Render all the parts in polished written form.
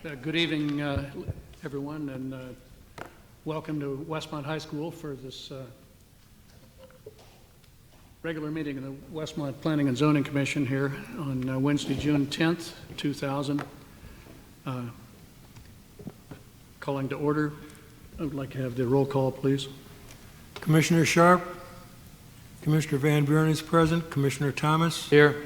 Good evening, everyone, and welcome to Westmont High School for this regular meeting of the Westmont Planning and Zoning Commission here on Wednesday, June 10th, 2000. Calling to order. I would like to have the roll call, please. Commissioner Sharp, Commissioner Van Buren is present, Commissioner Thomas. Here.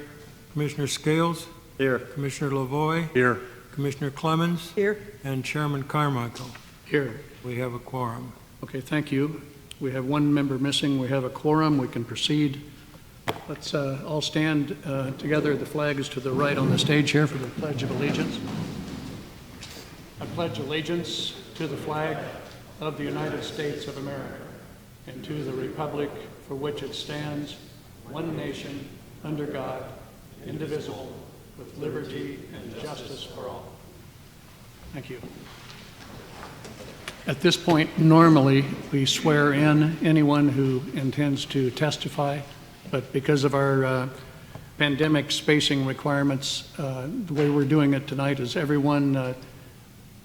Commissioner Scales. Here. Commissioner Lavoie. Here. Commissioner Clemens. Here. And Chairman Carmichael. Here. We have a quorum. Okay, thank you. We have one member missing. We have a quorum. We can proceed. Let's all stand together. The flag is to the right on the stage here for the Pledge of Allegiance. I pledge allegiance to the flag of the United States of America and to the republic for which it stands, one nation, under God, indivisible, with liberty and justice for all. Thank you. At this point, normally we swear in anyone who intends to testify, but because of our pandemic spacing requirements, the way we're doing it tonight is everyone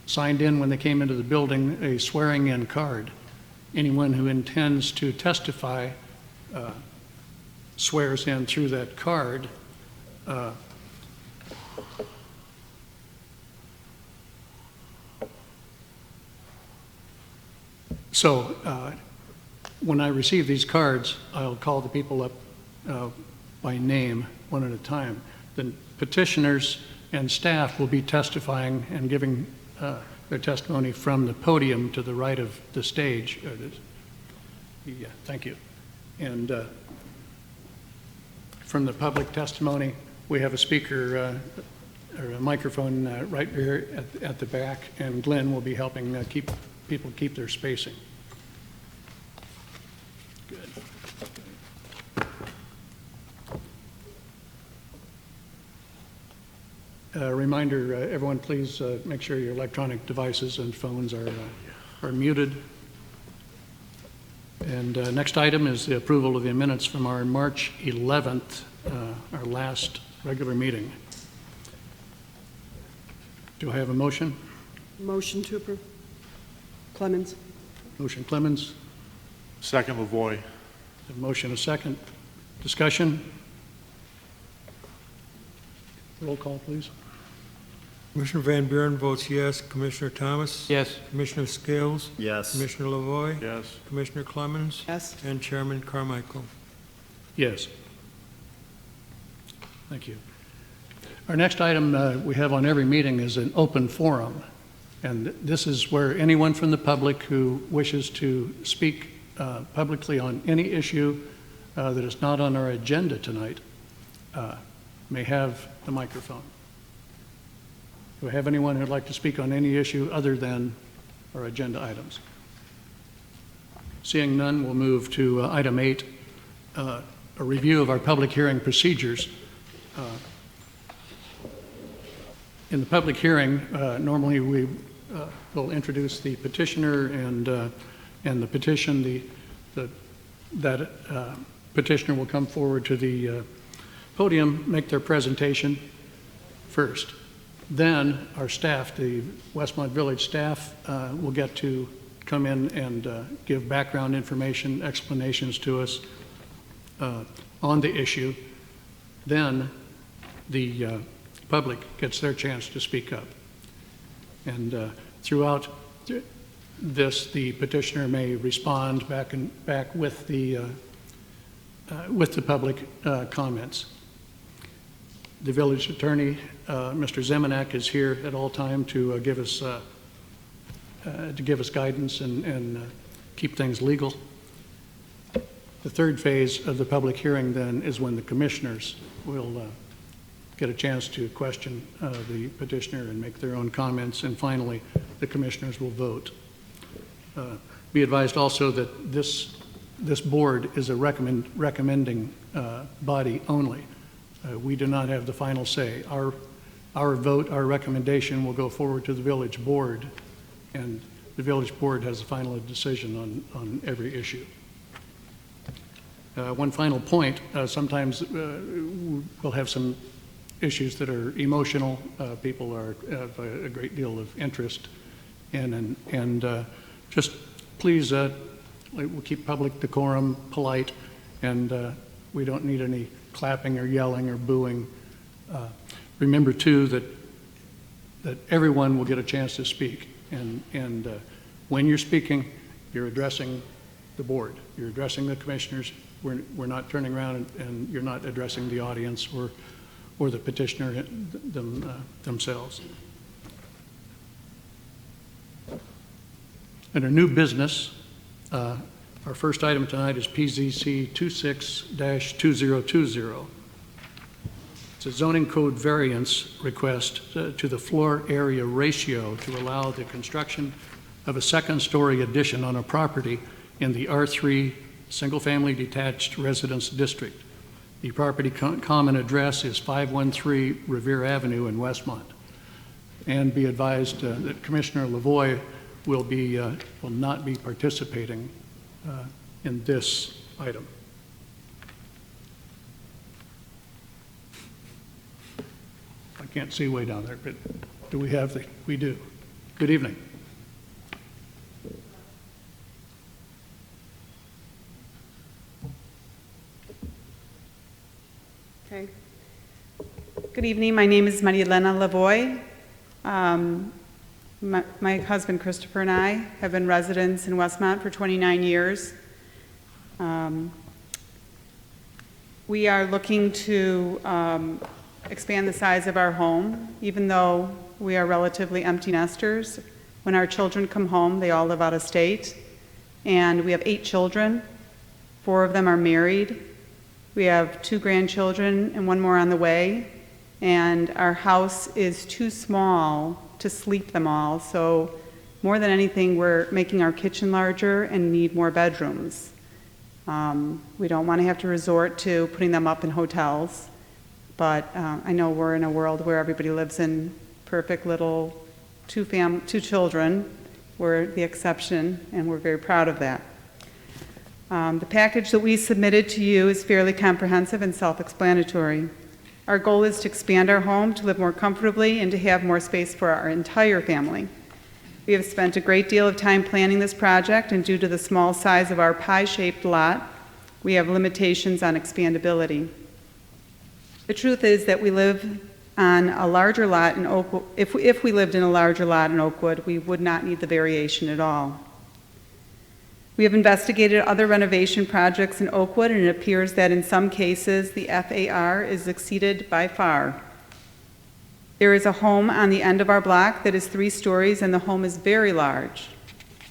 signed in when they came into the building a swearing-in card. Anyone who intends to testify swears in through that card. So when I receive these cards, I'll call the people up by name one at a time. The petitioners and staff will be testifying and giving their testimony from the podium to the right of the stage. Yeah, thank you. And from the public testimony, we have a speaker or a microphone right here at the back, and Glenn will be helping people keep their spacing. Good. Reminder, everyone, please make sure your electronic devices and phones are muted. And next item is the approval of the minutes from our March 11th, our last regular meeting. Do I have a motion? Motion to approve. Clemens. Motion Clemens. Second, Lavoie. A motion, a second. Discussion? Roll call, please. Commissioner Van Buren votes yes. Commissioner Thomas. Yes. Commissioner Scales. Yes. Commissioner Lavoie. Yes. Commissioner Clemens. Yes. And Chairman Carmichael. Yes. Thank you. Our next item we have on every meeting is an open forum. And this is where anyone from the public who wishes to speak publicly on any issue that is not on our agenda tonight may have the microphone. Do we have anyone who'd like to speak on any issue other than our agenda items? Seeing none, we'll move to item 8, a review of our public hearing procedures. In the public hearing, normally we will introduce the petitioner and the petition. That petitioner will come forward to the podium, make their presentation first. Then our staff, the Westmont Village staff, will get to come in and give background information, explanations to us on the issue. Then the public gets their chance to speak up. And throughout this, the petitioner may respond back with the public comments. The village attorney, Mr. Zemanek, is here at all time to give us guidance and keep things legal. The third phase of the public hearing then is when the commissioners will get a chance to question the petitioner and make their own comments, and finally the commissioners will vote. Be advised also that this board is a recommending body only. We do not have the final say. Our vote, our recommendation will go forward to the village board, and the village board has the final decision on every issue. One final point, sometimes we'll have some issues that are emotional. People have a great deal of interest in, and just please, we'll keep public decorum polite, and we don't need any clapping or yelling or booing. Remember, too, that everyone will get a chance to speak, and when you're speaking, you're addressing the board. You're addressing the commissioners. We're not turning around and you're not addressing the audience or the petitioner themselves. Under new business, our first item tonight is PZC 26-2020. It's a zoning code variance request to the floor area ratio to allow the construction of a second-story addition on a property in the R3 single-family detached residence district. The property common address is 513 Revere Avenue in Westmont. And be advised that Commissioner Lavoie will not be participating in this item. I can't see way down there, but do we have we do. Good evening. Okay. Good evening. My name is Melanie Lavoie. My husband Christopher and I have been residents in Westmont for 29 years. We are looking to expand the size of our home, even though we are relatively empty nesters. When our children come home, they all live out of state, and we have 8 children. 4 of them are married. We have 2 grandchildren and 1 more on the way, and our house is too small to sleep them all, so more than anything, we're making our kitchen larger and need more bedrooms. We don't want to have to resort to putting them up in hotels, but I know we're in a world where everybody lives in perfect little 2 children. We're the exception, and we're very proud of that. The package that we submitted to you is fairly comprehensive and self-explanatory. Our goal is to expand our home, to live more comfortably, and to have more space for our entire family. We have spent a great deal of time planning this project, and due to the small size of our pie-shaped lot, we have limitations on expandability. The truth is that we live on a larger lot in Oakwood. If we lived in a larger lot in Oakwood, we would not need the variation at all. We have investigated other renovation projects in Oakwood, and it appears that in some cases the FAR is exceeded by far. There is a home on the end of our block that is 3 stories, and the home is very large.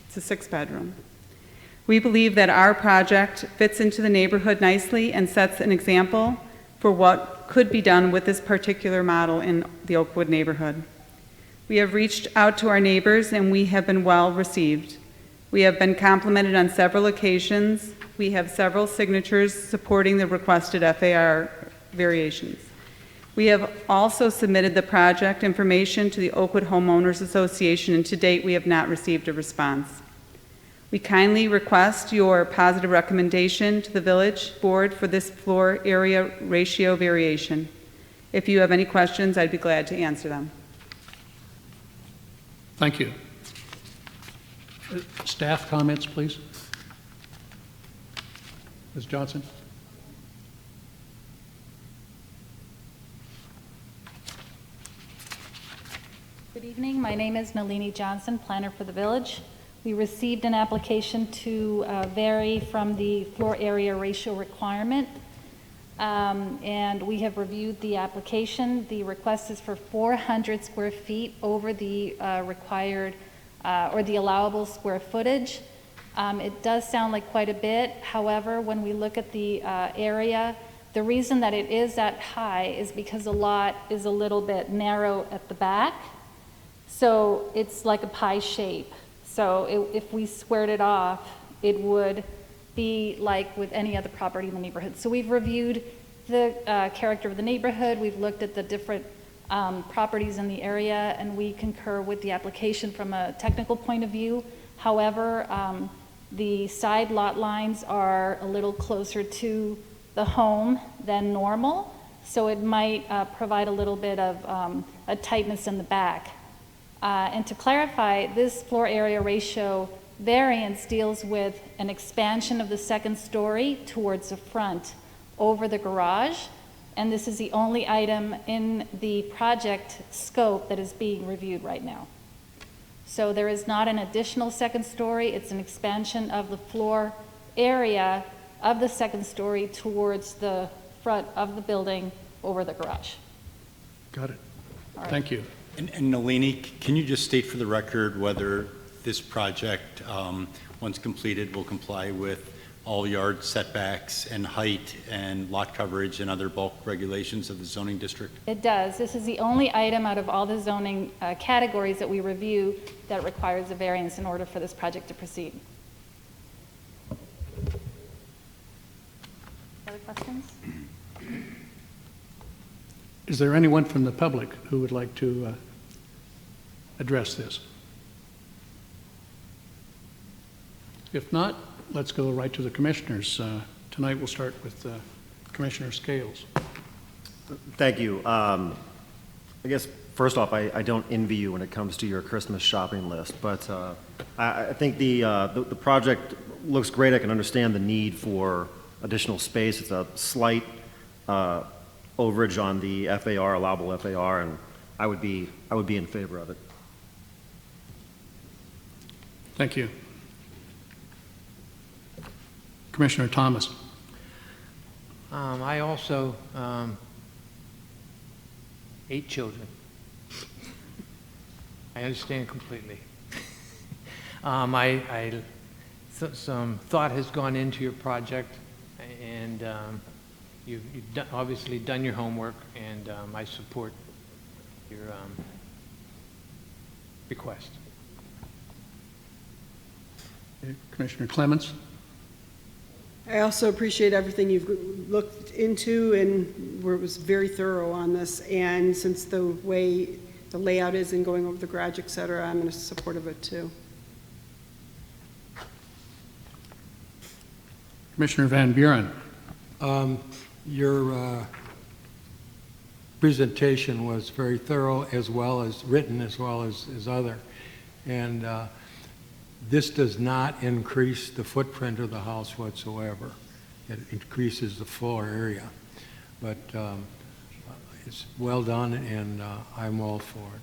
It's a 6-bedroom. We believe that our project fits into the neighborhood nicely and sets an example for what could be done with this particular model in the Oakwood neighborhood. We have reached out to our neighbors, and we have been well received. We have been complimented on several occasions. We have several signatures supporting the requested FAR variations. We have also submitted the project information to the Oakwood Homeowners Association, and to date we have not received a response. We kindly request your positive recommendation to the Village Board for this floor area ratio variation. If you have any questions, I'd be glad to answer them. Thank you. Staff comments, please. Ms. Johnson. Good evening. My name is Melanie Johnson, planner for the village. We received an application to vary from the floor area ratio requirement, and we have reviewed the application. The request is for 400 square feet over the required or the allowable square footage. It does sound like quite a bit. However, when we look at the area, the reason that it is that high is because the lot is a little bit narrow at the back. So it's like a pie shape. So if we squared it off, it would be like with any other property in the neighborhood. So we've reviewed the character of the neighborhood. We've looked at the different properties in the area, and we concur with the application from a technical point of view. However, the side lot lines are a little closer to the home than normal, so it might provide a little bit of a tightness in the back. And to clarify, this floor area ratio variance deals with an expansion of the second story towards the front over the garage, and this is the only item in the project scope that is being reviewed right now. So there is not an additional second story, it's an expansion of the floor area of the second story towards the front of the building over the garage. Got it. All right. Thank you. And Nalini, can you just state for the record whether this project, once completed, will comply with all yard setbacks and height and lot coverage and other bulk regulations of the zoning district? It does. This is the only item out of all the zoning categories that we review that requires a variance in order for this project to proceed. Other questions? Is there anyone from the public who would like to address this? If not, let's go right to the commissioners. Tonight we'll start with Commissioner Scales. Thank you. I guess, first off, I don't envy you when it comes to your Christmas shopping list, but I think the project looks great. I can understand the need for additional space. It's a slight overage on the FAR, allowable FAR, and I would be in favor of it. Thank you. Commissioner Thomas. I also 8 children. I understand completely. Some thought has gone into your project, and you've obviously done your homework, and I support your request. Commissioner Clements. I also appreciate everything you've looked into and was very thorough on this. And since the way the layout is and going over the garage, et cetera, I'm in support of it too. Commissioner Van Buren. Your presentation was very thorough, as well as written, as well as other. And this does not increase the footprint of the house whatsoever. It increases the floor area. But it's well done, and I'm all for it.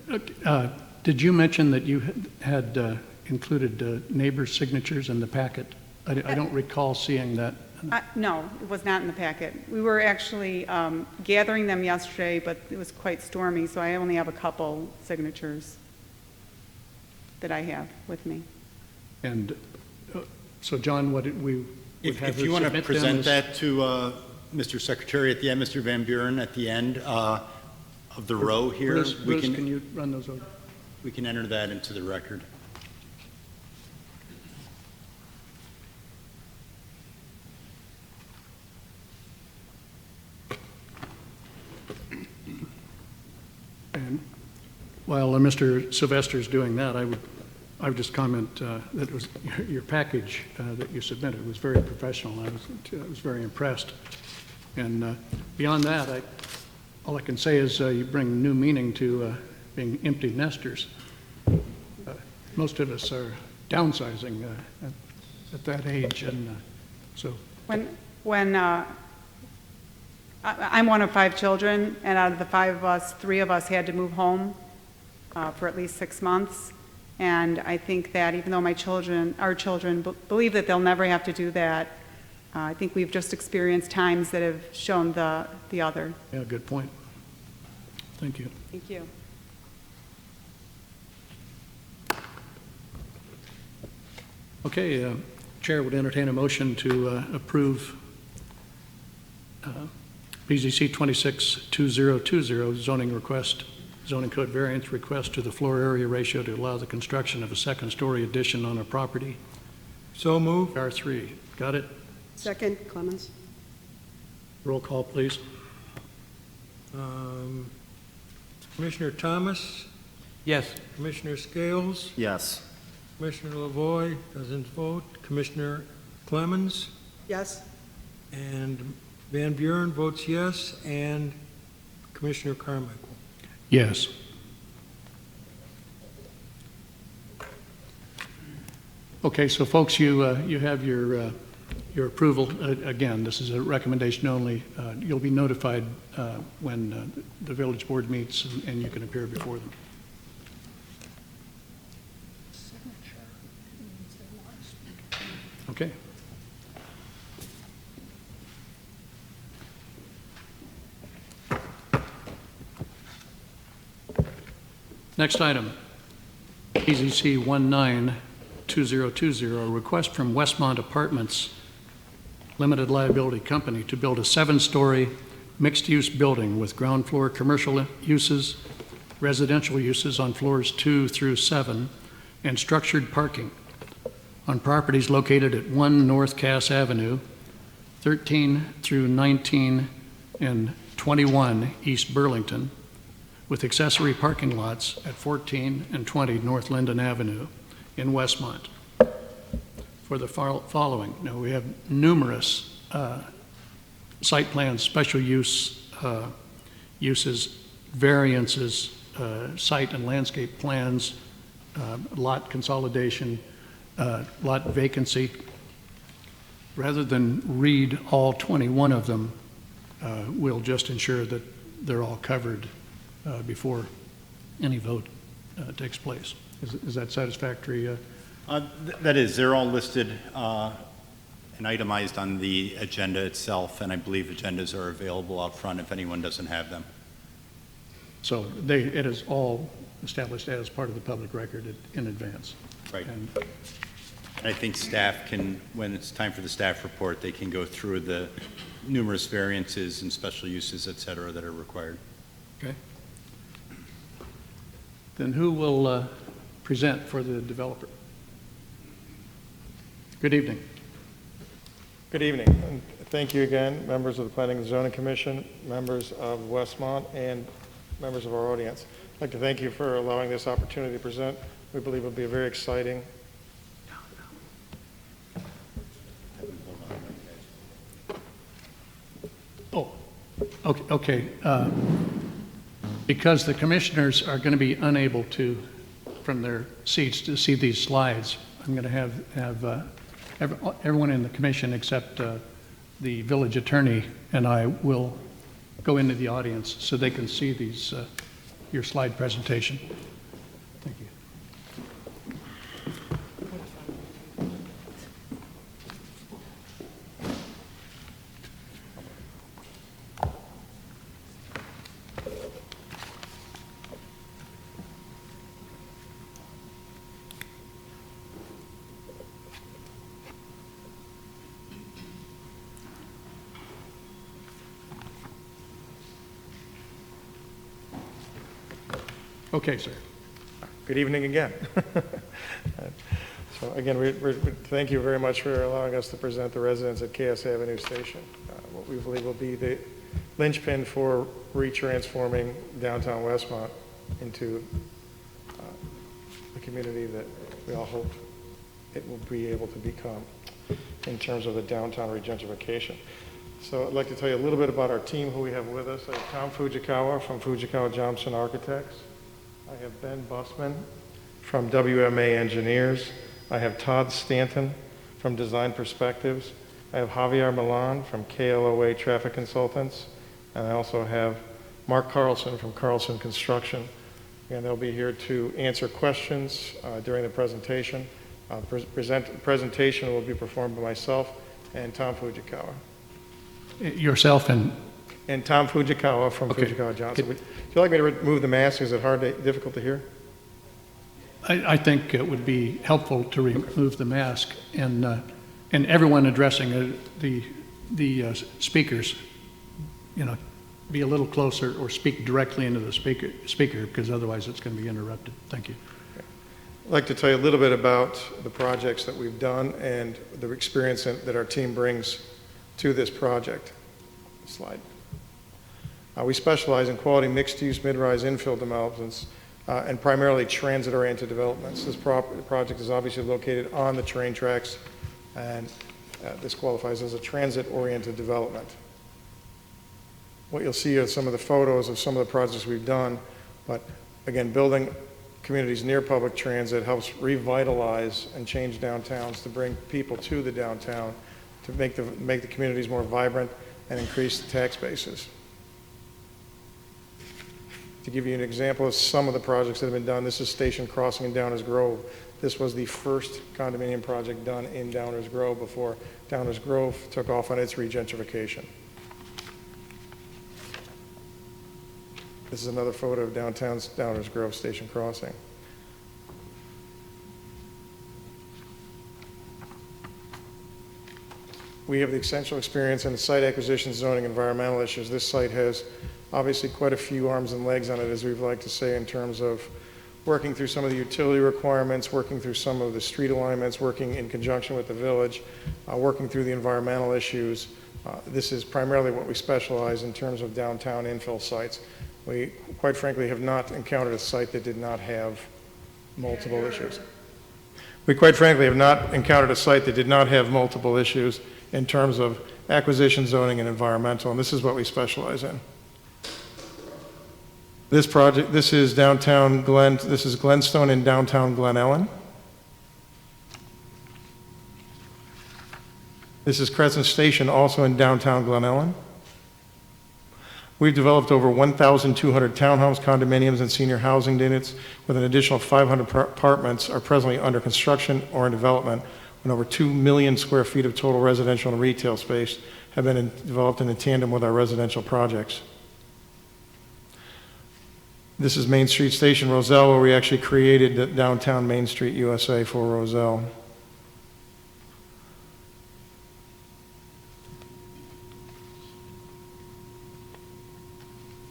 Thank you. Did you mention that you had included neighbors' signatures in the packet? I don't recall seeing that. No, it was not in the packet. We were actually gathering them yesterday, but it was quite stormy, so I only have a couple signatures that I have with me. And so, John, what did we would have If you want to submit present them that to Mr. Secretary at the end, Mr. Van Buren, at the end of the row here, Bruce, can you run those over? we can enter that into the record. And while Mr. Sylvester's doing that, I would just comment that it was your package that you submitted was very professional. I was very impressed. And beyond that, all I can say is you bring new meaning to being empty nesters. Most of us are downsizing at that age, and so. When I'm one of 5 children, and out of the 5 of us, 3 of us had to move home for at least 6 months. And I think that even though our children believe that they'll never have to do that, I think we've just experienced times that have shown the other. Yeah, good point. Thank you. Thank you. Okay, Chair would entertain a motion to approve BZC 262020 zoning code variance request to the floor area ratio to allow the construction of a second-story addition on a property. So moved. R3. Got it? Second, Clemens. Roll call, please. Commissioner Thomas, Yes. Commissioner Scales, Yes. Commissioner Lavoie doesn't vote, Commissioner Clemens, Yes? And Van Buren votes yes, and Commissioner Carmichael. Yes. Okay, so folks, you have your approval. Again, this is a recommendation only. You'll be notified when the village board meets, and you can appear before them. Okay. Next item, EZC 192020, a request from Westmont Apartments Limited Liability Company to build a 7-story mixed-use building with ground floor commercial uses, residential uses on floors 2 through 7, and structured parking on properties located at 1 North Cass Avenue, 13 through 19, and 21 East Burlington, with accessory parking lots at 14 and 20 North Linden Avenue in Westmont. For the following, now we have numerous site plans, special use uses, variances, site and landscape plans, lot consolidation, lot vacancy. Rather than read all 21 of them, we'll just ensure that they're all covered before any vote takes place. Is that satisfactory? That is, they're all listed and itemized on the agenda itself, and I believe agendas are available out front if anyone doesn't have them. So it is all established as part of the public record in advance. Right. And I think staff can, when it's time for the staff report, they can go through the numerous variances and special uses, et cetera, that are required. okay. Then who will present for the developer? Good evening. Good evening, and thank you again, members of the Planning and Zoning Commission, members of Westmont, and members of our audience. I'd like to thank you for allowing this opportunity to present. We believe it will be a very exciting. Oh, okay. Because the commissioners are going to be unable to, from their seats, to see these slides, I'm going to have everyone in the commission except the village attorney and I will go into the audience so they can see these your slide presentation. Thank you. Okay, sir. Good evening again. So again, we thank you very much for allowing us to present the residents at Cass Avenue Station, what we believe will be the linchpin for retransforming downtown Westmont into the community that we all hope it will be able to become in terms of the downtown regentrification. So I'd like to tell you a little bit about our team, who we have with us. I have Tom Fujikawa from Fujikawa Johnson Architects. I have Ben Bussman from WMA Engineers. I have Todd Stanton from Design Perspectives. I have Javier Milan from KLOA Traffic Consultants. And I also have Mark Carlson from Carlson Construction. And they'll be here to answer questions during the presentation. Presentation will be performed by myself and Tom Fujikawa. Yourself and Tom Fujikawa from Okay. Fujikawa Johnson. Would you like me to remove the mask? Is it difficult to hear? I think it would be helpful to remove the mask and everyone addressing the speakers, be a little closer or speak directly into the speaker because otherwise it's going to be interrupted. Thank you. I'd like to tell you a little bit about the projects that we've done and the experience that our team brings to this project. Slide. We specialize in quality mixed-use mid-rise infill developments and primarily transit-oriented developments. This project is obviously located on the train tracks, and This qualifies as a transit-oriented development. What you'll see are some of the photos of some of the projects we've done, but again, building communities near public transit helps revitalize and change downtowns to bring people to the downtown, to make the communities more vibrant and increase the tax bases. To give you an example of some of the projects that have been done, this is Station Crossing in Downers Grove. This was the first condominium project done in Downers Grove before Downers Grove took off on its regentrification. This is another photo of downtown's Downers Grove Station Crossing. We have the essential experience in the site acquisition, zoning, environmental issues. This site has obviously quite a few arms and legs on it, as we'd like to say, in terms of working through some of the utility requirements, working through some of the street alignments, working in conjunction with the village, working through the environmental issues. This is primarily what we specialize in terms of downtown infill sites. We, quite frankly, have not encountered a site that did not have multiple issues. We, quite frankly, have not encountered a site that did not have multiple issues in terms of acquisition, zoning, and environmental, and this is what we specialize in. This project, this is downtown Glen, this is Glenstone in downtown Glen Ellen. This is Crescent Station, also in downtown Glen Ellen. We've developed over 1,200 townhomes, condominiums, and senior housing units, with an additional 500 apartments are presently under construction or in development, and over 2 million square feet of total residential and retail space have been developed in tandem with our residential projects. This is Main Street Station, Roselle, where we actually created the downtown Main Street USA for Roselle.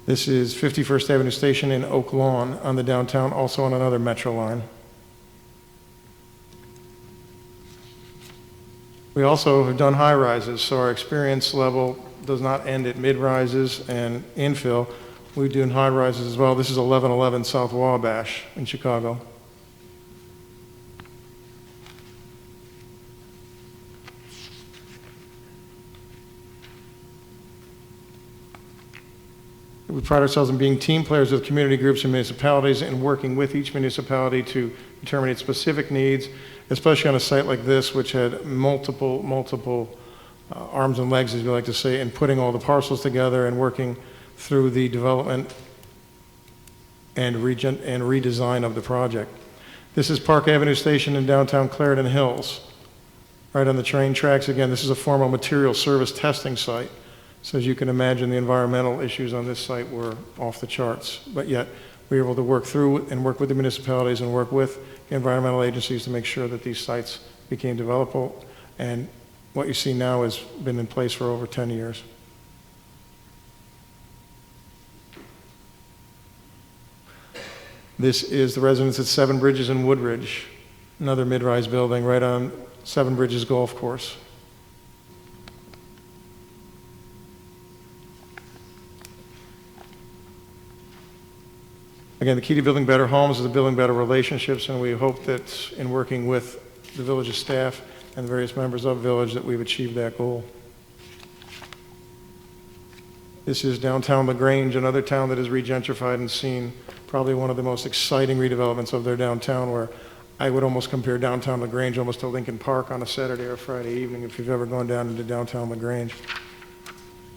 This is 51st Avenue Station in Oak Lawn on the downtown, also on another metro line. We also have done high rises, so our experience level does not end at mid rises and infill. We do high rises as well. This is 1111 South Wabash in Chicago. We pride ourselves in being team players with community groups and municipalities and working with each municipality to determine its specific needs, especially on a site like this, which had multiple arms and legs, as we like to say, and putting all the parcels together and working through the development and redesign of the project. This is Park Avenue Station in downtown Clarendon Hills, right on the train tracks. Again, this is a formal material service testing site. So as you can imagine, the environmental issues on this site were off the charts, but yet we were able to work through and work with the municipalities and work with environmental agencies to make sure that these sites became developable. And what you see now has been in place for over 10 years. This is the residence at Seven Bridges in Woodridge, another mid-rise building right on Seven Bridges Golf Course. Again, the key to building better homes is building better relationships, and we hope that in working with the village's staff and the various members of the village that we've achieved that goal. This is downtown LaGrange, another town that is regentrified and seen probably one of the most exciting redevelopments of their downtown, where I would almost compare downtown LaGrange almost to Lincoln Park on a Saturday or Friday evening if you've ever gone down into downtown LaGrange.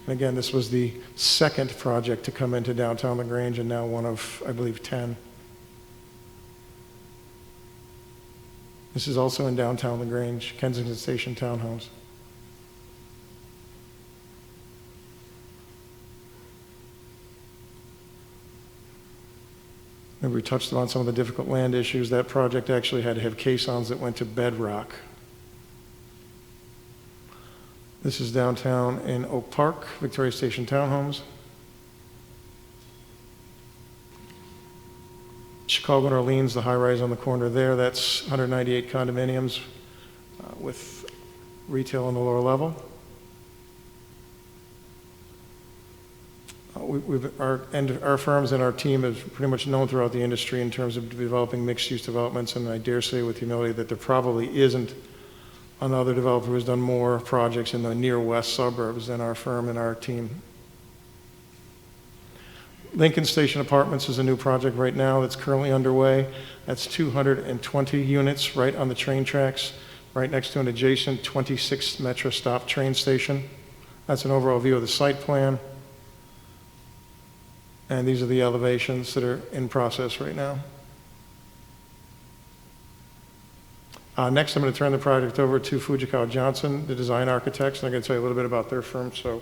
And again, this was the second project to come into downtown LaGrange and now one of, I believe, 10. This is also in downtown LaGrange, Kensington Station Townhomes. And we touched on some of the difficult land issues. That project actually had to have caissons that went to bedrock. This is downtown in Oak Park, Victoria Station Townhomes. Chicago and Orleans, the high-rise on the corner there, that's 198 condominiums with retail on the lower level. Our firms and our team is pretty much known throughout the industry in terms of developing mixed-use developments, and I dare say with humility that there probably isn't another developer who's done more projects in the near west suburbs than our firm and our team. Lincoln Station Apartments is a new project right now that's currently underway. That's 220 units right on the train tracks, right next to an adjacent 26th Metro stop train station. That's an overall view of the site plan. And these are the elevations that are in process right now. Next, I'm going to turn the project over to Fujikawa Johnson, the design architects, and I'm going to tell you a little bit about their firm so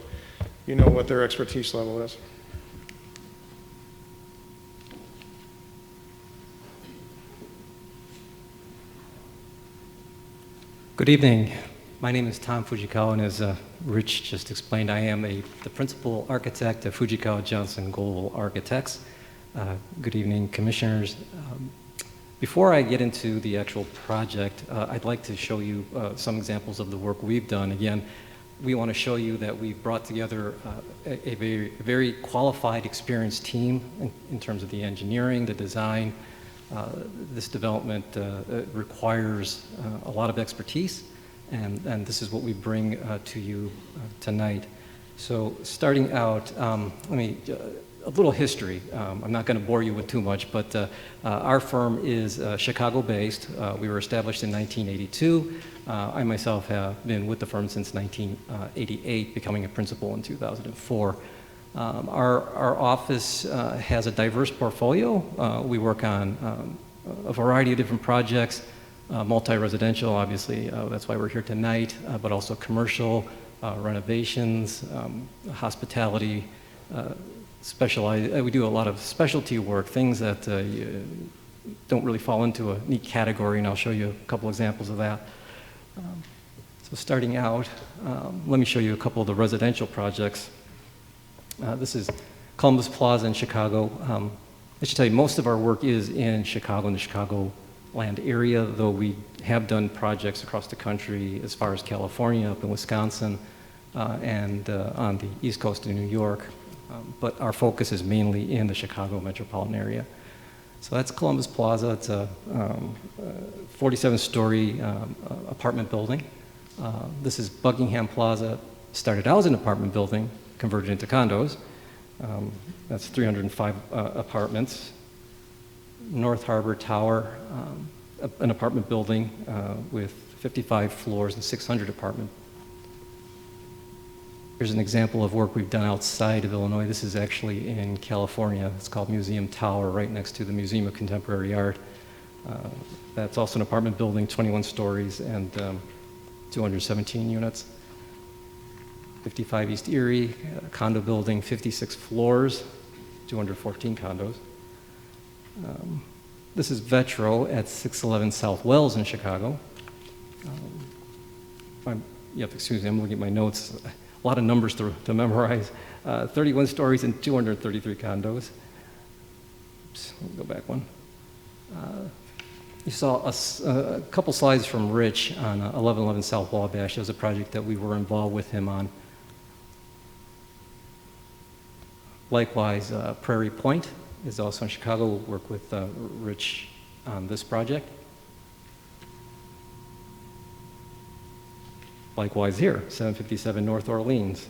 you know what their expertise level is. Good evening. My name is Tom Fujikawa, and as Rich just explained, I am the principal architect of Fujikawa Johnson Global Architects. Good evening, commissioners. Before I get into the actual project, I'd like to show you some examples of the work we've done. Again, we want to show you that we've brought together a very qualified, experienced team in terms of the engineering, the design. This development requires a lot of expertise, and this is what we bring to you tonight. So starting out, a little history. I'm not going to bore you with too much, but our firm is Chicago-based. We were established in 1982. I myself have been with the firm since 1988, becoming a principal in 2004. Our office has a diverse portfolio. We work on a variety of different projects, multi-residential, obviously, that's why we're here tonight, but also commercial, renovations, hospitality, we do a lot of specialty work, things that don't really fall into a neat category, and I'll show you a couple examples of that. So starting out, let me show you a couple of the residential projects. This is Columbus Plaza in Chicago. I should tell you, most of our work is in Chicago, in the Chicagoland area, though we have done projects across the country as far as California, up in Wisconsin, and on the East Coast of New York. But our focus is mainly in the Chicago metropolitan area. So that's Columbus Plaza. It's a 47-story apartment building. This is Buckingham Plaza. Started out as an apartment building, converted into condos. That's 305 apartments. North Harbor Tower, an apartment building with 55 floors and 600 apartments. Here's an example of work we've done outside of Illinois. This is actually in California. It's called Museum Tower, right next to the Museum of Contemporary Art. That's also an apartment building, 21 stories and 217 units. 55 East Erie, condo building, 56 floors, 214 condos. This is Vetro at 611 South Wells in Chicago. You have to excuse me, I'm looking at my notes. A lot of numbers to memorize. 31 stories and 233 condos. Oops, let me go back one. You saw a couple slides from Rich on 1111 South Wabash. It was a project that we were involved with him on. Likewise, Prairie Point is also in Chicago. We'll work with Rich on this project. Likewise here, 757 North Orleans,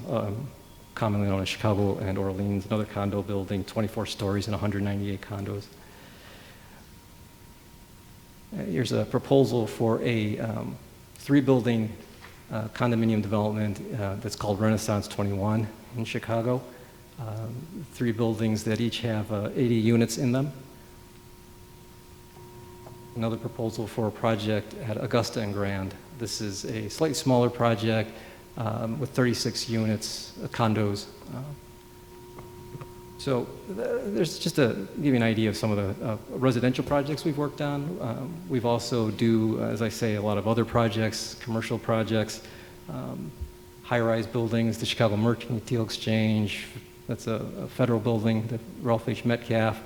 commonly known as Chicago and Orleans, another condo building, 24 stories and 198 condos. Here's a proposal for a 3-building condominium development that's called Renaissance 21 in Chicago. 3 buildings that each have 80 units in them. Another proposal for a project at Augusta and Grand. This is a slightly smaller project with 36 units, condos. So there's just to give you an idea of some of the residential projects we've worked on. We've also do, as I say, a lot of other projects, commercial projects, high-rise buildings, the Chicago Mercantile Exchange. That's a federal building, the Ralph H. Metcalf.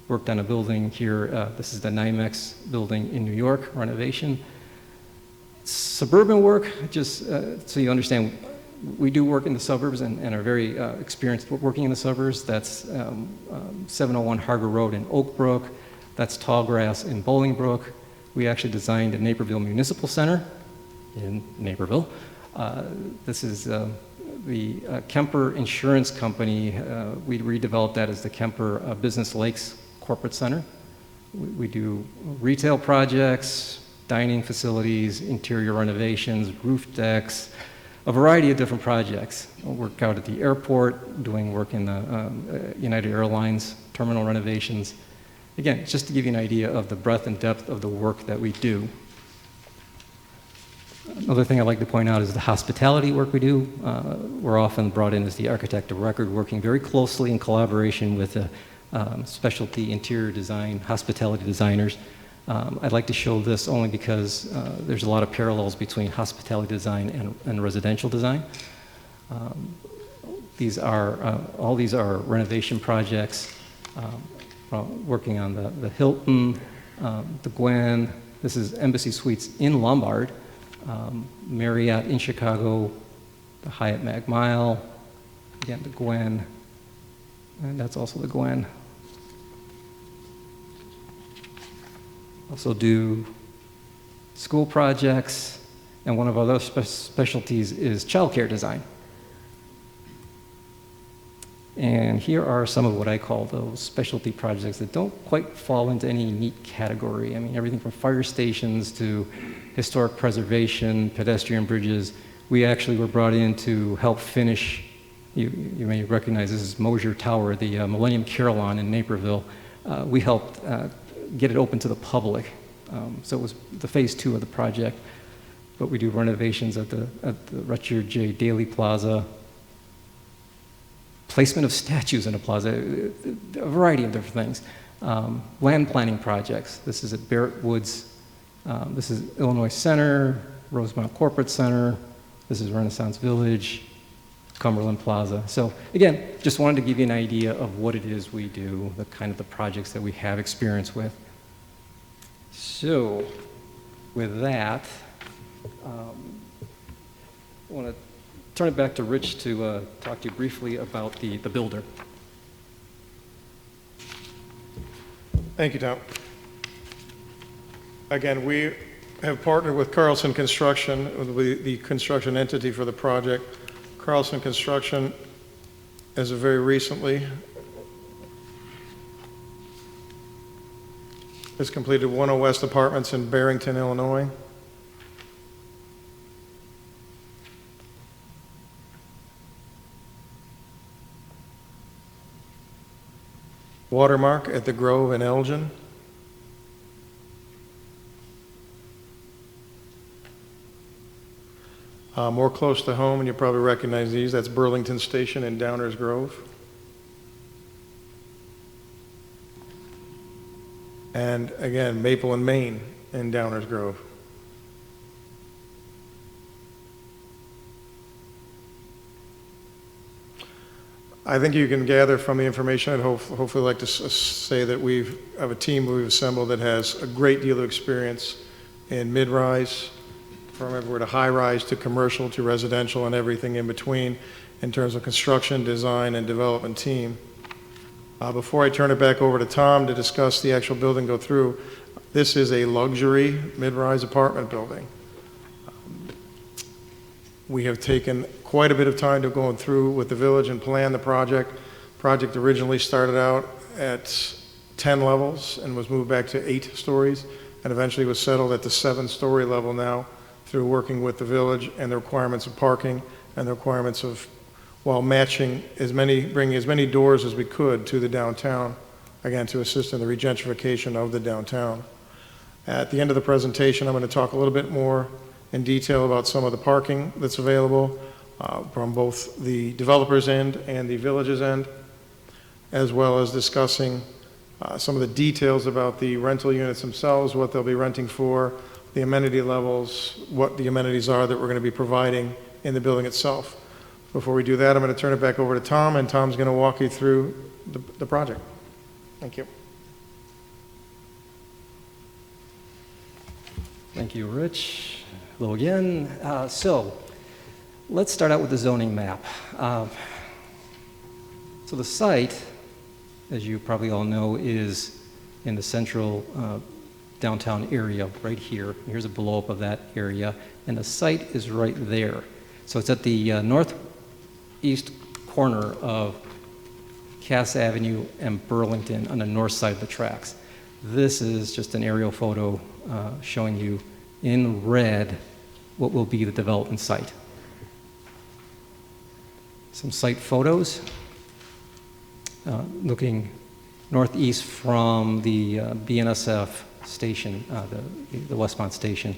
Worked on a building here. This is the NYMEX building in New York, renovation. Suburban work, just so you understand, we do work in the suburbs and are very experienced working in the suburbs. That's 701 Harbor Road in Oak Brook. That's Tallgrass in Bolingbrook. We actually designed a Naperville Municipal Center in Naperville. This is the Kemper Insurance Company. We redeveloped that as the Kemper Business Lakes Corporate Center. We do retail projects, dining facilities, interior renovations, roof decks, a variety of different projects. I work out at the airport, doing work in the United Airlines terminal renovations. Again, just to give you an idea of the breadth and depth of the work that we do. Another thing I'd like to point out is the hospitality work we do. We're often brought in as the architect of record, working very closely in collaboration with specialty interior design, hospitality designers. I'd like to show this only because there's a lot of parallels between hospitality design and residential design. All these are renovation projects, working on the Hilton, the Gwen. This is Embassy Suites in Lombard, Marriott in Chicago, the Hyatt Mag Mile, again the Gwen, and that's also the Gwen. Also do school projects, and one of our other specialties is childcare design. And here are some of what I call those specialty projects that don't quite fall into any neat category. I mean, everything from fire stations to historic preservation, pedestrian bridges. We actually were brought in to help finish, you may recognize this is Mosier Tower, the Millennium Carillon in Naperville. We helped get it open to the public. So it was the phase 2 of the project. But we do renovations at the Richard J. Daley Plaza, placement of statues in a plaza, a variety of different things. Land planning projects. This is at Barrett Woods. This is Illinois Center, Rosemont Corporate Center. This is Renaissance Village, Cumberland Plaza. So again, just wanted to give you an idea of what it is we do, the kind of the projects that we have experience with. So with that, I want to turn it back to Rich to talk to you briefly about the builder. Thank you, Tom. Again, we have partnered with Carlson Construction, the construction entity for the project. Carlson Construction, as of very recently, has completed 100 West Apartments in Barrington, Illinois. Watermark at the Grove in Elgin. More close to home, and you probably recognize these, that's Burlington Station in Downers Grove. And again, Maple and Main in Downers Grove. I think you can gather from the information, I'd hopefully like to say that we have a team we've assembled that has a great deal of experience in mid-rise, from everywhere to high-rise to commercial to residential and everything in between in terms of construction, design, and development team. Before I turn it back over to Tom to discuss the actual building go through, this is a luxury mid-rise apartment building. We have taken quite a bit of time to going through with the village and plan the project. Project originally started out at 10 levels and was moved back to 8 stories and eventually was settled at the 7-story level now through working with the village and the requirements of parking and the requirements of, while matching bringing as many doors as we could to the downtown, again, to assist in the regentrification of the downtown. At the end of the presentation, I'm going to talk a little bit more in detail about some of the parking that's available from both the developer's end and the village's end, as well as discussing some of the details about the rental units themselves, what they'll be renting for, the amenity levels, what the amenities are that we're going to be providing in the building itself. Before we do that, I'm going to turn it back over to Tom, and Tom's going to walk you through the project. Thank you. Thank you, Rich. Hello again. So let's start out with the zoning map. So the site, as you probably all know, is in the central downtown area right here. Here's a blow-up of that area, and the site is right there. So it's at the northeast corner of Cass Avenue and Burlington on the north side of the tracks. This is just an aerial photo showing you in red what will be the development site. Some site photos looking northeast from the BNSF station, the Westmont station.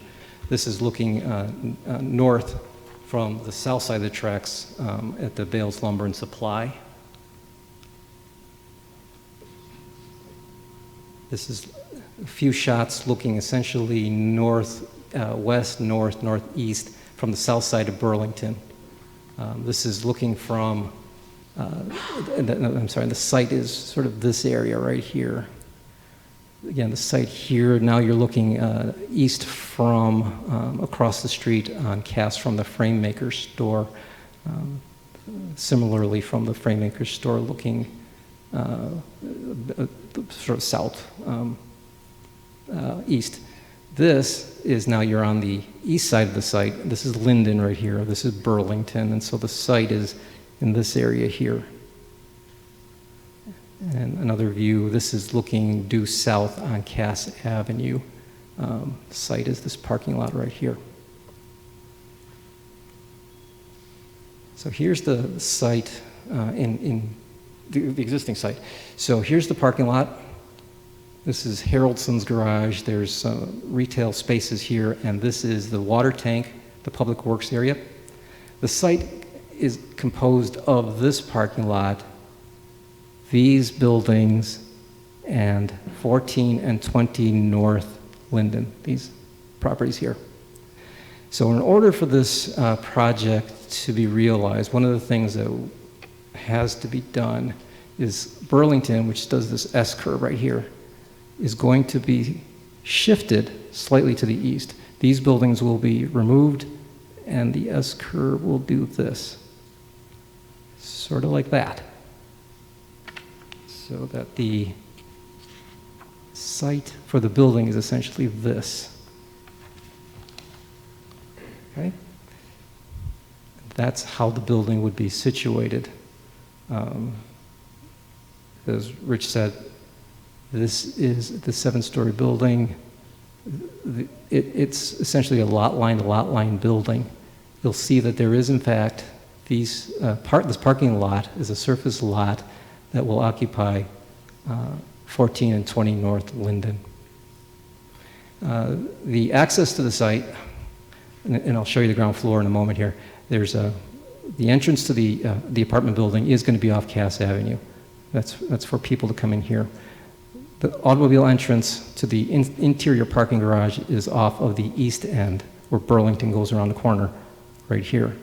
This is looking north from the south side of the tracks at the Bales Lumber and Supply. This is a few shots looking essentially north, west, north, northeast from the south side of Burlington. This is looking from, I'm sorry, the site is sort of this area right here. Again, the site here, now you're looking east from across the street on Cass from the Frame Maker store. Similarly from the Frame Maker store looking sort of south, east. This is now you're on the east side of the site. This is Linden right here. This is Burlington, and so the site is in this area here. And another view, this is looking due south on Cass Avenue. The site is this parking lot right here. So here's the site in the existing site. So here's the parking lot. This is Haraldson's garage. There's retail spaces here, and this is the water tank, the public works area. The site is composed of this parking lot, these buildings, and 14 and 20 North Linden, these properties here. So in order for this project to be realized, one of the things that has to be done is Burlington, which does this S-curve right here, is going to be shifted slightly to the east. These buildings will be removed, and the S-curve will do this, sort of like that, so that the site for the building is essentially this. Okay? That's how the building would be situated. As Rich said, this is the 7-story building. It's essentially a lot line building. You'll see that there is, in fact, this parking lot is a surface lot that will occupy 14 and 20 North Linden. The access to the site, and I'll show you the ground floor in a moment here, there's the entrance to the apartment building is going to be off Cass Avenue. That's for people to come in here. The automobile entrance to the interior parking garage is off of the east end, where Burlington goes around the corner, right here.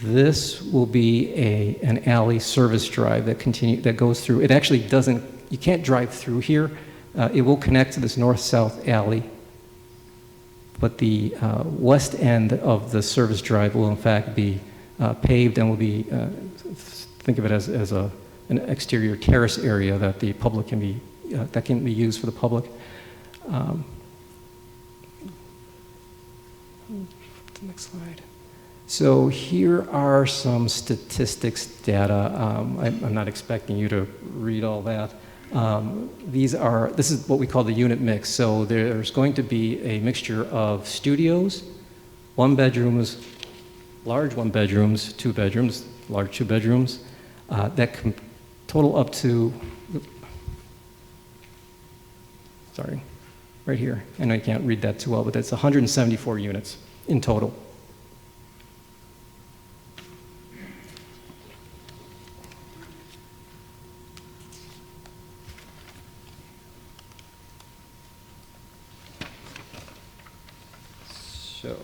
This will be an alley service drive that goes through. It actually doesn't. You can't drive through here. It will connect to this north-south alley, but the west end of the service drive will in fact be paved and will be. Think of it as an exterior terrace area that the public can be. That can be used for the public. The next slide. So here are some statistics data. I'm not expecting you to read all that. This is what we call the unit mix. So there's going to be a mixture of studios, 1-bedrooms, large 1-bedrooms, 2-bedrooms, large 2-bedrooms, that can total up to, sorry, right here. I know you can't read that too well, but that's 174 units in total. So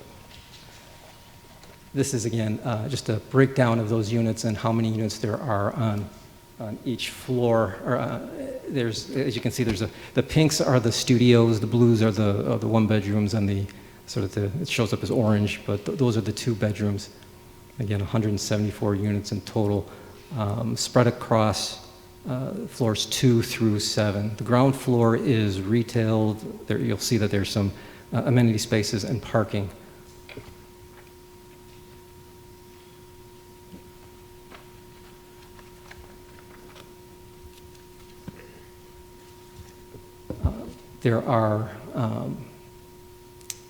this is, again, just a breakdown of those units and how many units there are on each floor. As you can see, the pinks are the studios, the blues are the 1-bedrooms, and it shows up as orange, but those are the 2-bedrooms. Again, 174 units in total, spread across floors 2 through 7. The ground floor is retailed. There, you'll see that there's some amenity spaces and parking. There are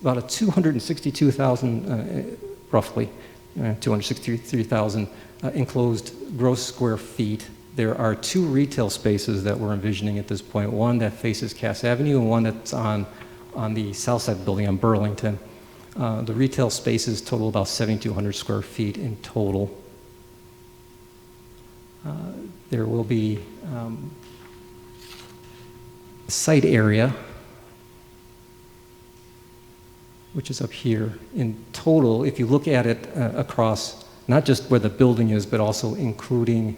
about a 262,000, roughly, 263,000 enclosed gross square feet. There are 2 retail spaces that we're envisioning at this point, one that faces Cass Avenue and one that's on the south side of the building on Burlington. The retail spaces total about 7,200 square feet in total. There will be site area, which is up here. In total, if you look at it across not just where the building is, but also including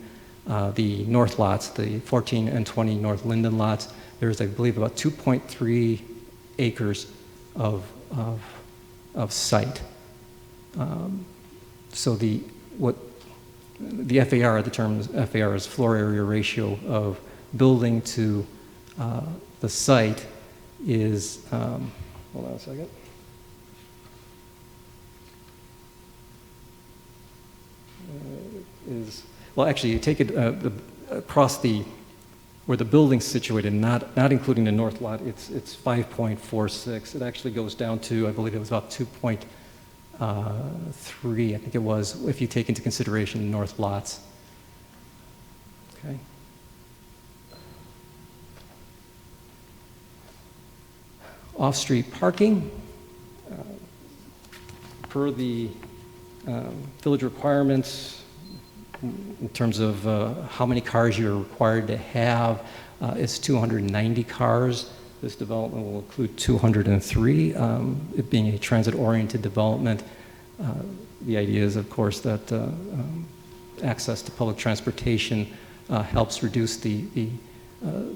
the north lots, the 14 and 20 North Linden lots, there's, I believe, about 2.3 acres of site. So the FAR, the term FAR is floor area ratio of building to the site is, hold on a second. Well, actually, you take it across where the building's situated, not including the north lot, it's 5.46. It actually goes down to, I believe it was about 2.3, I think it was, if you take into consideration the north lots. Okay. Off-street parking, per the village requirements, in terms of how many cars you're required to have, is 290 cars. This development will include 203. It being a transit-oriented development, the idea is, of course, that access to public transportation helps reduce the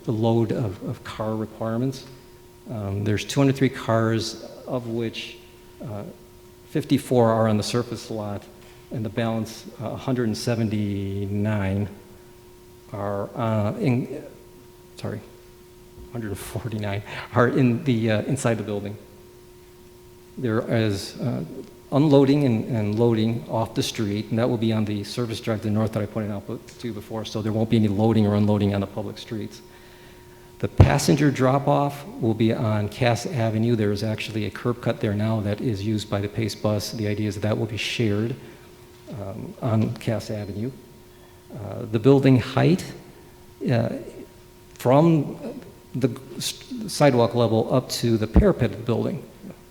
load of car requirements. There's 203 cars, of which 54 are on the surface lot, and the balance, 179 are 149 are in the inside the building. There is unloading and loading off the street, and that will be on the service drive to the north that I pointed out to you before, so there won't be any loading or unloading on the public streets. The passenger drop-off will be on Cass Avenue. There is actually a curb cut there now that is used by the Pace Bus. The idea is that will be shared on Cass Avenue. The building height from the sidewalk level up to the parapet of the building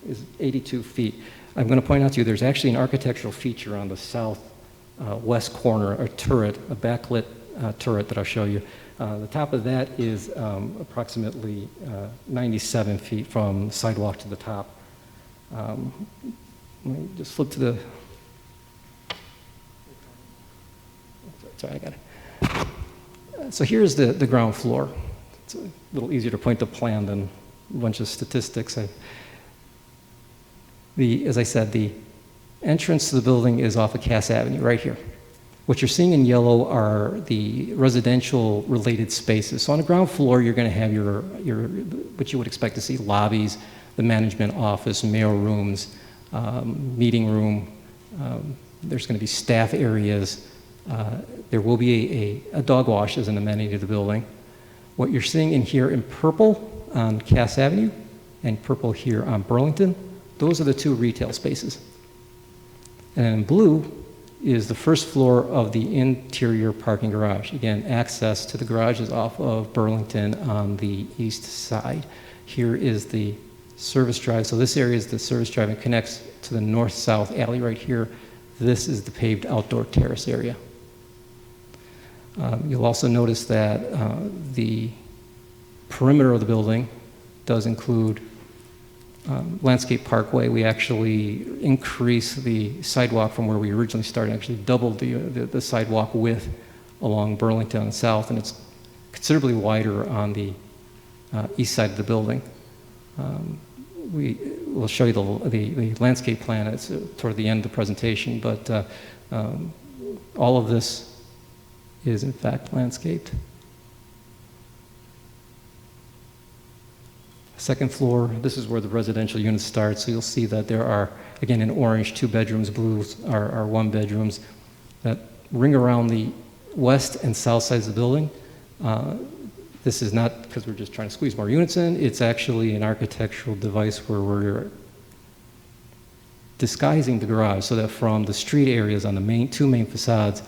is 82 feet. I'm going to point out to you there's actually an architectural feature on the south west corner, a turret, a backlit turret that I'll show you. The top of that is approximately 97 feet from sidewalk to the top. Let me just flip to the... Sorry, I got it. So here's the ground floor. It's a little easier to point to plan than a bunch of statistics. As I said, the entrance to the building is off of Cass Avenue, right here. What you're seeing in yellow are the residential related spaces. So on the ground floor, you're going to have your what you would expect to see: lobbies, the management office, mail rooms, meeting room. There's going to be staff areas. There will be a dog wash as an amenity to the building. What you're seeing in here in purple on Cass Avenue and purple here on Burlington, those are the 2 retail spaces. And in blue is the first floor of the interior parking garage. Again, access to the garage is off of Burlington on the east side. Here is the service drive. So this area is the service drive and connects to the north-south alley right here. This is the paved outdoor terrace area. You'll also notice that the perimeter of the building does include landscape parkway. We actually increased the sidewalk from where we originally started, actually doubled the sidewalk width along Burlington South, and it's considerably wider on the east side of the building. We'll show you the landscape plan. It's toward the end of the presentation, but all of this is in fact landscaped. Second floor, this is where the residential units start. So you'll see that there are, again, in orange, 2 bedrooms, blues are 1 bedrooms that ring around the west and south sides of the building. This is not because we're just trying to squeeze more units in. It's actually an architectural device where we're disguising the garage so that from the street areas on the 2 main facades,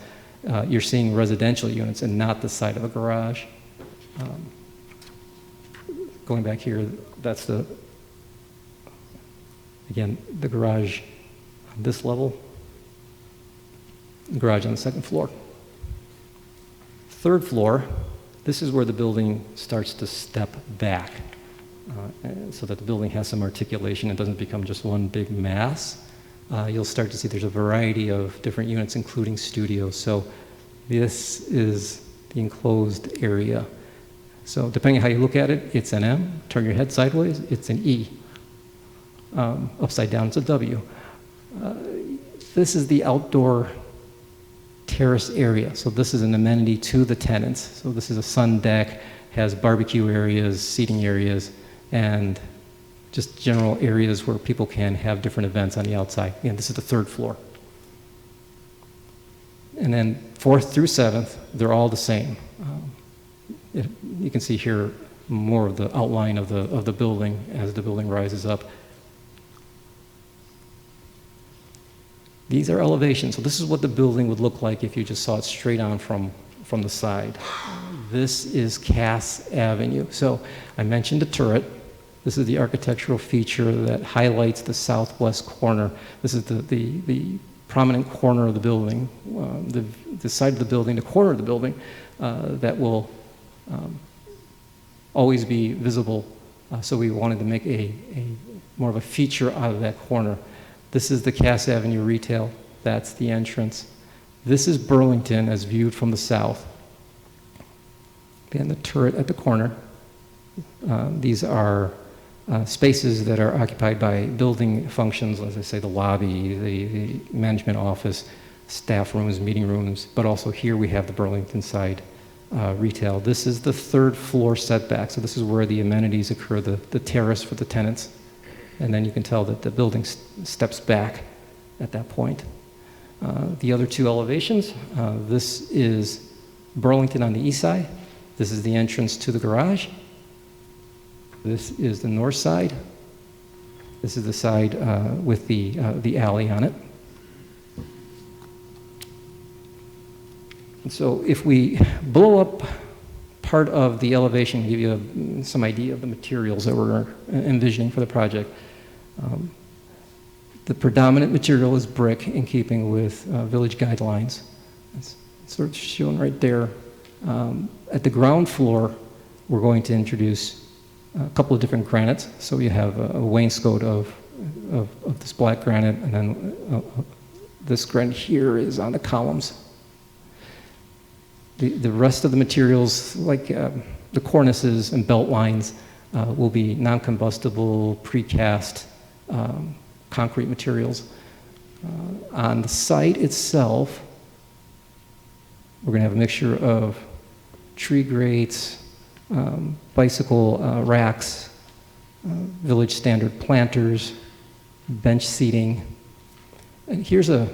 you're seeing residential units and not the side of a garage. Going back here, that's again, the garage on this level, the garage on the second floor. Third floor, this is where the building starts to step back so that the building has some articulation and doesn't become just one big mass. You'll start to see there's a variety of different units, including studios. So this is the enclosed area. So depending on how you look at it, it's an M. Turn your head sideways, it's an E. Upside down, it's a W. This is the outdoor terrace area. So this is an amenity to the tenants. So this is a sun deck, has barbecue areas, seating areas, and just general areas where people can have different events on the outside. Again, this is the 3rd floor. And then 4th through 7th, they're all the same. You can see here more of the outline of the building as the building rises up. These are elevations. So this is what the building would look like if you just saw it straight on from the side. This is Cass Avenue. So I mentioned the turret. This is the architectural feature that highlights the southwest corner. This is the prominent corner of the building, the side of the building, the corner of the building that will always be visible. So we wanted to make a more of a feature out of that corner. This is the Cass Avenue retail. That's the entrance. This is Burlington as viewed from the south. Again, the turret at the corner. These are spaces that are occupied by building functions, as I say, the lobby, the management office, staff rooms, meeting rooms, but also here we have the Burlington side retail. This is the 3rd floor setback, so this is where the amenities occur, the terrace for the tenants. And then you can tell that the building steps back at that point. The other 2 elevations, this is Burlington on the east side. This is the entrance to the garage. This is the north side. This is the side with the alley on it. And so if we blow up part of the elevation, give you some idea of the materials that we're envisioning for the project. The predominant material is brick in keeping with village guidelines. It's sort of shown right there. At the ground floor, we're going to introduce a couple of different granites. So you have a wainscot of this black granite, and then this granite here is on the columns. The rest of the materials, like the cornices and belt lines, will be non-combustible, precast concrete materials. On the site itself, we're going to have a mixture of tree grates, bicycle racks, village standard planters, bench seating. And here's a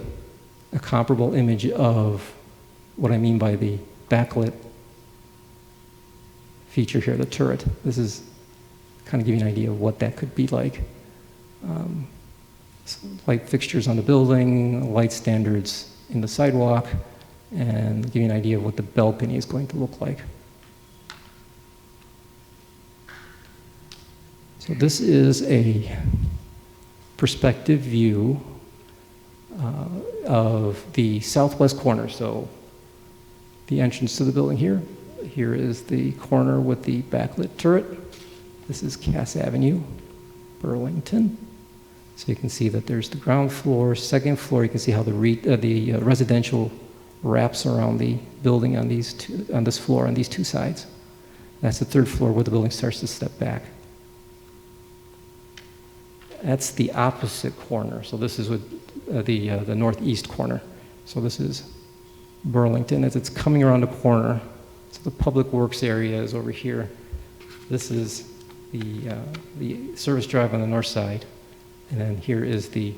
comparable image of what I mean by the backlit feature here, the turret. This is kind of give you an idea of what that could be like. Light fixtures on the building, light standards in the sidewalk, and give you an idea of what the balcony is going to look like. So this is a perspective view of the southwest corner. So the entrance to the building here. Here is the corner with the backlit turret. This is Cass Avenue, Burlington. So you can see that there's the ground floor, second floor. You can see how the residential wraps around the building on this floor on these 2 sides. That's the 3rd floor where the building starts to step back. That's the opposite corner. So this is with the northeast corner. So this is Burlington as it's coming around the corner. So the public works area is over here. This is the service drive on the north side, and then here is the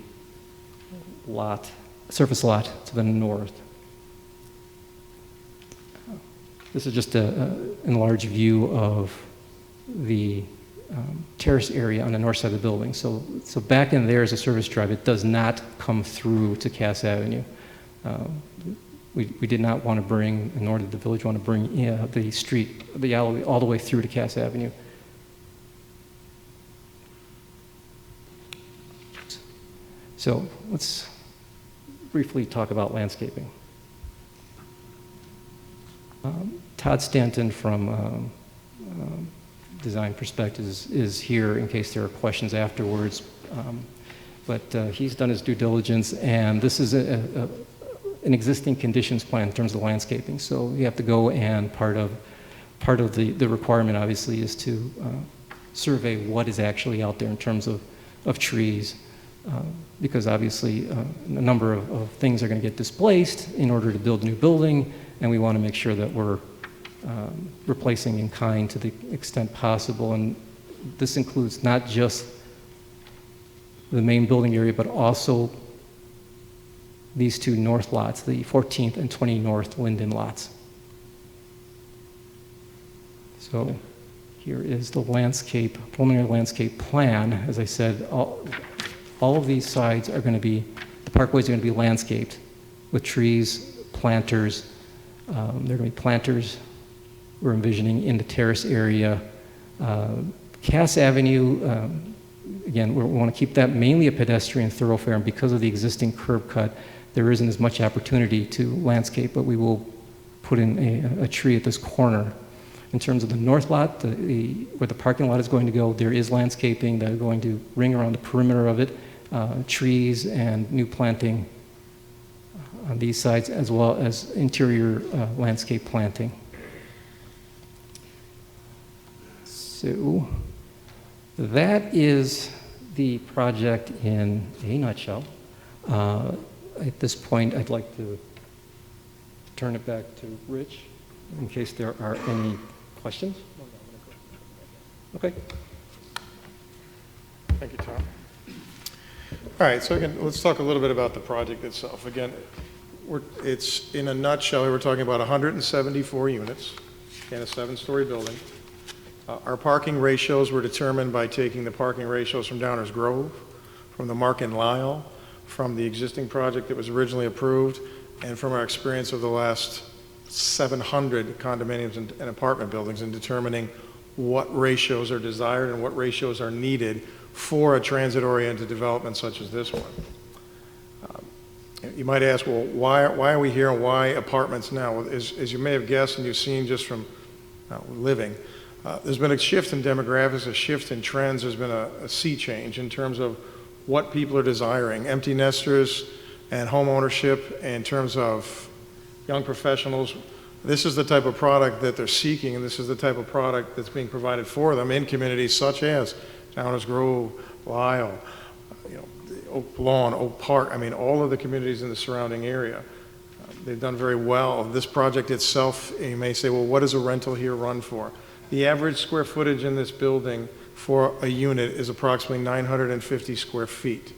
lot, surface lot to the north. This is just an enlarged view of the terrace area on the north side of the building. So back in there is a service drive. It does not come through to Cass Avenue. We did not want to bring, nor did the village want to bring the street, the alleyway, all the way through to Cass Avenue. So let's briefly talk about landscaping. Todd Stanton from Design Perspectives is here in case there are questions afterwards. But he's done his due diligence, and this is an existing conditions plan in terms of landscaping. So you have to go, and part of the requirement obviously is to survey what is actually out there in terms of trees, because obviously a number of things are going to get displaced in order to build a new building, and we want to make sure that we're replacing in kind to the extent possible. And this includes not just the main building area, but also these two north lots, the 14th and 20 North Linden lots. So here is the preliminary landscape plan. As I said, all of these sides are going to be, the parkways are going to be landscaped with trees, planters. There are going to be planters we're envisioning in the terrace area. Cass Avenue, again, we want to keep that mainly a pedestrian thoroughfare, and because of the existing curb cut, there isn't as much opportunity to landscape, but we will put in a tree at this corner. In terms of the north lot, where the parking lot is going to go, there is landscaping that are going to ring around the perimeter of it, trees and new planting on these sides, as well as interior landscape planting. So that is the project in a nutshell. At this point, I'd like to turn it back to Rich in case there are any questions. Okay. Thank you, Tom. All right, so again, let's talk a little bit about the project itself. Again, it's in a nutshell, we're talking about 174 units in a 7-story building. Our parking ratios were determined by taking the parking ratios from Downers Grove, from the Mark and Lyle, from the existing project that was originally approved, and from our experience of the last 700 condominiums and apartment buildings in determining what ratios are desired and what ratios are needed for a transit-oriented development such as this one. You might ask, well, why are we here and why apartments now? Well, as you may have guessed and you've seen just from living, there's been a shift in demographics, a shift in trends. There's been a sea change in terms of what people are desiring. Empty nesters and home ownership in terms of young professionals. This is the type of product that they're seeking, and this is the type of product that's being provided for them in communities such as Downers Grove, Lyle, Oak Lawn, Oak Park. I mean, all of the communities in the surrounding area. They've done very well. This project itself, you may say, well, what does a rental here run for? The average square footage in this building for a unit is approximately 950 square feet.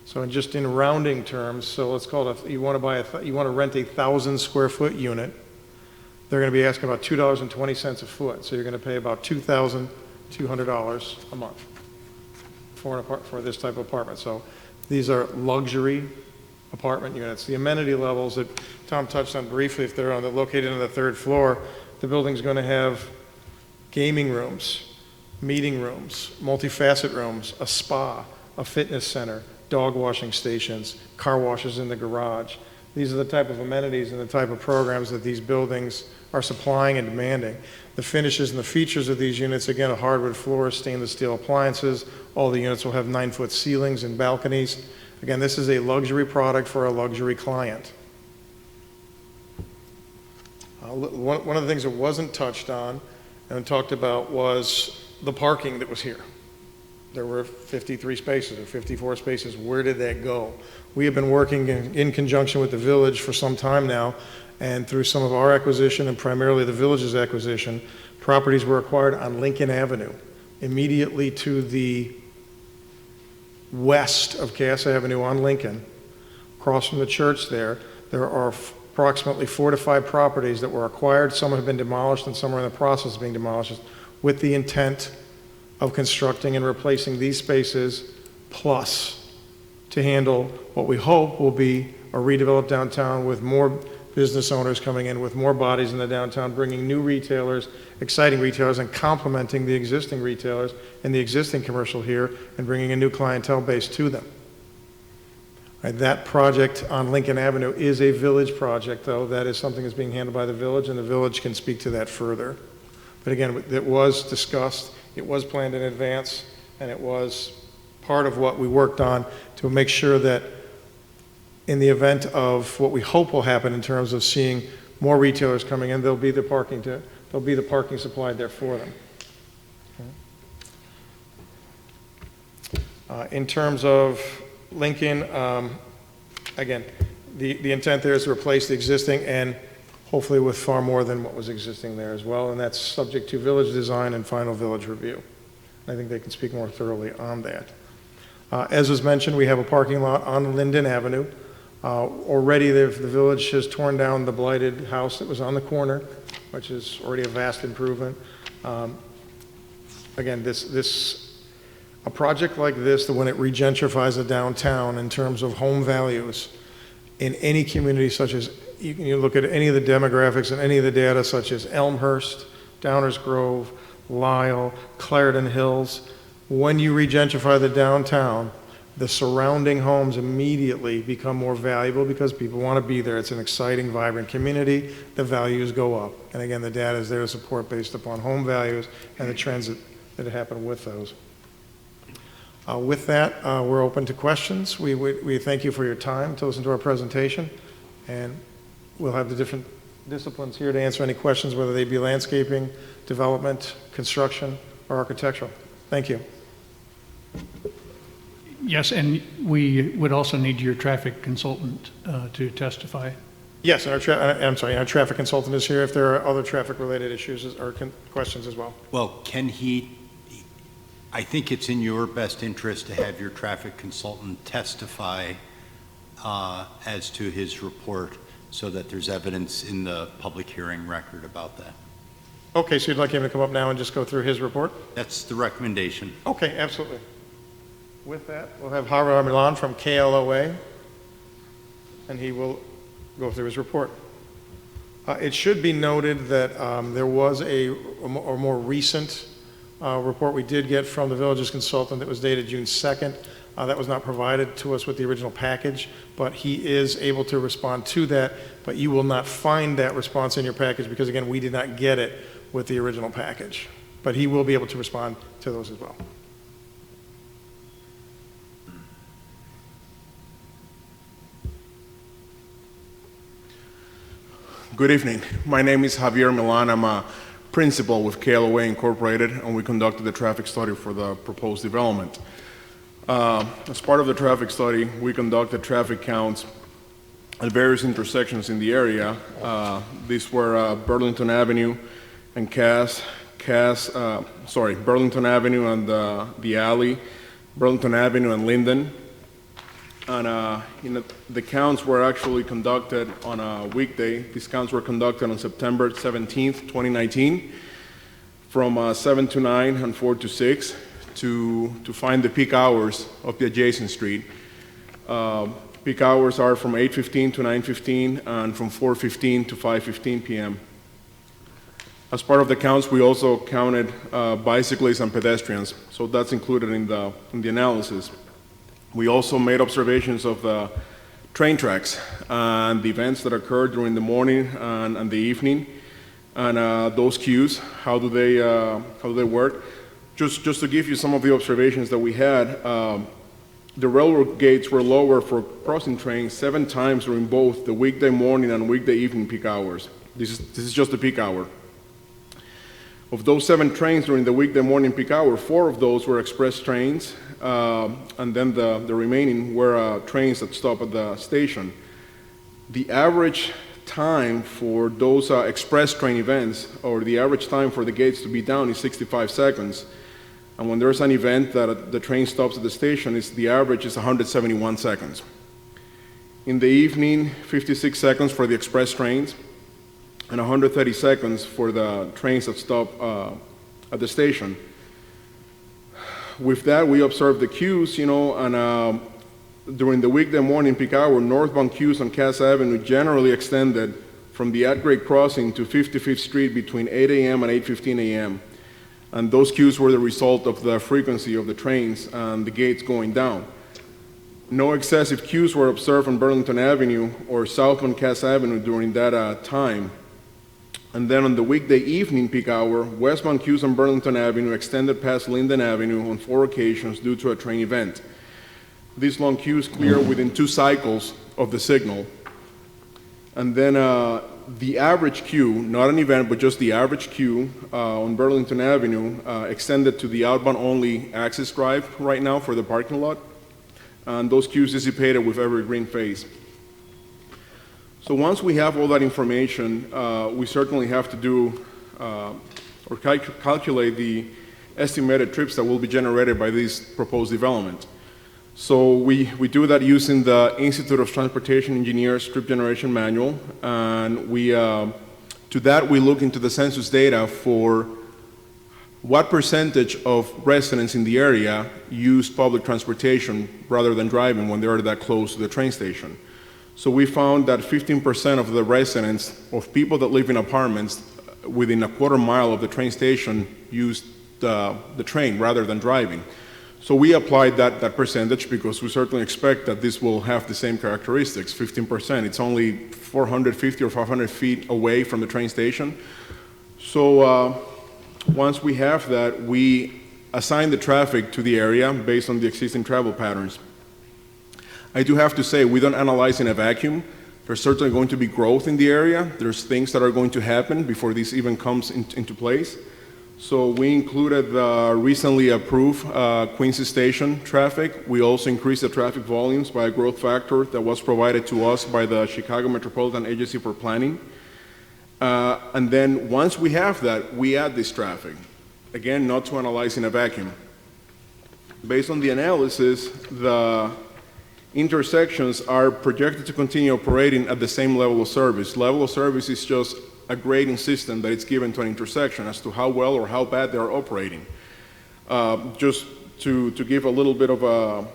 So just in rounding terms, so let's call it, you want to rent a 1,000 square foot unit, they're going to be asking about $2.20 a foot. So you're going to pay about $2,200 a month for this type of apartment. So these are luxury apartment units. The amenity levels that Tom touched on briefly, if they're located on the 3rd floor, the building's going to have gaming rooms, meeting rooms, multi-facet rooms, a spa, a fitness center, dog washing stations, car washes in the garage. These are the type of amenities and the type of programs that these buildings are supplying and demanding. The finishes and the features of these units, again, a hardwood floors, stainless steel appliances. All the units will have 9-foot ceilings and balconies. Again, this is a luxury product for a luxury client. One of the things that wasn't touched on and talked about was the parking that was here. There were 53 spaces or 54 spaces. Where did that go? We have been working in conjunction with the village for some time now, and through some of our acquisition and primarily the village's acquisition, properties were acquired on Lincoln Avenue immediately to the west of Cass Avenue on Lincoln, across from the church there are approximately 4 to 5 properties that were acquired. Some have been demolished and some are in the process of being demolished with the intent of constructing and replacing these spaces, plus to handle what we hope will be a redeveloped downtown with more business owners coming in, with more bodies in the downtown, bringing new retailers, exciting retailers, and complementing the existing retailers and the existing commercial here, and bringing a new clientele base to them. Right, that project on Lincoln Avenue is a village project, though. That is something that's being handled by the village, and the village can speak to that further. But again, it was discussed, it was planned in advance, and it was part of what we worked on to make sure that in the event of what we hope will happen in terms of seeing more retailers coming in, there'll be the parking supplied there for them. In terms of Lincoln, again, the intent there is to replace the existing and hopefully with far more than what was existing there as well, and that's subject to village design and final village review. I think they can speak more thoroughly on that. As was mentioned, we have a parking lot on Linden Avenue. Already the village has torn down the blighted house that was on the corner, which is already a vast improvement. Again, a project like this, when it regentrifies a downtown in terms of home values in any community, such as, you look at any of the demographics and any of the data, such as Elmhurst, Downers Grove, Lisle, Clarendon Hills, when you regentrify the downtown, the surrounding homes immediately become more valuable because people want to be there. It's an exciting, vibrant community. The values go up. And again, the data is there to support based upon home values and the trends that happen with those. With that, we're open to questions. We thank you for your time to listen to our presentation, and we'll have the different disciplines here to answer any questions, whether they be landscaping, development, construction, or architectural. Thank you. Yes, and we would also need your traffic consultant to testify. Yes, our traffic consultant is here if there are other traffic-related issues or questions as well. Well, I think it's in your best interest to have your traffic consultant testify as to his report so that there's evidence in the public hearing record about that. Okay, so you'd like him to come up now and just go through his report? That's the recommendation. Okay, absolutely. With that, we'll have Javier Milan from KLOA, and he will go through his report. It should be noted that there was a more recent report we did get from the village's consultant that was dated June 2nd. That was not provided to us with the original package, but he is able to respond to that, but you will not find that response in your package because, again, we did not get it with the original package. But he will be able to respond to those as well. Good evening. My name is Javier Milan. I'm a principal with KLOA Incorporated, and we conducted the traffic study for the proposed development. As part of the traffic study, we conducted traffic counts at various intersections in the area. These were Burlington Avenue and Burlington Avenue and the alley, Burlington Avenue and Linden. And the counts were actually conducted on a weekday. These counts were conducted on September 17th, 2019, from 7 to 9 and 4 to 6 to find the peak hours of the adjacent street. Peak hours are from 8:15 to 9:15 and from 4:15 to 5:15 p.m. As part of the counts, we also counted bicyclists and pedestrians, so that's included in the analysis. We also made observations of the train tracks and the events that occurred during the morning and the evening, and those queues. How do they work? Just to give you some of the observations that we had, the railroad gates were lower for crossing trains 7 times during both the weekday morning and weekday evening peak hours. This is just the peak hour. Of those 7 trains during the weekday morning peak hour, 4 of those were express trains, and then the remaining were trains that stop at the station. The average time for those express train events, or the average time for the gates to be down, is 65 seconds. And when there's an event that the train stops at the station, the average is 171 seconds. In the evening, 56 seconds for the express trains, and 130 seconds for the trains that stop at the station. With that, we observed the queues, and during the weekday morning peak hour, northbound queues on Cass Avenue generally extended from the at-grade crossing to 55th Street between 8 a.m. and 8:15 a.m. And those queues were the result of the frequency of the trains and the gates going down. No excessive queues were observed on Burlington Avenue or southbound Cass Avenue during that time. And then on the weekday evening peak hour, westbound queues on Burlington Avenue extended past Linden Avenue on 4 occasions due to a train event. These long queues clear within 2 cycles of the signal. And then the average queue, not an event, but just the average queue on Burlington Avenue extended to the outbound only access drive right now for the parking lot. And those queues dissipated with every green phase. So once we have all that information, we certainly have to do or calculate the estimated trips that will be generated by this proposed development. So we do that using the Institute of Transportation Engineers Trip Generation Manual, and to that we look into the census data for what percentage of residents in the area use public transportation rather than driving when they're that close to the train station. So we found that 15% of the residents, of people that live in apartments within a quarter mile of the train station, use the train rather than driving. So we applied that percentage because we certainly expect that this will have the same characteristics, 15%. It's only 450 or 500 feet away from the train station. So once we have that, we assign the traffic to the area based on the existing travel patterns. I do have to say, we don't analyze in a vacuum. There's certainly going to be growth in the area. There's things that are going to happen before this even comes into place. So we included the recently approved Quincy Station traffic. We also increased the traffic volumes by a growth factor that was provided to us by the Chicago Metropolitan Agency for Planning. And then once we have that, we add this traffic. Again, not to analyze in a vacuum. Based on the analysis, the intersections are projected to continue operating at the same level of service. Level of service is just a grading system that is given to an intersection as to how well or how bad they are operating. Just to give a little bit of a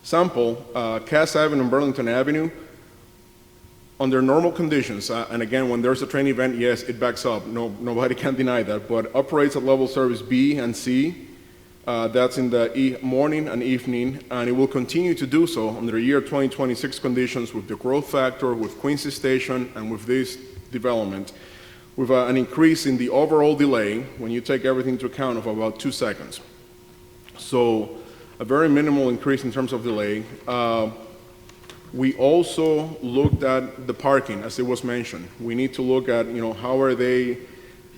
sample, Cass Avenue and Burlington Avenue, under normal conditions, and again, when there's a train event, yes, it backs up. Nobody can deny that, but operates at level service B and C. That's in the morning and evening, and it will continue to do so under year 2026 conditions with the growth factor, with Quincy Station, and with this development, with an increase in the overall delay, when you take everything into account, of about 2 seconds. So a very minimal increase in terms of delay. We also looked at the parking, as it was mentioned. We need to look at,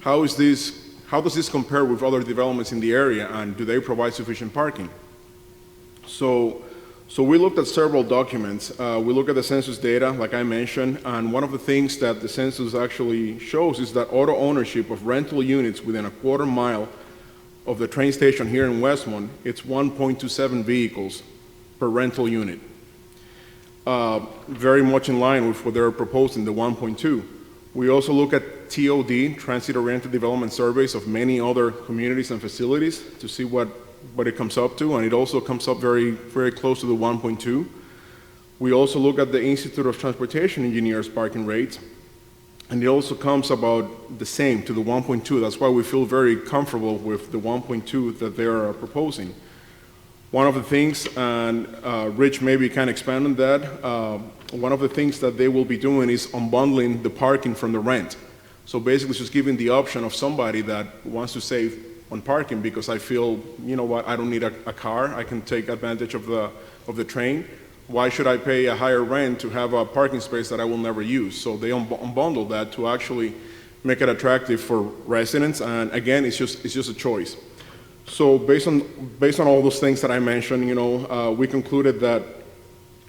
how does this compare with other developments in the area, and do they provide sufficient parking? So we looked at several documents. We looked at the census data, like I mentioned, and one of the things that the census actually shows is that auto ownership of rental units within a quarter mile of the train station here in Westmont, it's 1.27 vehicles per rental unit. Very much in line with what they're proposing, the 1.2. We also look at TOD, transit-oriented development surveys of many other communities and facilities to see what it comes up to, and it also comes up very, very close to the 1.2. We also look at the Institute of Transportation Engineers parking rates, and it also comes about the same to the 1.2. That's why we feel very comfortable with the 1.2 that they are proposing. One of the things, and Rich maybe can expand on that, one of the things that they will be doing is unbundling the parking from the rent. So basically just giving the option of somebody that wants to save on parking because I feel, you know what, I don't need a car, I can take advantage of the train. Why should I pay a higher rent to have a parking space that I will never use? So they unbundle that to actually make it attractive for residents, and again, it's just a choice. So based on all those things that I mentioned, we concluded that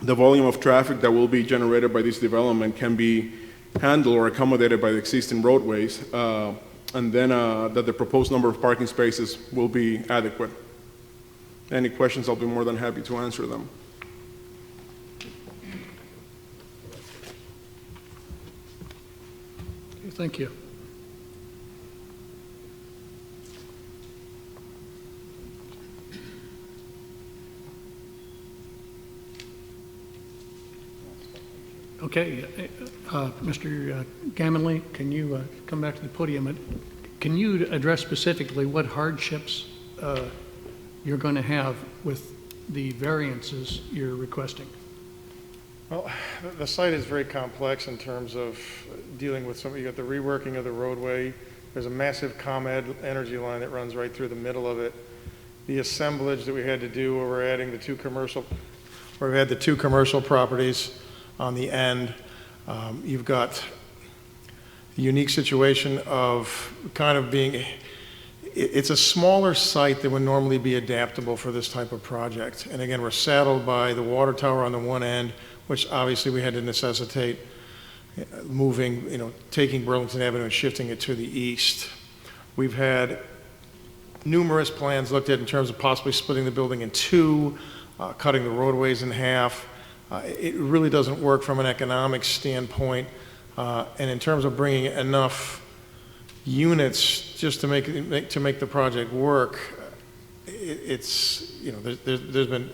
the volume of traffic that will be generated by this development can be handled or accommodated by the existing roadways. and then that the proposed number of parking spaces will be adequate. Any questions, I'll be more than happy to answer them. Thank you. Okay, Mr. Gamonley, can you come back to the podium? Can you address specifically what hardships you're going to have with the variances you're requesting? Well, the site is very complex in terms of dealing with you got the reworking of the roadway. There's a massive ComEd energy line that runs right through the middle of it. The assemblage that we had to do where we're adding where we had the two commercial properties on the end. You've got the unique situation of kind of being, it's a smaller site that would normally be adaptable for this type of project. And again, we're saddled by the water tower on the one end, which obviously we had to necessitate moving, taking Burlington Avenue and shifting it to the east. We've had numerous plans looked at in terms of possibly splitting the building in two, cutting the roadways in half. It really doesn't work from an economic standpoint. And in terms of bringing enough units just to make the project work, there's been,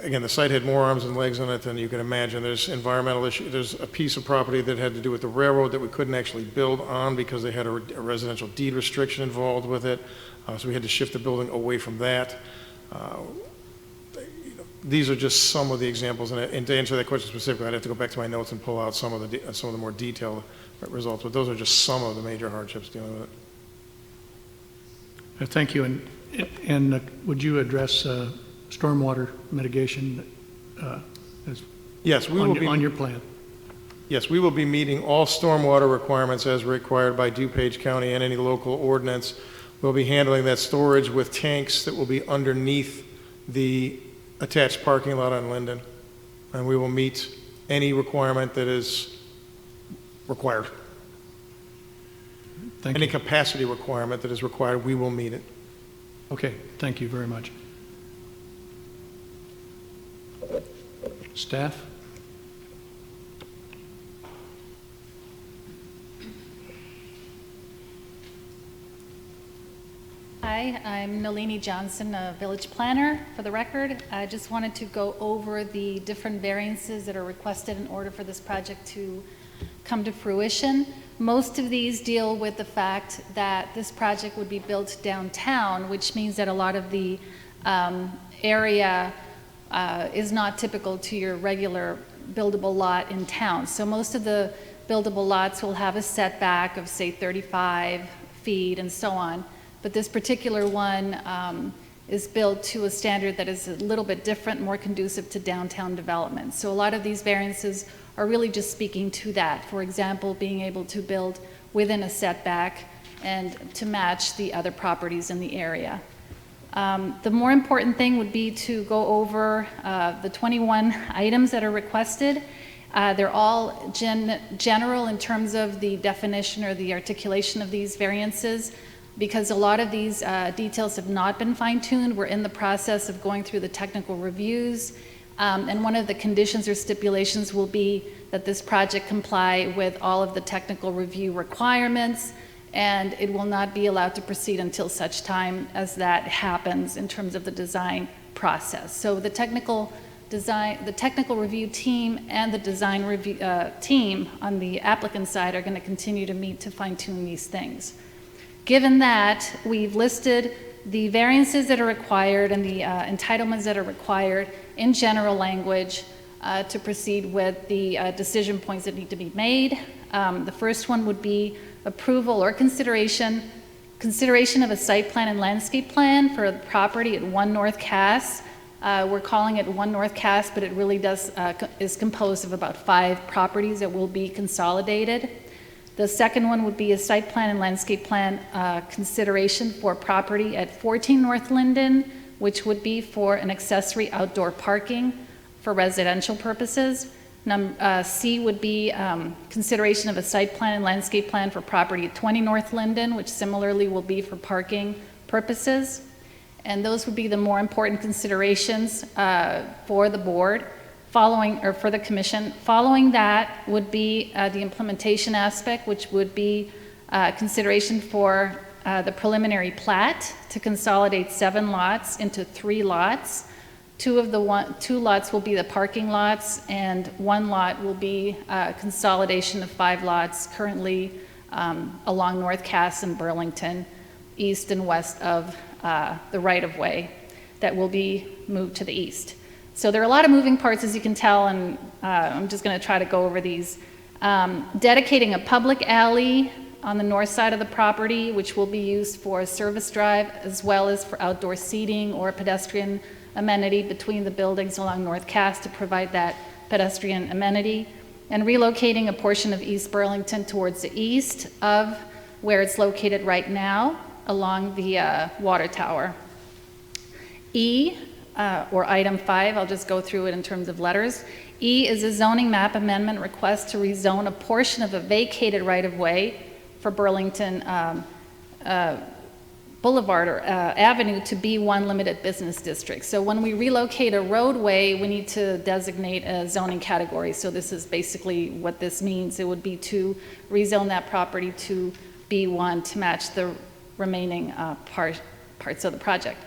again, the site had more arms and legs on it than you can imagine. There's environmental issues. There's a piece of property that had to do with the railroad that we couldn't actually build on because they had a residential deed restriction involved with it. So we had to shift the building away from that. These are just some of the examples, and to answer that question specifically, I'd have to go back to my notes and pull out some of the more detailed results, but those are just some of the major hardships dealing with it. Thank you, and would you address stormwater mitigation yes, we will be on your plan? Yes, we will be meeting all stormwater requirements as required by DuPage County and any local ordinance. We'll be handling that storage with tanks that will be underneath the attached parking lot on Linden, and we will meet any requirement that is required. Thank Any you. capacity requirement that is required, we will meet it. Okay, thank you very much. Staff? Hi, I'm Melanie Johnson, a village planner, for the record. I just wanted to go over the different variances that are requested in order for this project to come to fruition. Most of these deal with the fact that this project would be built downtown, which means that a lot of the area is not typical to your regular buildable lot in town. So most of the buildable lots will have a setback of, say, 35 feet and so on. But this particular one is built to a standard that is a little bit different, more conducive to downtown development. So a lot of these variances are really just speaking to that. For example, being able to build within a setback and to match the other properties in the area. The more important thing would be to go over the 21 items that are requested. They're all general in terms of the definition or the articulation of these variances, because a lot of these details have not been fine-tuned. We're in the process of going through the technical reviews, and one of the conditions or stipulations will be that this project comply with all of the technical review requirements, and it will not be allowed to proceed until such time as that happens in terms of the design process. So the technical review team and the design review team on the applicant side are going to continue to meet to fine-tune these things. Given that, we've listed the variances that are required and the entitlements that are required in general language to proceed with the decision points that need to be made. The first one would be approval or consideration of a site plan and landscape plan for the property at 1 North Cass. We're calling it 1 North Cass, but it really is composed of about 5 properties that will be consolidated. The second one would be a site plan and landscape plan consideration for property at 14 North Linden, which would be for an accessory outdoor parking for residential purposes. C would be consideration of a site plan and landscape plan for property at 20 North Linden, which similarly will be for parking purposes. And those would be the more important considerations for the board, for the commission. Following that would be the implementation aspect, which would be consideration for the preliminary plat to consolidate 7 lots into 3 lots. 2 lots will be the parking lots, and 1 lot will be consolidation of 5 lots currently along North Cass and Burlington, east and west of the right-of-way that will be moved to the east. So there are a lot of moving parts, as you can tell, and I'm just going to try to go over these. Dedicating a public alley on the north side of the property, which will be used for a service drive, as well as for outdoor seating or pedestrian amenity between the buildings along North Cass to provide that pedestrian amenity, and relocating a portion of East Burlington towards the east of where it's located right now along the water tower. E, or item 5, I'll just go through it in terms of letters. E is a zoning map amendment request to rezone a portion of a vacated right-of-way for Burlington Boulevard or Avenue to B1 Limited Business District. So when we relocate a roadway, we need to designate a zoning category. So this is basically what this means. It would be to rezone that property to B1 to match the remaining parts of the project.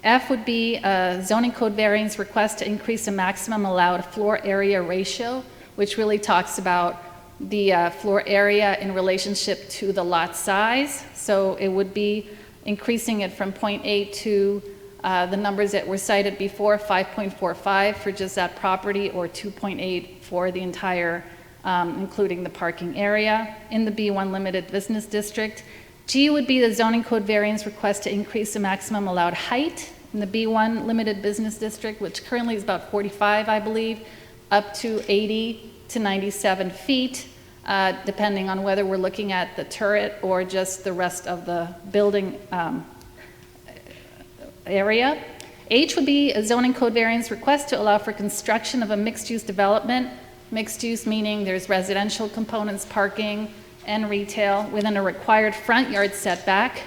F would be a zoning code variance request to increase the maximum allowed floor area ratio, which really talks about the floor area in relationship to the lot size. So it would be increasing it from 0.8 to the numbers that were cited before, 5.45 for just that property, or 2.8 for the entire, including the parking area in the B1 Limited Business District. G would be the zoning code variance request to increase the maximum allowed height in the B1 Limited Business District, which currently is about 45, I believe, up to 80 to 97 feet. Depending on whether we're looking at the turret or just the rest of the building area. H would be a zoning code variance request to allow for construction of a mixed-use development. Mixed use meaning there's residential components, parking, and retail within a required front yard setback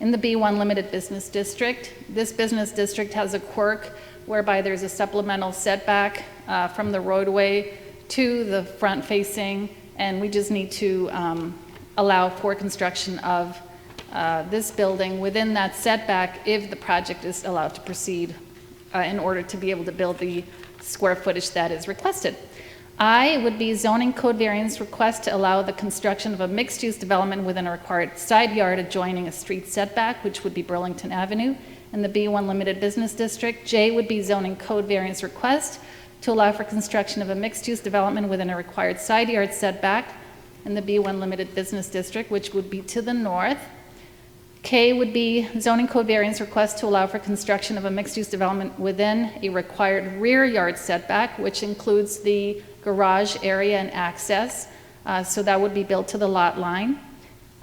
in the B1 Limited Business District. This business district has a quirk whereby there's a supplemental setback from the roadway to the front facing, and we just need to allow for construction of this building within that setback if the project is allowed to proceed in order to be able to build the square footage that is requested. I would be zoning code variance request to allow the construction of a mixed-use development within a required side yard adjoining a street setback, which would be Burlington Avenue in the B1 Limited Business District. J would be zoning code variance request to allow for construction of a mixed-use development within a required side yard setback in the B1 Limited Business District, which would be to the north. K would be zoning code variance request to allow for construction of a mixed-use development within a required rear yard setback, which includes the garage area and access. So that would be built to the lot line.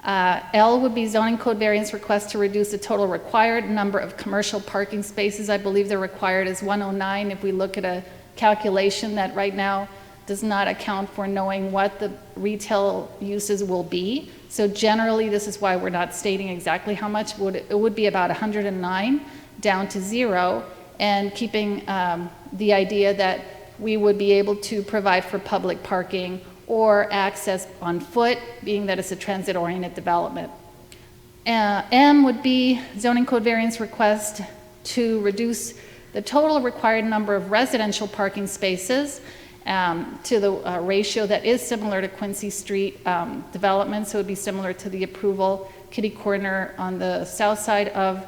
L would be zoning code variance request to reduce the total required number of commercial parking spaces. I believe the required is 109 if we look at a calculation that right now does not account for knowing what the retail uses will be. So generally, this is why we're not stating exactly how much. It would be about 109 down to 0, and keeping the idea that we would be able to provide for public parking or access on foot, being that it's a transit-oriented development. M would be zoning code variance request to reduce the total required number of residential parking spaces to the ratio that is similar to Quincy Street development, so it would be similar to the approval kitty corner on the south side of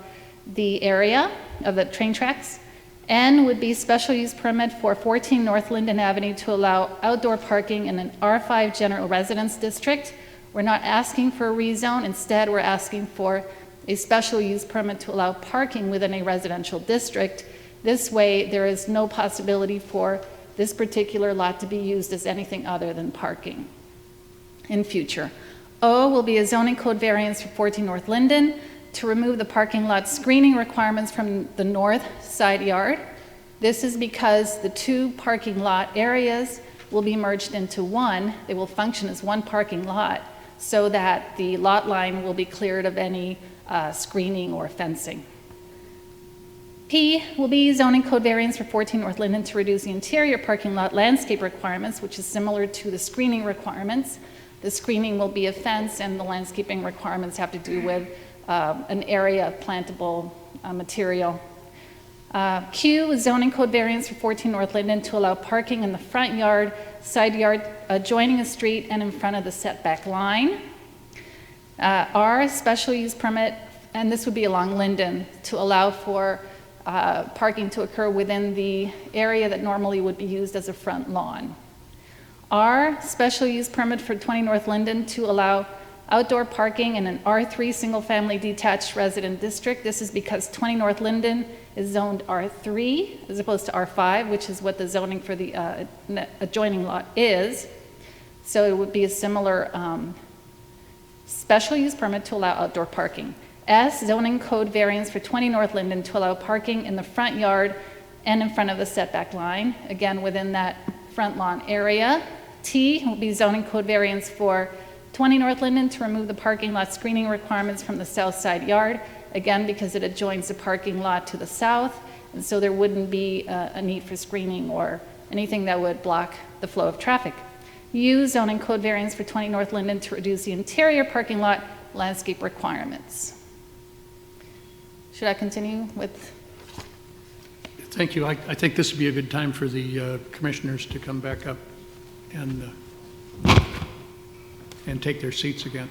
the area of the train tracks. N would be special use permit for 14 North Linden Avenue to allow outdoor parking in an R5 general residence district. We're not asking for a rezone. Instead, we're asking for a special use permit to allow parking within a residential district. This way, there is no possibility for this particular lot to be used as anything other than parking in future. O will be a zoning code variance for 14 North Linden to remove the parking lot screening requirements from the north side yard. This is because the 2 parking lot areas will be merged into one. They will function as one parking lot so that the lot line will be cleared of any screening or fencing. P will be zoning code variance for 14 North Linden to reduce the interior parking lot landscape requirements, which is similar to the screening requirements. The screening will be a fence, and the landscaping requirements have to do with an area of plantable material. Q is zoning code variance for 14 North Linden to allow parking in the front yard, side yard, adjoining a street, and in front of the setback line. R, special use permit, and this would be along Linden, to allow for parking to occur within the area that normally would be used as a front lawn. R, special use permit for 20 North Linden to allow outdoor parking in an R3 single-family detached resident district. This is because 20 North Linden is zoned R3 as opposed to R5, which is what the zoning for the adjoining lot is. So it would be a similar special use permit to allow outdoor parking. S, zoning code variance for 20 North Linden to allow parking in the front yard and in front of the setback line, again within that front lawn area. T will be zoning code variance for 20 North Linden to remove the parking lot screening requirements from the south side yard, again because it adjoins the parking lot to the south, and so there wouldn't be a need for screening or anything that would block the flow of traffic. U, zoning code variance for 20 North Linden to reduce the interior parking lot landscape requirements. Should I continue with? Thank you. I think this would be a good time for the commissioners to come back up and take their seats again.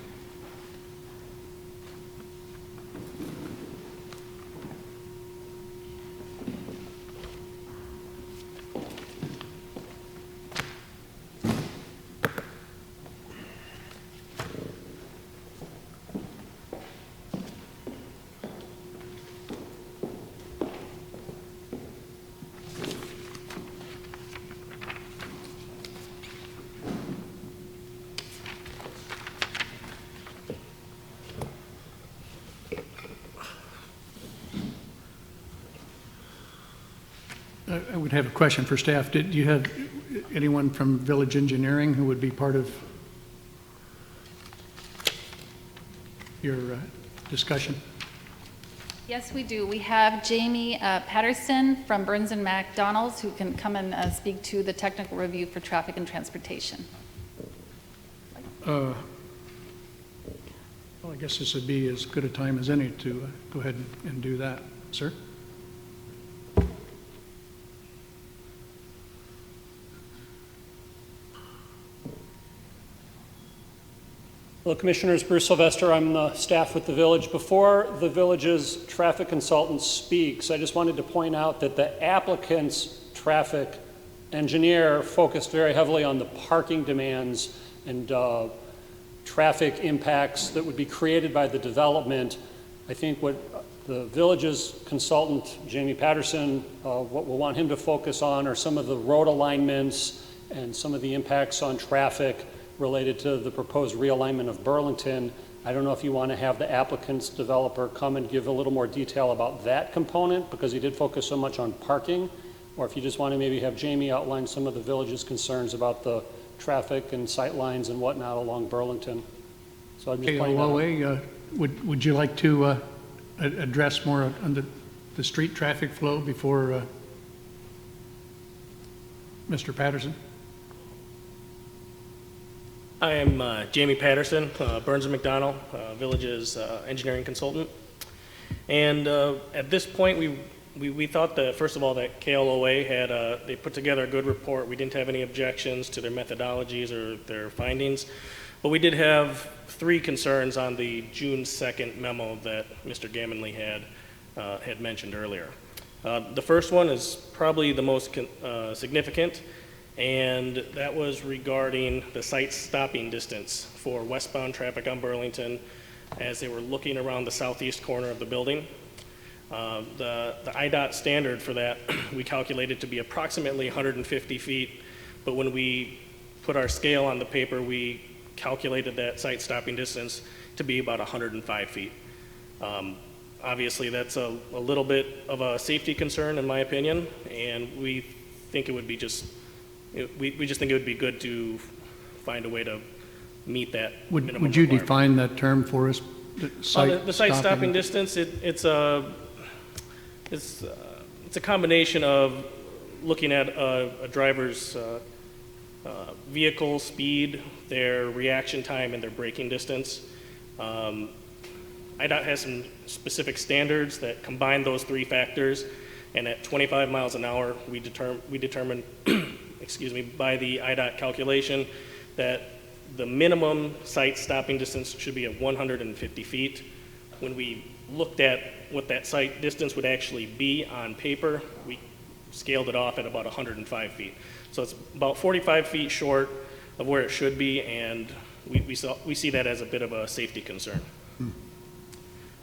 I would have a question for staff. Do you have anyone from Village Engineering who would be part of your discussion? Yes, we do. We have Jamie Patterson from Burns and McDonald's who can come and speak to the technical review for traffic and transportation. Well, I guess this would be as good a time as any to go ahead and do that. Sir? Hello, Commissioners. Bruce Sylvester. I'm the staff with the village. Before the village's traffic consultant speaks, I just wanted to point out that the applicant's traffic engineer focused very heavily on the parking demands and traffic impacts that would be created by the development. I think what the village's consultant, Jamie Patterson, what we'll want him to focus on are some of the road alignments and some of the impacts on traffic related to the proposed realignment of Burlington. I don't know if you want to have the applicant's developer come and give a little more detail about that component because he did focus so much on parking, or if you just want to maybe have Jamie outline some of the village's concerns about the traffic and sight lines and whatnot along Burlington. So I'm just pointing that out. Lavoie, would you like to address more on the street traffic flow before Mr. Patterson? I am Jamie Patterson, Burns & McDonnell, Village's engineering consultant. And at this point, we thought that, first of all, that KLOA had, they put together a good report. We didn't have any objections to their methodologies or their findings. But we did have 3 concerns on the June 2nd memo that Mr. Gammonley had mentioned earlier. The first one is probably the most significant, and that was regarding the site stopping distance for westbound traffic on Burlington as they were looking around the southeast corner of the building. The IDOT standard for that we calculated to be approximately 150 feet, but when we put our scale on the paper, we calculated that site stopping distance to be about 105 feet. Obviously, that's a little bit of a safety concern in my opinion, and we think it would be just we just think it would be good to find a way to meet that minimum Would you requirement. define that term for us? The site stopping distance, it's a combination of looking at a driver's vehicle speed, their reaction time, and their braking distance. IDOT has some specific standards that combine those three factors, and at 25 miles an hour, we determine, excuse me, by the IDOT calculation that the minimum site stopping distance should be at 150 feet. When we looked at what that site distance would actually be on paper, we scaled it off at about 105 feet. So it's about 45 feet short of where it should be, and we see that as a bit of a safety concern.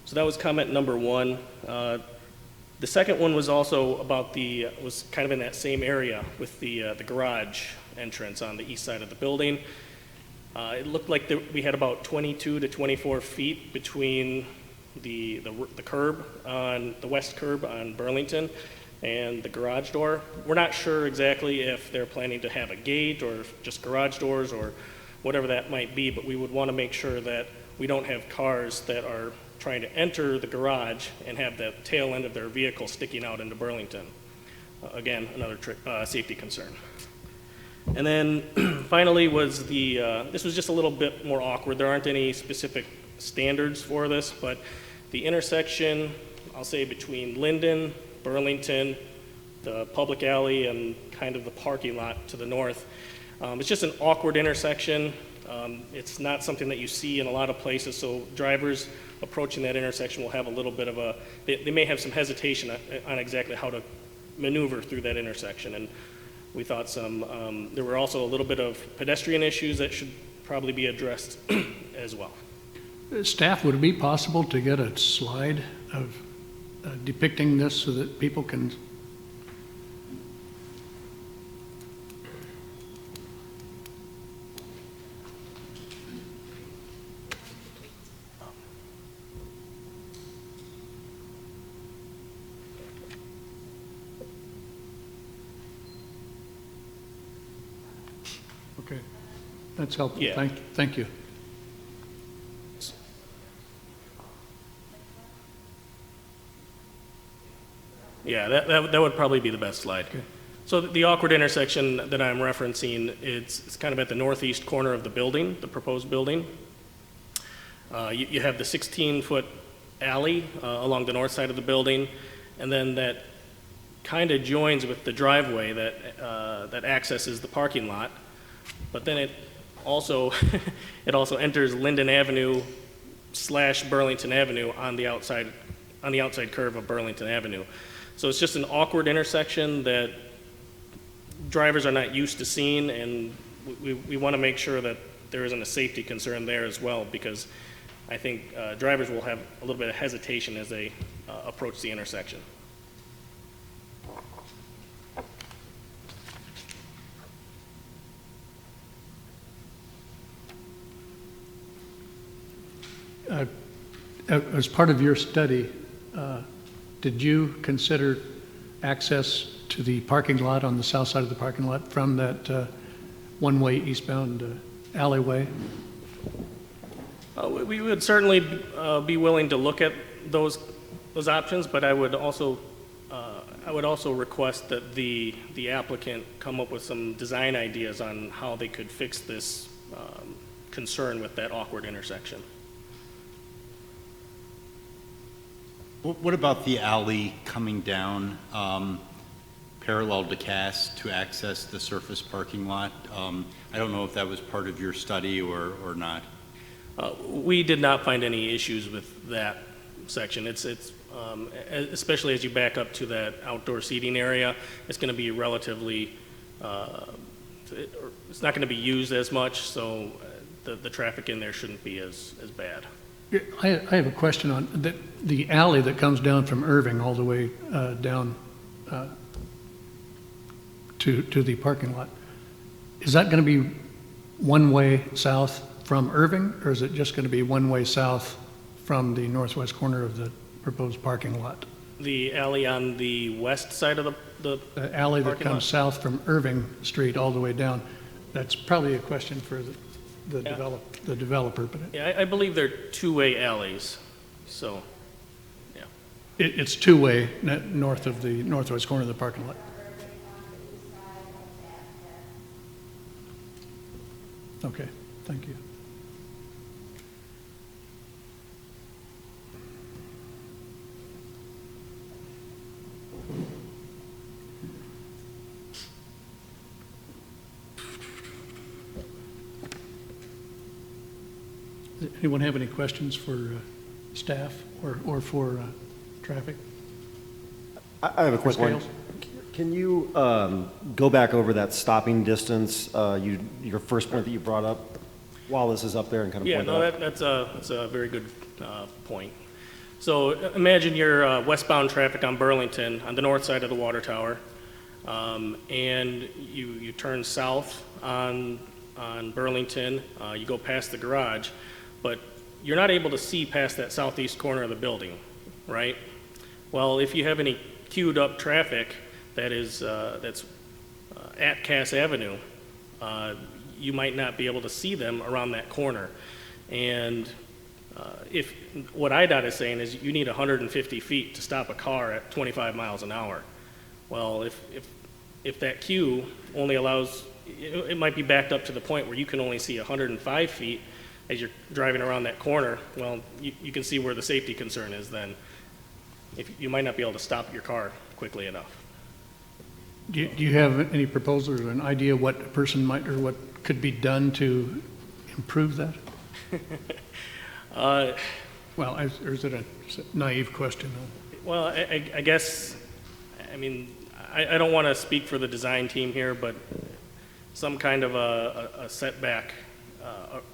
So that was comment number one. The second one was also about was kind of in that same area with the garage entrance on the east side of the building. It looked like we had about 22 to 24 feet between the curb on the west curb on Burlington and the garage door. We're not sure exactly if they're planning to have a gate or just garage doors or whatever that might be, but we would want to make sure that we don't have cars that are trying to enter the garage and have the tail end of their vehicle sticking out into Burlington. Again, another safety concern. And then finally was this was just a little bit more awkward. There aren't any specific standards for this, but the intersection, I'll say between Linden, Burlington, the public alley, and kind of the parking lot to the north. It's just an awkward intersection. It's not something that you see in a lot of places, so drivers approaching that intersection will have a little bit of they may have some hesitation on exactly how to maneuver through that intersection. And we thought there were also a little bit of pedestrian issues that should probably be addressed as well. Staff, would it be possible to get a slide of depicting this so that people can? Okay, that's helpful. Yeah. Thank you. Yeah, that would probably be the best slide. Okay. So the awkward intersection that I'm referencing, it's kind of at the northeast corner of the building, the proposed building. You have the 16-foot alley along the north side of the building, and then that kind of joins with the driveway that accesses the parking lot. But then it also enters Linden Avenue / Burlington Avenue on the outside curve of Burlington Avenue. So it's just an awkward intersection that drivers are not used to seeing, and we want to make sure that there isn't a safety concern there as well, because I think drivers will have a little bit of hesitation as they approach the intersection. As part of your study, did you consider access to the parking lot on the south side of the parking lot from that one-way eastbound alleyway? We would certainly be willing to look at those options, but I would also request that the applicant come up with some design ideas on how they could fix this concern with that awkward intersection. What about the alley coming down parallel to Cass to access the surface parking lot? I don't know if that was part of your study or not. We did not find any issues with that section. It's especially as you back up to that outdoor seating area, it's going to be relatively, it's not going to be used as much, so the traffic in there shouldn't be as bad. I have a question on the alley that comes down from Irving all the way down to the parking lot. Is that going to be one-way south from Irving, or is it just going to be one-way south from the northwest corner of the proposed parking lot? The alley on the west side of the The alley that parking lot? comes south from Irving Street all the way down, that's probably a question for the Yeah. developer, but Yeah, I believe they're two-way alleys, so, yeah. it's two-way north of the northwest corner of the parking lot. Okay, thank you. Does anyone have any questions for staff or for traffic? I have a quick one. Scales? Can you go back over that stopping distance, your first point that you brought up, while this is up there and kind of Yeah, point no, that out? that's a very good point. So imagine you're westbound traffic on Burlington on the north side of the water tower, and you turn south on Burlington, you go past the garage, but you're not able to see past that southeast corner of the building, right? Well, if you have any queued up traffic that's at Cass Avenue, you might not be able to see them around that corner. And if what IDOT is saying is you need 150 feet to stop a car at 25 miles an hour. Well, if that queue only allows, it might be backed up to the point where you can only see 105 feet as you're driving around that corner. Well, you can see where the safety concern is then. If you might not be able to stop your car quickly enough. Do you have any proposals or an idea what a person might, or what could be done to improve that? Well, or is it a naive question? Well, I guess, I mean, I don't want to speak for the design team here, but some kind of a setback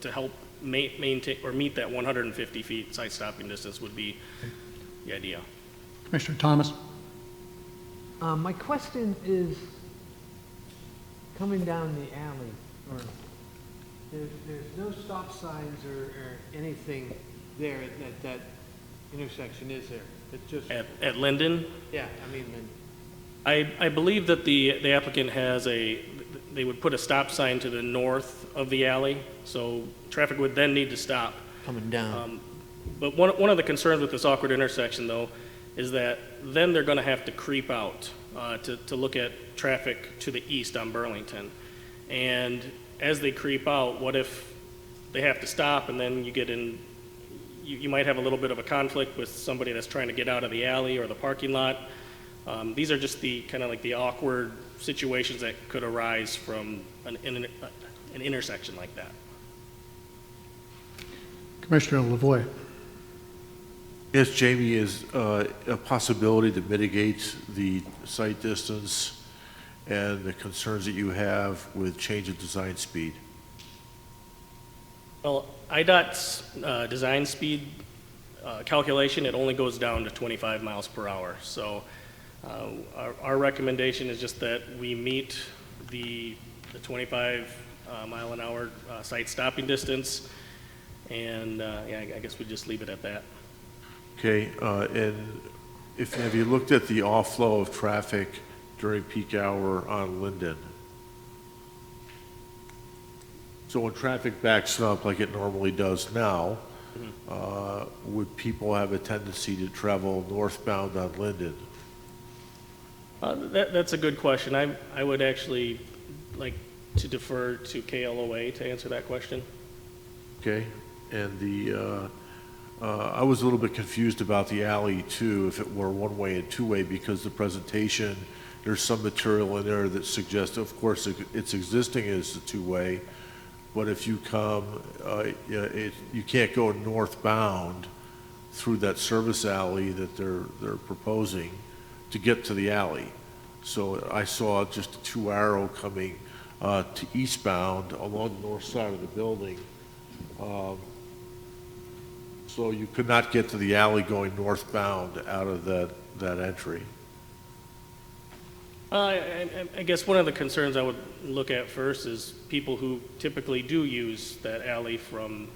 to help maintain or meet that 150 feet side stopping distance would be the idea. Commissioner Thomas? My question is, coming down the alley, or there's no stop signs or anything there at that intersection, is there? It's just, At Linden, yeah, I mean, I believe that the applicant they would put a stop sign to the north of the alley, so traffic would then need to stop. coming down. But one of the concerns with this awkward intersection, though, is that then they're going to have to creep out to look at traffic to the east on Burlington. And as they creep out, what if they have to stop and then you get in, you might have a little bit of a conflict with somebody that's trying to get out of the alley or the parking lot. These are just the kind of like the awkward situations that could arise from an intersection like that. Commissioner Lavoie? Yes, Jamie, is a possibility to mitigate the sight distance and the concerns that you have with change of design speed? Well, IDOT's design speed calculation, it only goes down to 25 miles per hour. So our recommendation is just that we meet the 25 mile an hour sight stopping distance. And yeah, I guess we just leave it at that. Okay, and have you looked at the off-flow of traffic during peak hour on Linden? So when traffic backs up like it normally does now, would people have a tendency to travel northbound on Linden? That's a good question. I would actually like to defer to KLOA to answer that question. Okay, and I was a little bit confused about the alley too, if it were one-way and two-way, because the presentation, there's some material in there that suggests, of course, it's existing as a two-way, but if you come, you can't go northbound through that service alley that they're proposing to get to the alley. So I saw just a two-arrow coming to eastbound along the north side of the building. So you could not get to the alley going northbound out of that entry. I guess one of the concerns I would look at first is people who typically do use that alley from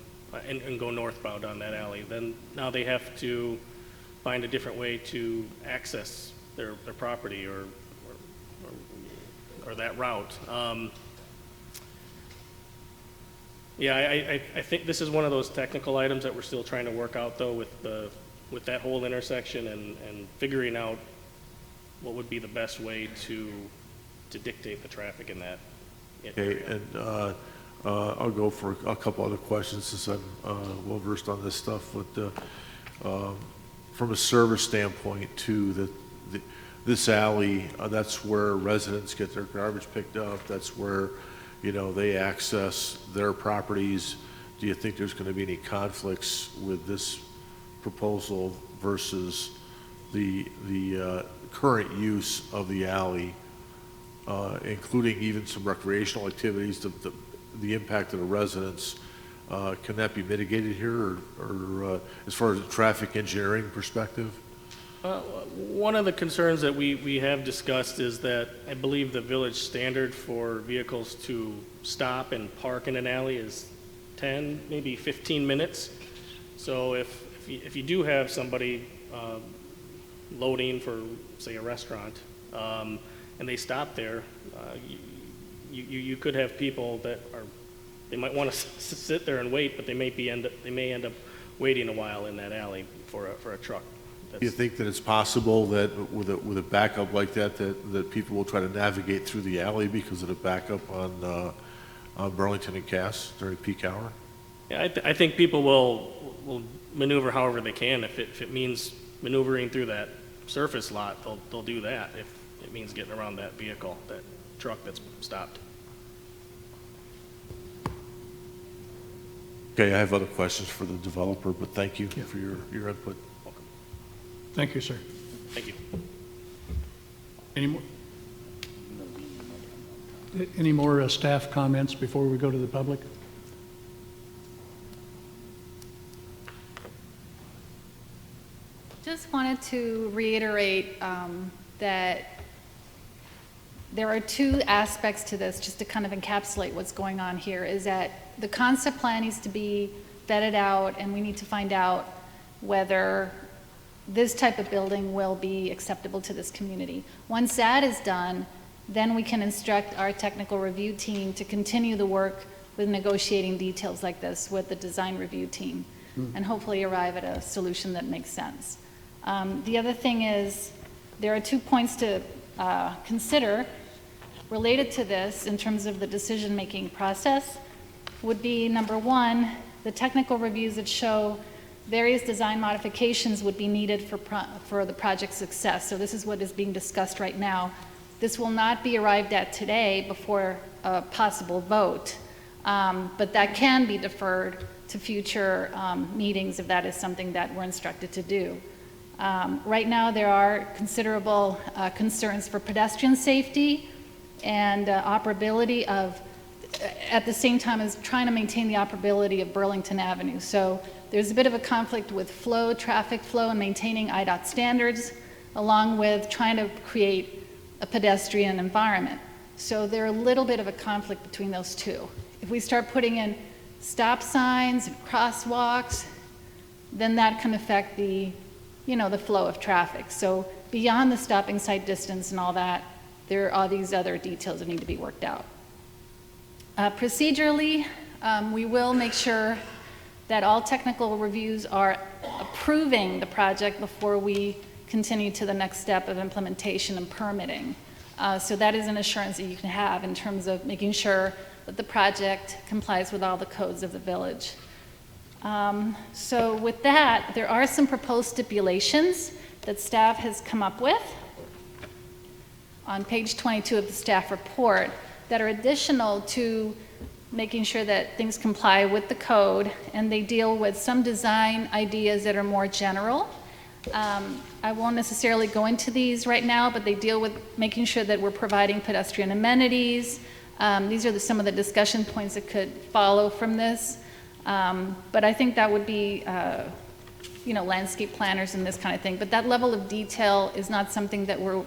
and go northbound on that alley. Then now they have to find a different way to access their property or that route. Yeah, I think this is one of those technical items that we're still trying to work out, though, with that whole intersection and figuring out what would be the best way to dictate the traffic in that area. Okay, and I'll go for a couple other questions since I'm well versed on this stuff. But from a service standpoint, too, this alley, that's where residents get their garbage picked up. That's where, you know, they access their properties. Do you think there's going to be any conflicts with this proposal versus the current use of the alley, including even some recreational activities, the impact of the residents? Can that be mitigated here, or as far as a traffic engineering perspective? One of the concerns that we have discussed is that I believe the village standard for vehicles to stop and park in an alley is 10, maybe 15 minutes. So if you do have somebody loading for, say, a restaurant, and they stop there, you could have people that they might want to sit there and wait, but they may end up waiting a while in that alley for a truck. Do you think that it's possible that with a backup like that people will try to navigate through the alley because of the backup on Burlington and Cass during peak hour? Yeah, I think people will maneuver however they can. If it means maneuvering through that surface lot, they'll do that. If it means getting around that vehicle, that truck that's stopped. Okay, I have other questions for the developer, but thank you for your input. Thank you, sir. Thank you. Any more staff comments before we go to the public? Just wanted to reiterate that there are two aspects to this, just to kind of encapsulate what's going on here, is that the concept plan needs to be vetted out, and we need to find out whether this type of building will be acceptable to this community. Once that is done, then we can instruct our technical review team to continue the work with negotiating details like this with the design review team, and hopefully arrive at a solution that makes sense. The other thing is, there are 2 points to consider related to this in terms of the decision-making process. Would be, number one, the technical reviews that show various design modifications would be needed for the project's success. So this is what is being discussed right now. This will not be arrived at today before a possible vote, but that can be deferred to future meetings if that is something that we're instructed to do. Right now, there are considerable concerns for pedestrian safety and operability at the same time as trying to maintain the operability of Burlington Avenue. So there's a bit of a conflict with traffic flow, and maintaining IDOT standards, along with trying to create a pedestrian environment. So there's a little bit of a conflict between those two. If we start putting in stop signs and crosswalks, then that can affect the flow of traffic. So beyond the stopping sight distance and all that, there are these other details that need to be worked out. Procedurally, we will make sure that all technical reviews are approving the project before we continue to the next step of implementation and permitting. So that is an assurance that you can have in terms of making sure that the project complies with all the codes of the village. So with that, there are some proposed stipulations that staff has come up with on page 22 of the staff report that are additional to making sure that things comply with the code, and they deal with some design ideas that are more general. I won't necessarily go into these right now, but they deal with making sure that we're providing pedestrian amenities. These are some of the discussion points that could follow from this. But I think that would be, landscape planners and this kind of thing. But that level of detail is not something that we're,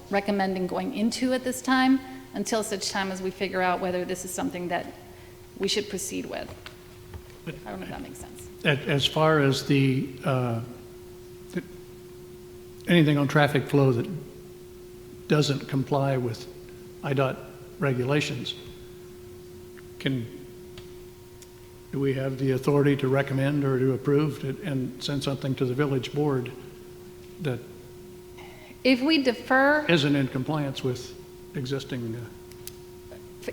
recommending going into at this time, until such time as we figure out whether this is something that we should proceed with. But I don't know if that makes sense. As far as the anything on traffic flow that doesn't comply with IDOT regulations, do we have the authority to recommend or to approve and send something to the village board that If we defer, isn't in compliance with existing?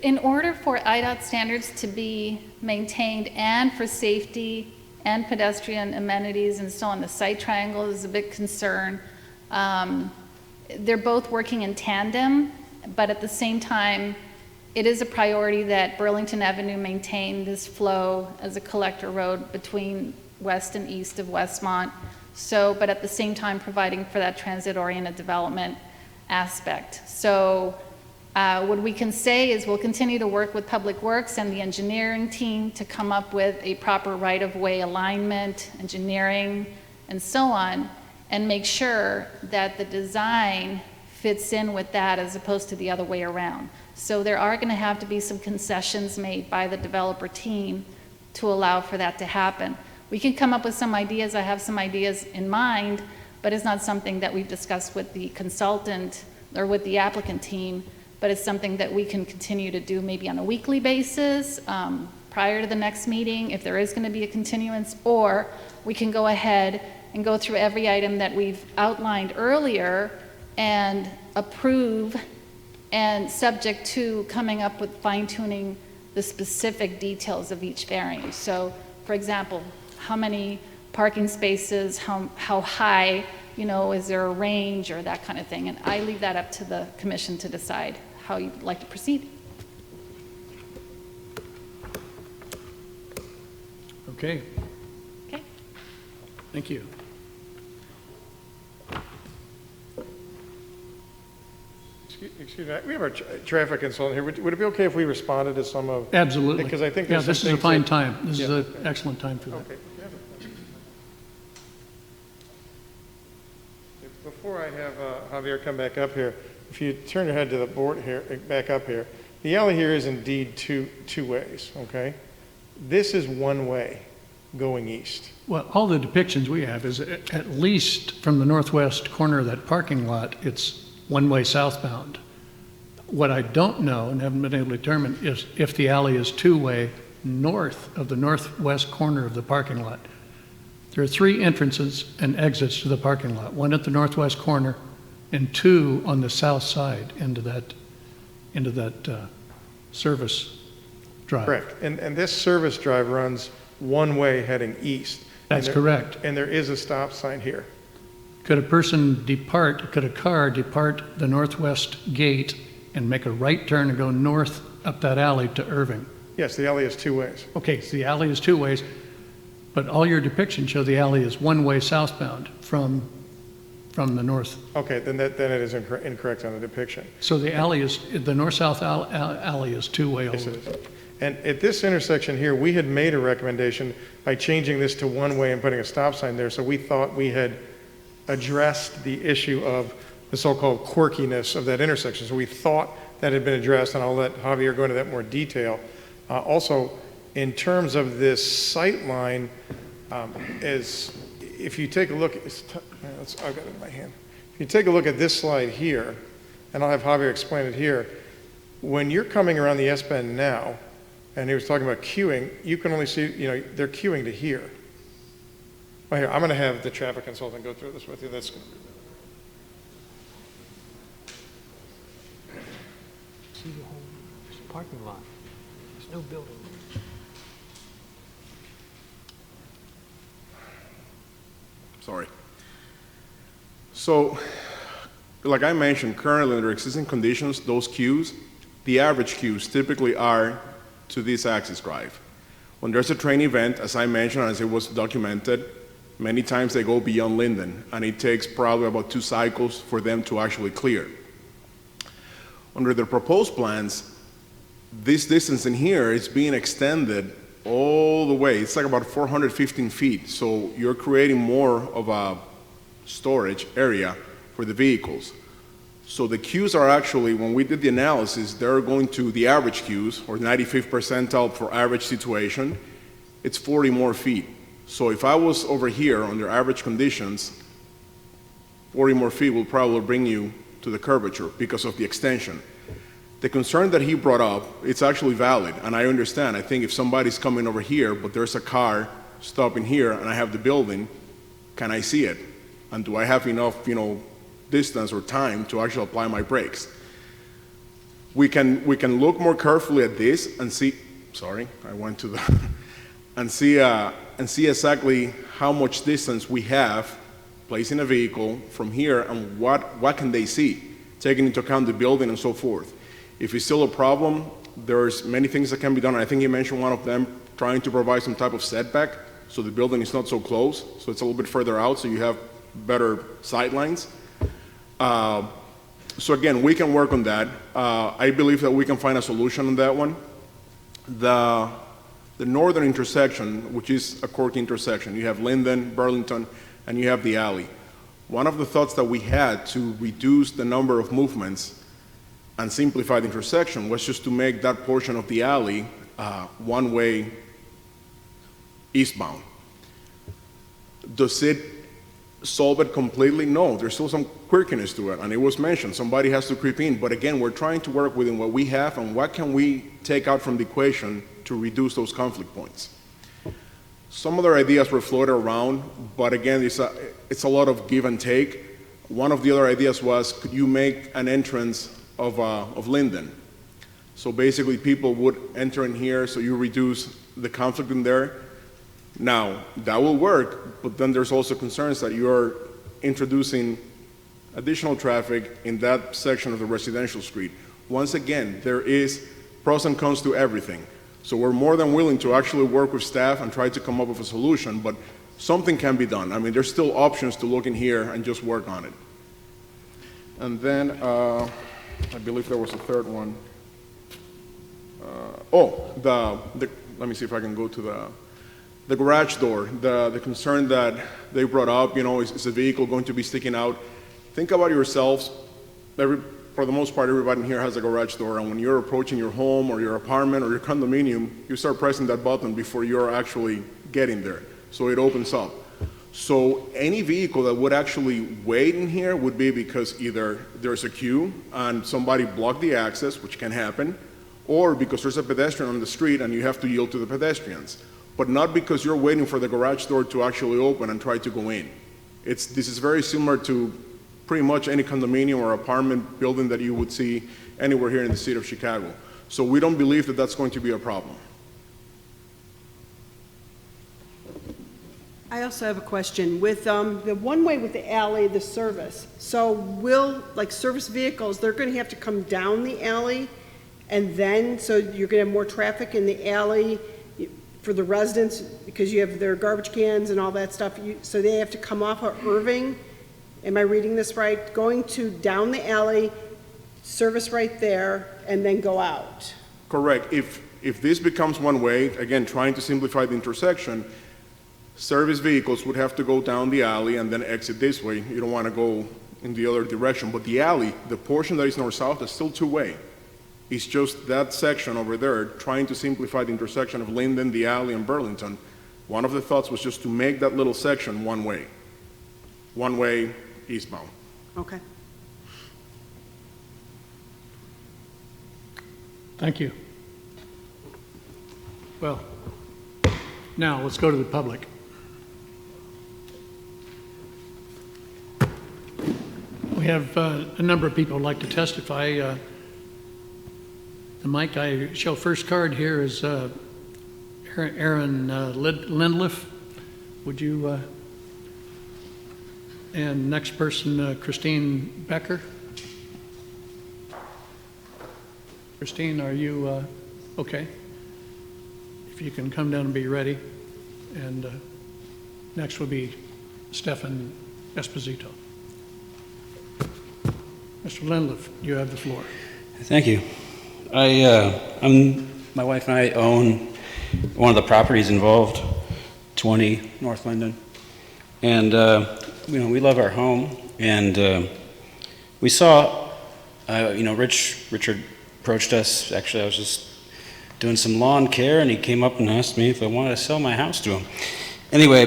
in order for IDOT standards to be maintained and for safety and pedestrian amenities and so on, the site triangle is a big concern. They're both working in tandem, but at the same time, it is a priority that Burlington Avenue maintain this flow as a collector road between west and east of Westmont. So, but at the same time, providing for that transit-oriented development aspect. So, what we can say is we'll continue to work with Public Works and the engineering team to come up with a proper right-of-way alignment, engineering, and so on, and make sure that the design fits in with that as opposed to the other way around. So there are going to have to be some concessions made by the developer team to allow for that to happen. We can come up with some ideas. I have some ideas in mind, but it's not something that we've discussed with the consultant or with the applicant team, but it's something that we can continue to do maybe on a weekly basis prior to the next meeting if there is going to be a continuance, or we can go ahead and go through every item that we've outlined earlier and approve, and subject to coming up with fine-tuning the specific details of each variance. So, for example, how many parking spaces, how high, is there a range or that kind of thing? And I leave that up to the commission to decide how you'd like to proceed. Okay. Okay. Thank you. Excuse me, we have our traffic consultant here. Would it be okay if we responded to some of? Absolutely. Because I think yeah, there's this some is a things fine that- time. This is Yeah. an excellent time for that. Okay. Before I have Javier come back up here, if you turn your head to the board here, back up here, the alley here is indeed two ways, okay? This is one way going east. Well, all the depictions we have is at least from the northwest corner of that parking lot, it's one-way southbound. What I don't know and haven't been able to determine is if the alley is two-way north of the northwest corner of the parking lot. There are 3 entrances and exits to the parking lot, one at the northwest corner and 2 on the south side into that service drive. Correct. And this service drive runs one way heading east. That's correct. And there is a stop sign here. Could a car depart the northwest gate and make a right turn and go north up that alley to Irving? Yes, the alley is 2 ways. Okay, so the alley is 2 ways, but all your depictions show the alley is one-way southbound from the north. Okay, then it is incorrect on the depiction. So the north-south alley is 2-way. Yes, it is. And at this intersection here, we had made a recommendation by changing this to one way and putting a stop sign there, so we thought we had addressed the issue of the so-called quirkiness of that intersection. So we thought that had been addressed, and I'll let Javier go into that more detail. Also, in terms of this sight line, if you take a look, I've got it in my hand. If you take a look at this slide here, and I'll have Javier explain it here, when you're coming around the S-bend now, and he was talking about queuing, you can only see, they're queuing to here. Well, here, I'm going to have the traffic consultant go through this with you. That's good. See the whole parking lot. There's no building. Sorry. So, like I mentioned, currently under existing conditions, those queues, the average queues typically are to this access drive. When there's a train event, as I mentioned, as it was documented, many times they go beyond Linden, and it takes probably about 2 cycles for them to actually clear. Under the proposed plans, this distance in here is being extended all the way. It's like about 415 feet, so you're creating more of a storage area for the vehicles. So the queues are actually, when we did the analysis, they're going to the average queues, or 95th percentile for average situation, it's 40 more feet. So if I was over here under average conditions, 40 more feet will probably bring you to the curvature because of the extension. The concern that he brought up, it's actually valid, and I understand. I think if somebody's coming over here, but there's a car stopping here, and I have the building, can I see it? And do I have enough, distance or time to actually apply my brakes? We can look more carefully at this and see. Sorry, I went to the and see exactly how much distance we have placing a vehicle from here, and what can they see, taking into account the building and so forth. If it's still a problem, there's many things that can be done. I think you mentioned one of them, trying to provide some type of setback so the building is not so close, so it's a little bit further out, so you have better sight lines. So again, we can work on that. I believe that we can find a solution on that one. The northern intersection, which is a Corky intersection, you have Linden, Burlington, and you have the alley. One of the thoughts that we had to reduce the number of movements and simplify the intersection was just to make that portion of the alley one-way eastbound. Does it solve it completely? No, there's still some quirkiness to it, and it was mentioned, somebody has to creep in, but again, we're trying to work within what we have and what can we take out from the equation to reduce those conflict points. Some other ideas were floated around, but again, it's a lot of give and take. One of the other ideas was, could you make an entrance of Linden? So basically people would enter in here, so you reduce the conflict in there. Now, that will work, but then there's also concerns that you're introducing additional traffic in that section of the residential street. Once again, there is pros and cons to everything. So we're more than willing to actually work with staff and try to come up with a solution, but something can be done. I mean, there's still options to look in here and just work on it. And then, I believe there was a third one. Let me see if I can go to the garage door. The concern that they brought up, is a vehicle going to be sticking out? Think about yourselves. For the most part, everybody in here has a garage door, and when you're approaching your home or your apartment or your condominium, you start pressing that button before you're actually getting there, so it opens up. So any vehicle that would actually wait in here would be because either there's a queue and somebody blocked the access, which can happen, or because there's a pedestrian on the street and you have to yield to the pedestrians, but not because you're waiting for the garage door to actually open and try to go in. This is very similar to pretty much any condominium or apartment building that you would see anywhere here in the city of Chicago. So we don't believe that that's going to be a problem. I also have a question. With the one-way with the alley, the service, so service vehicles, they're going to have to come down the alley, and then, so you're going to have more traffic in the alley for the residents, because you have their garbage cans and all that stuff, so they have to come off of Irving? Am I reading this right? Going down the alley, service right there, and then go out? Correct. If this becomes one way, again, trying to simplify the intersection, service vehicles would have to go down the alley and then exit this way. You don't want to go in the other direction. But the alley, the portion that is north-south, is still two-way. It's just that section over there, trying to simplify the intersection of Linden, the alley, and Burlington. One of the thoughts was just to make that little section one-way eastbound. Okay. Thank you. Well, now let's go to the public. We have a number of people who'd like to testify. The mic I show first card here is Aaron Lindliff. Would you, and next person, Christine Becker. Christine, are you okay? If you can come down and be ready. And next will be Stefan Esposito. Mr. Lindliff, you have the floor. Thank you. My wife and I own one of the properties involved, 20 North Linden, and we love our home. And we saw, Richard approached us. Actually, I was just doing some lawn care, and he came up and asked me if I wanted to sell my house to him. Anyway,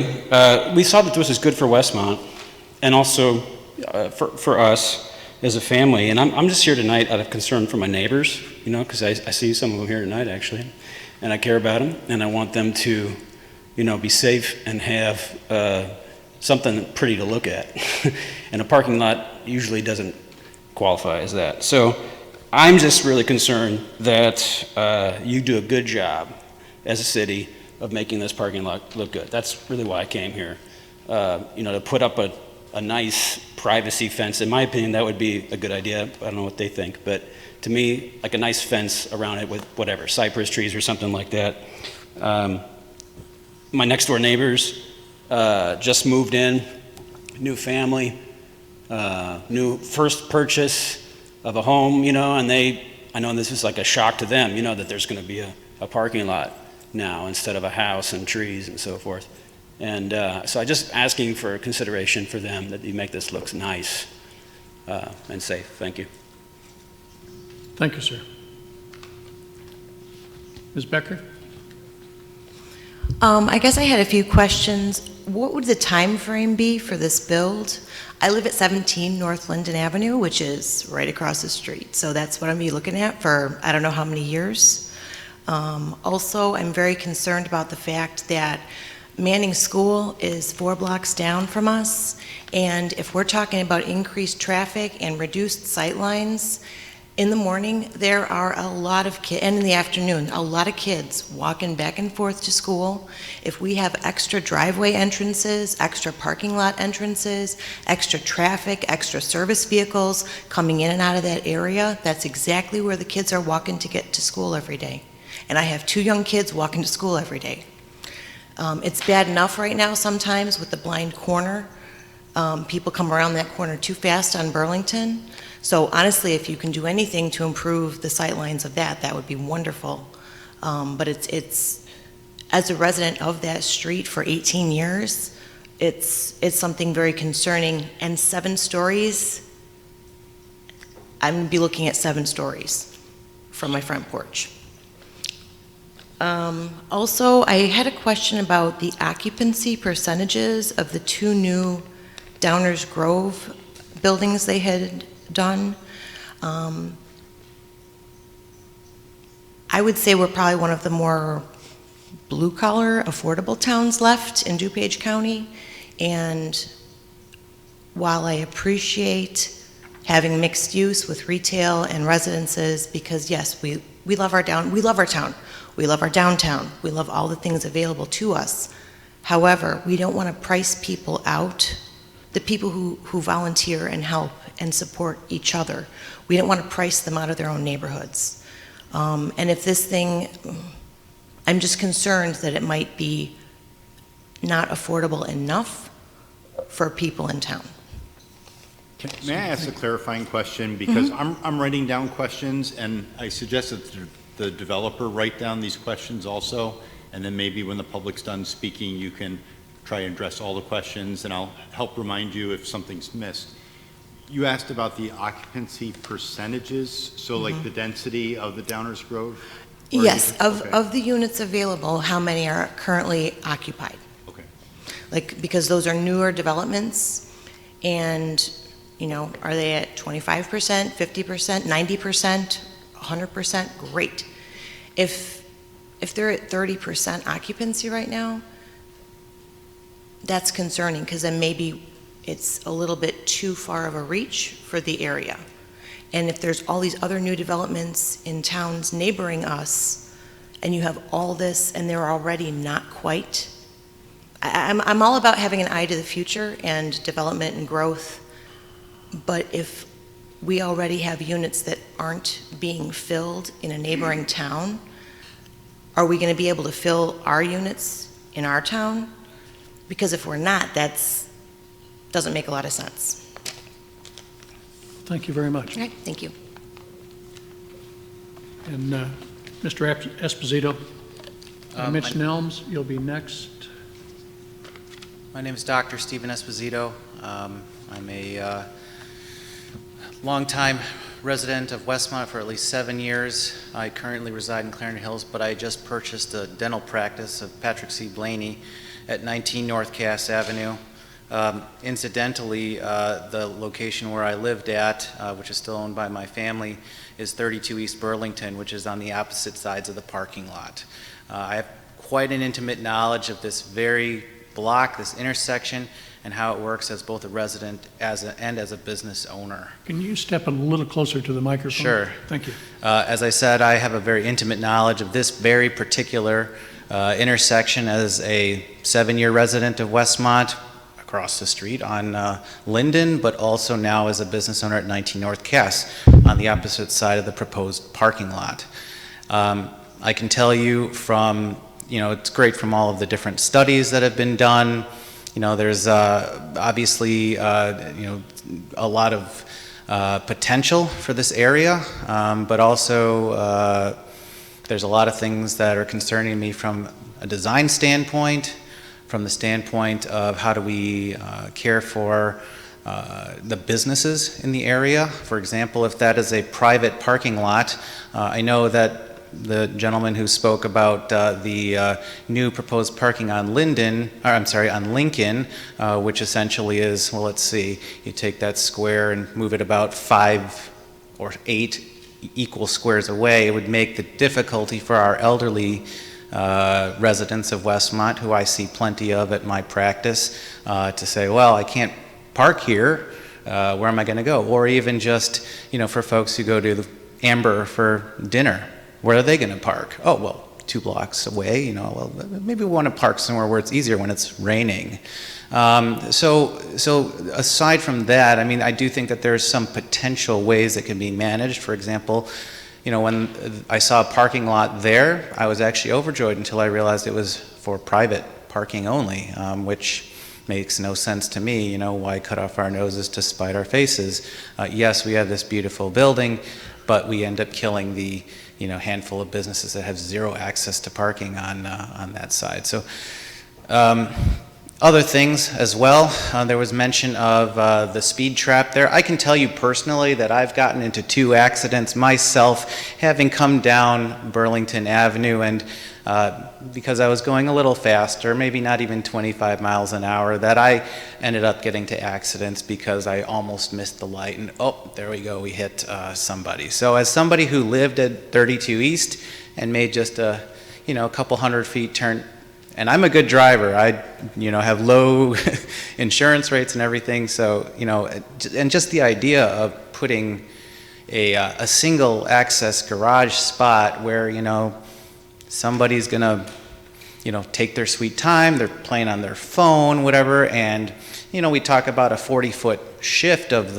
we saw that this was good for Westmont, and also for us as a family. And I'm just here tonight out of concern for my neighbors, you know, because I see some of them here tonight, actually. And I care about them, and I want them to, you know, be safe and have something pretty to look at. And a parking lot usually doesn't qualify as that. So I'm just really concerned that you do a good job as a city of making this parking lot look good. That's really why I came here. You know, to put up a nice privacy fence, in my opinion, that would be a good idea. I don't know what they think, but to me, like a nice fence around it with whatever, cypress trees or something like that. My next door neighbors just moved in, new family, new first purchase of a home, you know, and I know this is like a shock to them, you know, that there's going to be a parking lot now instead of a house and trees and so forth. And so I'm just asking for consideration for them that you make this look nice and safe. Thank you. Thank you, sir. Ms. Becker? I guess I had a few questions. What would the time frame be for this build? I live at 17 North Linden Avenue, which is right across the street. So that's what I'm be looking at for I don't know how many years. Also, I'm very concerned about the fact that Manning School is 4 blocks down from us. And if we're talking about increased traffic and reduced sight lines, in the morning, there are a lot of kids, and in the afternoon, a lot of kids walking back and forth to school. If we have extra driveway entrances, extra parking lot entrances, extra traffic, extra service vehicles coming in and out of that area, that's exactly where the kids are walking to get to school every day. And I have 2 young kids walking to school every day. It's bad enough right now sometimes with the blind corner. People come around that corner too fast on Burlington. So honestly, if you can do anything to improve the sight lines of that, that would be wonderful. But it's as a resident of that street for 18 years, it's something very concerning. And 7 stories, I'm gonna be looking at 7 stories from my front porch. Also, I had a question about the occupancy percentages of the 2 new Downers Grove buildings they had done. I would say we're probably one of the more blue-collar, affordable towns left in DuPage County. And while I appreciate having mixed use with retail and residences, because yes, we love our town, we love our downtown, we love all the things available to us. However, we don't want to price people out, the people who volunteer and help and support each other. We don't want to price them out of their own neighborhoods. And if this thing, I'm just concerned that it might be not affordable enough for people in town. May I ask a clarifying question? Because I'm writing down questions, and I suggest that the developer write down these questions also, and then maybe when the public's done speaking, you can try and address all the questions, and I'll help remind you if something's missed. You asked about the occupancy percentages, so like the density of the Downers Grove? Yes, of the units available, how many are currently occupied? Okay. Like, because those are newer developments, and, you know, are they at 25%, 50%, 90%, 100%? Great. If they're at 30% occupancy right now, that's concerning, because then maybe it's a little bit too far of a reach for the area. And if there's all these other new developments in towns neighboring us, and you have all this, and they're already not quite, I'm all about having an eye to the future and development and growth, but if we already have units that aren't being filled in a neighboring town, are we going to be able to fill our units in our town? Because if we're not, that doesn't make a lot of sense. Thank you very much. Okay, thank you. And Mr. Esposito, Mitch Nelms, you'll be next. My name is Dr. Stephen Esposito. I'm a longtime resident of Westmont for at least 7 years. I currently reside in Clarendon Hills, but I just purchased a dental practice of Patrick C. Blaney at 19 North Cass Avenue. Incidentally, the location where I lived at, which is still owned by my family, is 32 East Burlington, which is on the opposite sides of the parking lot. I have quite an intimate knowledge of this very block, this intersection, and how it works as both a resident and as a business owner. Can you step a little closer to the microphone? Sure. Thank you. As I said, I have a very intimate knowledge of this very particular intersection as a 7-year resident of Westmont, across the street on Linden, but also now as a business owner at 19 North Cass on the opposite side of the proposed parking lot. I can tell you from, it's great from all of the different studies that have been done. There's obviously, a lot of potential for this area, but also there's a lot of things that are concerning me from a design standpoint, from the standpoint of how do we care for the businesses in the area. For example, if that is a private parking lot, I know that the gentleman who spoke about the new proposed parking on Lincoln, which essentially is, well, let's see, you take that square and move it about 5 or 8 equal squares away, it would make the difficulty for our elderly residents of Westmont, who I see plenty of at my practice, to say, well, I can't park here, where am I going to go? Or even just, for folks who go to the Amber for dinner, where are they going to park? Oh, well, 2 blocks away, well, maybe we want to park somewhere where it's easier when it's raining. So aside from that, I do think that there's some potential ways that can be managed. For example, when I saw a parking lot there, I was actually overjoyed until I realized it was for private parking only, which makes no sense to me. Why cut off our noses to spite our faces? Yes, we have this beautiful building, but we end up killing the handful of businesses that have zero access to parking on that side. So other things as well, there was mention of the speed trap there. I can tell you personally that I've gotten into 2 accidents myself, having come down Burlington Avenue, and because I was going a little faster, maybe not even 25 miles an hour, that I ended up getting to accidents because I almost missed the light, and oh, there we go, we hit somebody. So as somebody who lived at 32 East and made just a couple 100 feet turn, and I'm a good driver, I have low insurance rates and everything, so and just the idea of putting a single access garage spot where somebody's gonna take their sweet time, they're playing on their phone, whatever, and we talk about a 40-foot shift of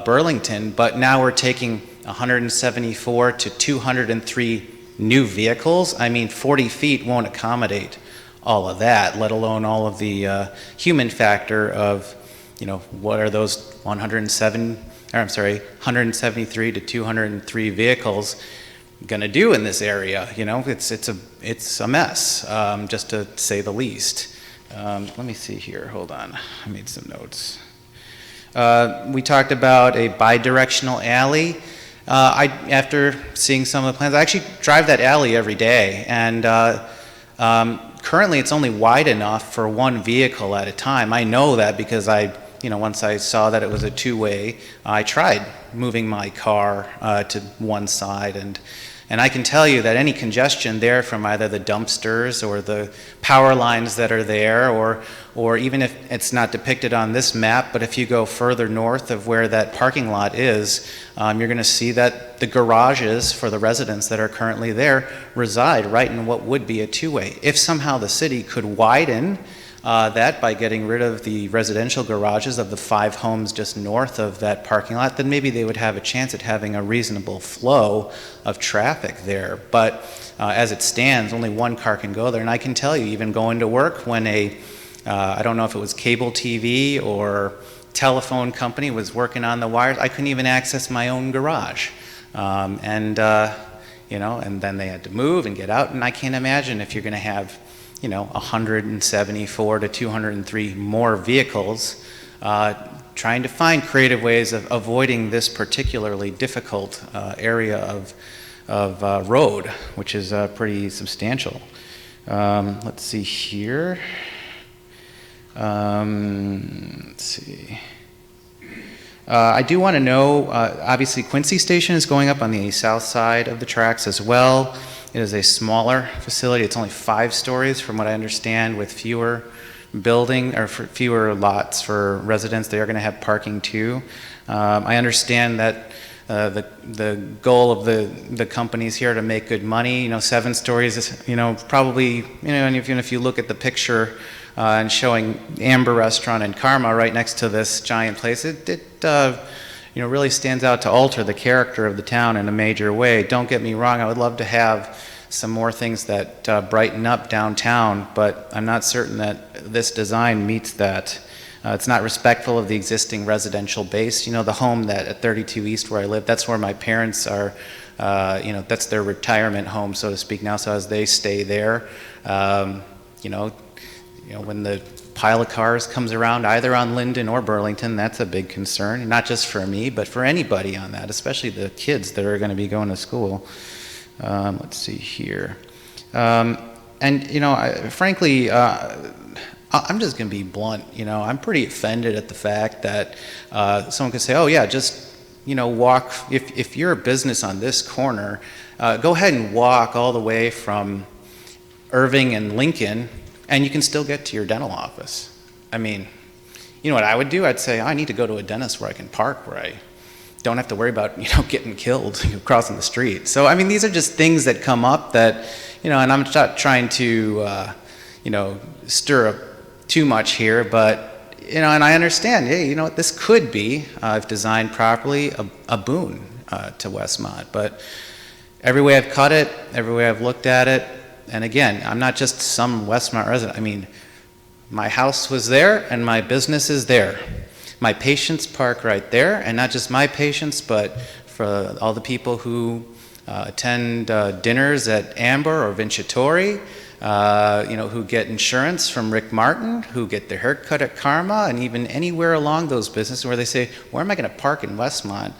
Burlington, but now we're taking 174 to 203 new vehicles. 40 feet won't accommodate all of that, let alone all of the human factor of what are those 173 to 203 vehicles going to do in this area. It's a mess, just to say the least. Let me see here, hold on, I made some notes. We talked about a bi-directional alley. After seeing some of the plans, I actually drive that alley every day, and currently it's only wide enough for 1 vehicle at a time. I know that because once I saw that it was a 2-way, I tried moving my car to one side, and I can tell you that any congestion there from either the dumpsters or the power lines that are there, or even if it's not depicted on this map, but if you go further north of where that parking lot is, you're going to see that the garages for the residents that are currently there reside right in what would be a 2-way. If somehow the city could widen that by getting rid of the residential garages of the 5 homes just north of that parking lot, then maybe they would have a chance at having a reasonable flow of traffic there. But as it stands, only 1 car can go there. And I can tell you, even going to work when I don't know if it was cable TV or telephone company was working on the wires, I couldn't even access my own garage. And then they had to move and get out. And I can't imagine if you're going to have 174 to 203 more vehicles, trying to find creative ways of avoiding this particularly difficult area of road, which is pretty substantial. Let's see here. Let's see. I do want to know, obviously Quincy Station is going up on the south side of the tracks as well. It is a smaller facility. It's only 5 stories from what I understand, with fewer fewer lots for residents. They are going to have parking too. I understand that the goal of the companies here to make good money. 7 stories is, probably, and even if you look at the picture and showing Amber Restaurant and Karma right next to this giant place, it really stands out to alter the character of the town in a major way. Don't get me wrong, I would love to have some more things that brighten up downtown, but I'm not certain that this design meets that. It's not respectful of the existing residential base. The home that at 32 East where I live, that's where my parents are, that's their retirement home, so to speak now, so as they stay there, when the pile of cars comes around either on Linden or Burlington, that's a big concern, not just for me, but for anybody on that, especially the kids that are going to be going to school. Let's see here. Frankly, I'm just going to be blunt. I'm pretty offended at the fact that someone could say, oh yeah, just, walk, if you're a business on this corner, go ahead and walk all the way from Irving and Lincoln, and you can still get to your dental office. I mean, you know what I would do? I'd say, I need to go to a dentist where I can park, where I don't have to worry about, getting killed crossing the street. So, I mean, these are just things that come up that, and I'm not trying to, stir up too much here, but, and I understand, hey, this could be, if designed properly, a boon to Westmont. But every way I've cut it, every way I've looked at it, and again, I'm not just some Westmont resident. I mean, my house was there and my business is there. My patients park right there, and not just my patients, but for all the people who attend dinners at Amber or Vincitori, who get insurance from Rick Martin, who get their haircut at Karma, and even anywhere along those businesses where they say, where am I going to park in Westmont?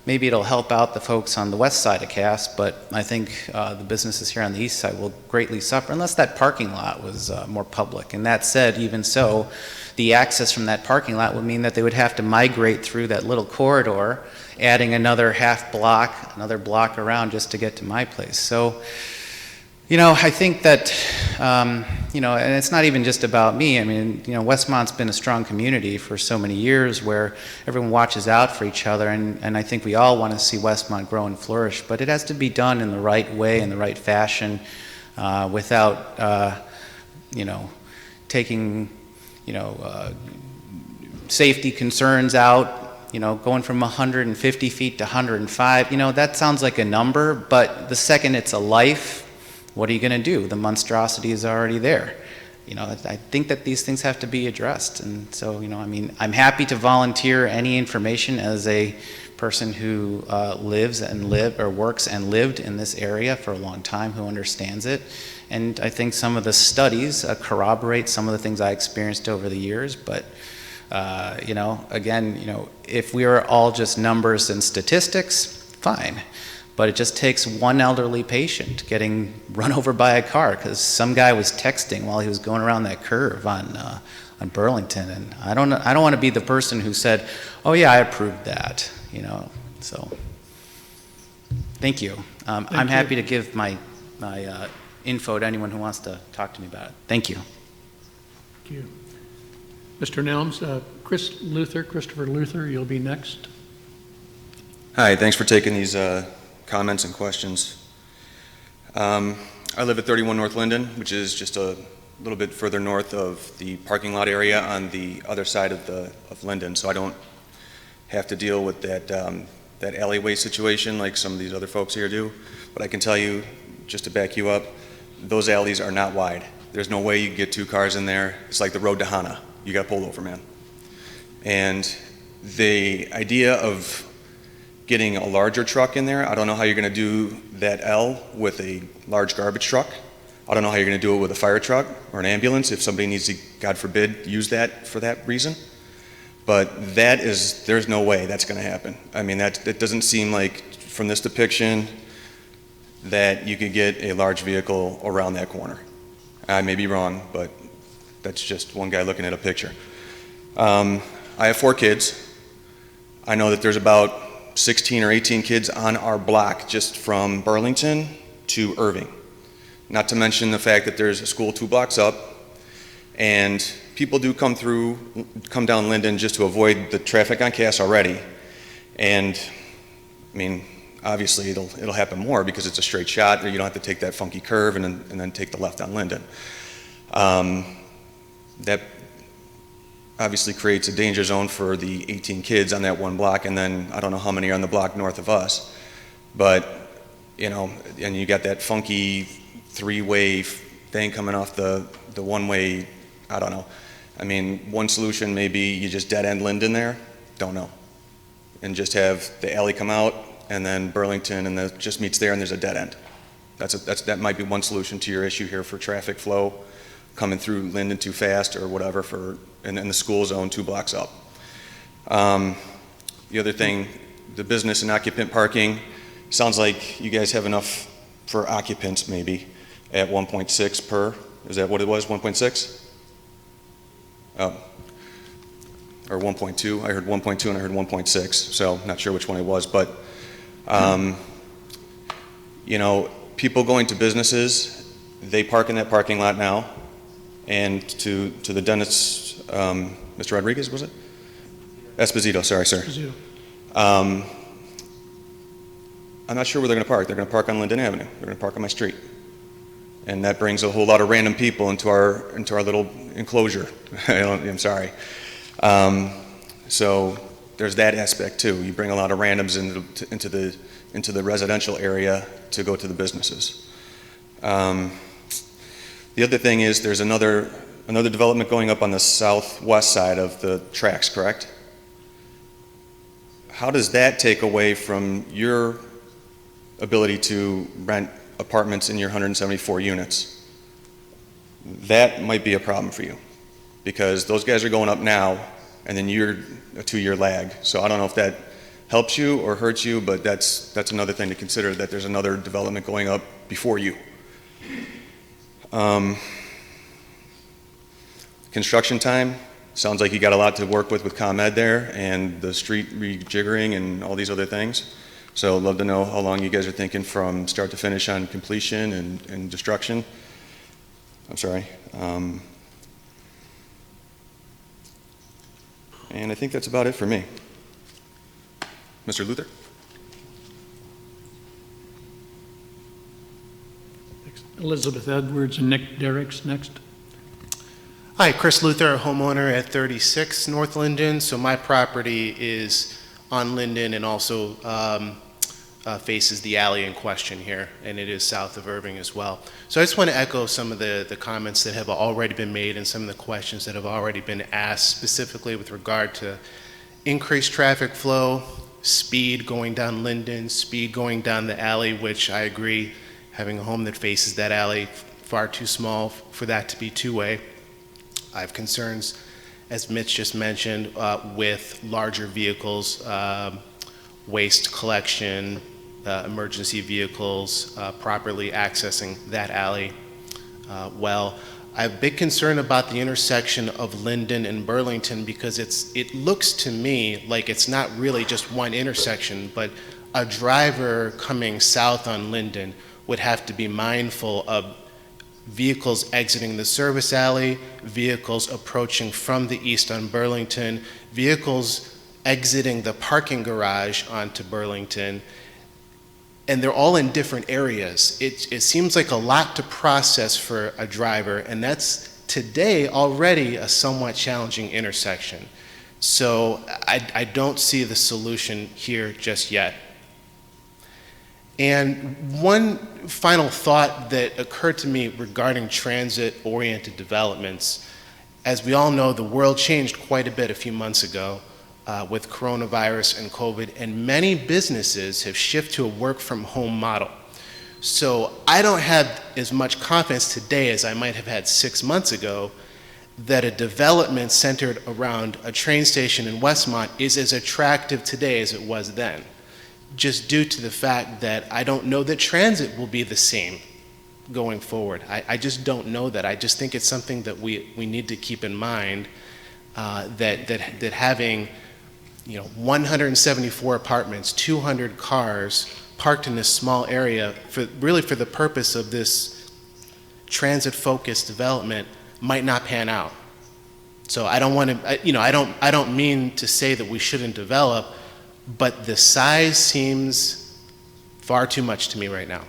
Maybe it'll help out the folks on the west side of Cass, but I think the businesses here on the east side will greatly suffer unless that parking lot was more public. And that said, even so, the access from that parking lot would mean that they would have to migrate through that little corridor, adding another half block, another block around just to get to my place. So, I think that, and it's not even just about me. I mean, Westmont's been a strong community for so many years where everyone watches out for each other, and I think we all want to see Westmont grow and flourish, but it has to be done in the right way, in the right fashion, without, taking, safety concerns out, going from 150 feet to 105, that sounds like a number, but the second it's a life, what are you going to do? The monstrosity is already there. I think that these things have to be addressed. And so, I'm happy to volunteer any information as a person who works and lived in this area for a long time, who understands it. And I think some of the studies corroborate some of the things I experienced over the years. But, if we are all just numbers and statistics, fine. But it just takes one elderly patient getting run over by a car because some guy was texting while he was going around that curve on Burlington, and I don't want to be the person who said, "Oh yeah, I approved that," So, thank you. I'm happy to give my info to anyone who wants to talk to me about it. Thank you. Thank you, Mr. Nelms. Christopher Luther, you'll be next. Hi, thanks for taking these comments and questions. I live at 31 North Linden, which is just a little bit further north of the parking lot area on the other side of Linden, so I don't have to deal with that alleyway situation like some of these other folks here do. But I can tell you, just to back you up, those alleys are not wide. There's no way you can get 2 cars in there. It's like the road to Hana. You got pulled over, man. And the idea of getting a larger truck in there, I don't know how you're going to do that L with a large garbage truck. I don't know how you're going to do it with a fire truck or an ambulance if somebody needs to, God forbid, use that for that reason. But there's no way that's going to happen. I mean, it doesn't seem like, from this depiction, that you could get a large vehicle around that corner. I may be wrong, but That's just one guy looking at a picture. I have 4 kids. I know that there's about 16 or 18 kids on our block just from Burlington to Irving. Not to mention the fact that there's a school 2 blocks up, and people do come down Linden just to avoid the traffic on Cass already. And I mean, obviously it'll happen more because it's a straight shot. You don't have to take that funky curve and then take the left on Linden. That obviously creates a danger zone for the 18 kids on that one block, and then I don't know how many are on the block north of us. But, you know, and you got that funky 3-way thing coming off the one-way, I don't know. I mean, one solution may be you just dead-end Linden there, don't know. And just have the alley come out, and then Burlington, and it just meets there, and there's a dead end. That might be one solution to your issue here for traffic flow coming through Linden too fast or whatever and the school zone 2 blocks up. The other thing, the business and occupant parking, sounds like you guys have enough for occupants maybe at 1.6 per. Is that what it was, 1.6? Oh, or 1.2. I heard 1.2 and I heard 1.6, so not sure which one it was, but you know, people going to businesses, they park in that parking lot now. And to the dentist, Mr. Rodriguez, was it? Esposito, sorry, sir. Esposito. I'm not sure where they're going to park. They're going to park on Linden Avenue. They're going to park on my street. And that brings a whole lot of random people into our little enclosure. I'm sorry. So there's that aspect too. You bring a lot of randoms into the residential area to go to the businesses. The other thing is there's another development going up on the southwest side of the tracks, correct? How does that take away from your ability to rent apartments in your 174 units? That might be a problem for you because those guys are going up now and then you're a 2-year lag. So I don't know if that helps you or hurts you, but that's another thing to consider, that there's another development going up before you. Construction time, sounds like you got a lot to work with ComEd there and the street rejiggering and all these other things. So I'd love to know how long you guys are thinking from start to finish on completion and destruction. I'm sorry. And I think that's about it for me. Mr. Luther? Elizabeth Edwards and Nick Derricks next. Hi, Chris Luther, homeowner at 36 North Linden. So my property is on Linden and also faces the alley in question here, and it is south of Irving as well. So I just want to echo some of the comments that have already been made and some of the questions that have already been asked, specifically with regard to increased traffic flow, speed going down Linden, speed going down the alley, which I agree, having a home that faces that alley, far too small for that to be 2-way. I have concerns, as Mitch just mentioned, with larger vehicles, waste collection, emergency vehicles, properly accessing that alley well. I have a big concern about the intersection of Linden and Burlington because it looks to me like it's not really just one intersection, but a driver coming south on Linden would have to be mindful of vehicles exiting the service alley, vehicles approaching from the east on Burlington, vehicles exiting the parking garage onto Burlington, and they're all in different areas. It seems like a lot to process for a driver, and that's today already a somewhat challenging intersection. So I don't see the solution here just yet. And one final thought that occurred to me regarding transit-oriented developments, as we all know, the world changed quite a bit a few months ago with coronavirus and COVID, and many businesses have shifted to a work-from-home model. So I don't have as much confidence today as I might have had 6 months ago that a development centered around a train station in Westmont is as attractive today as it was then, just due to the fact that I don't know that transit will be the same going forward. I just don't know that. I just think it's something that we need to keep in mind, that having 174 apartments, 200 cars parked in this small area for the purpose of this transit-focused development might not pan out. So I don't want to, I don't mean to say that we shouldn't develop, but the size seems far too much to me right now.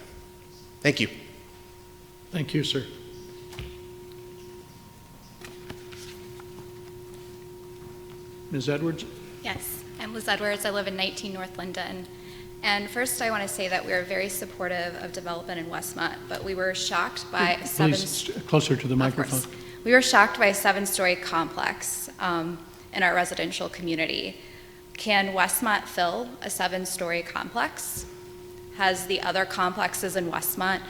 Thank you. Thank you, sir. Ms. Edwards? Yes, I'm Liz Edwards. I live in 19 North Linden. And first, I want to say that we are very supportive of development in Westmont, but we were shocked by Please, closer to the microphone. We were shocked by a 7-story complex in our residential community. Can Westmont fill a 7-story complex? Has the other complexes in Westmont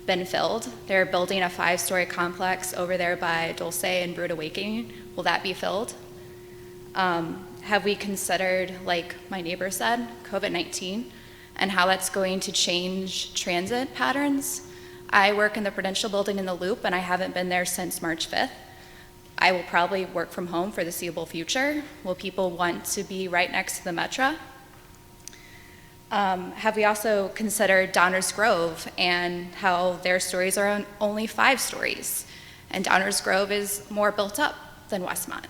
been filled? They're building a 5-story complex over there by Dulce and Brood Awakening. Will that be filled? Have we considered, like my neighbor said, COVID-19 and how that's going to change transit patterns? I work in the Prudential building in the Loop, and I haven't been there since March 5th. I will probably work from home for the foreseeable future. Will people want to be right next to the Metro? Have we also considered Downers Grove and how their stories are only 5 stories, and Downers Grove is more built up than Westmont?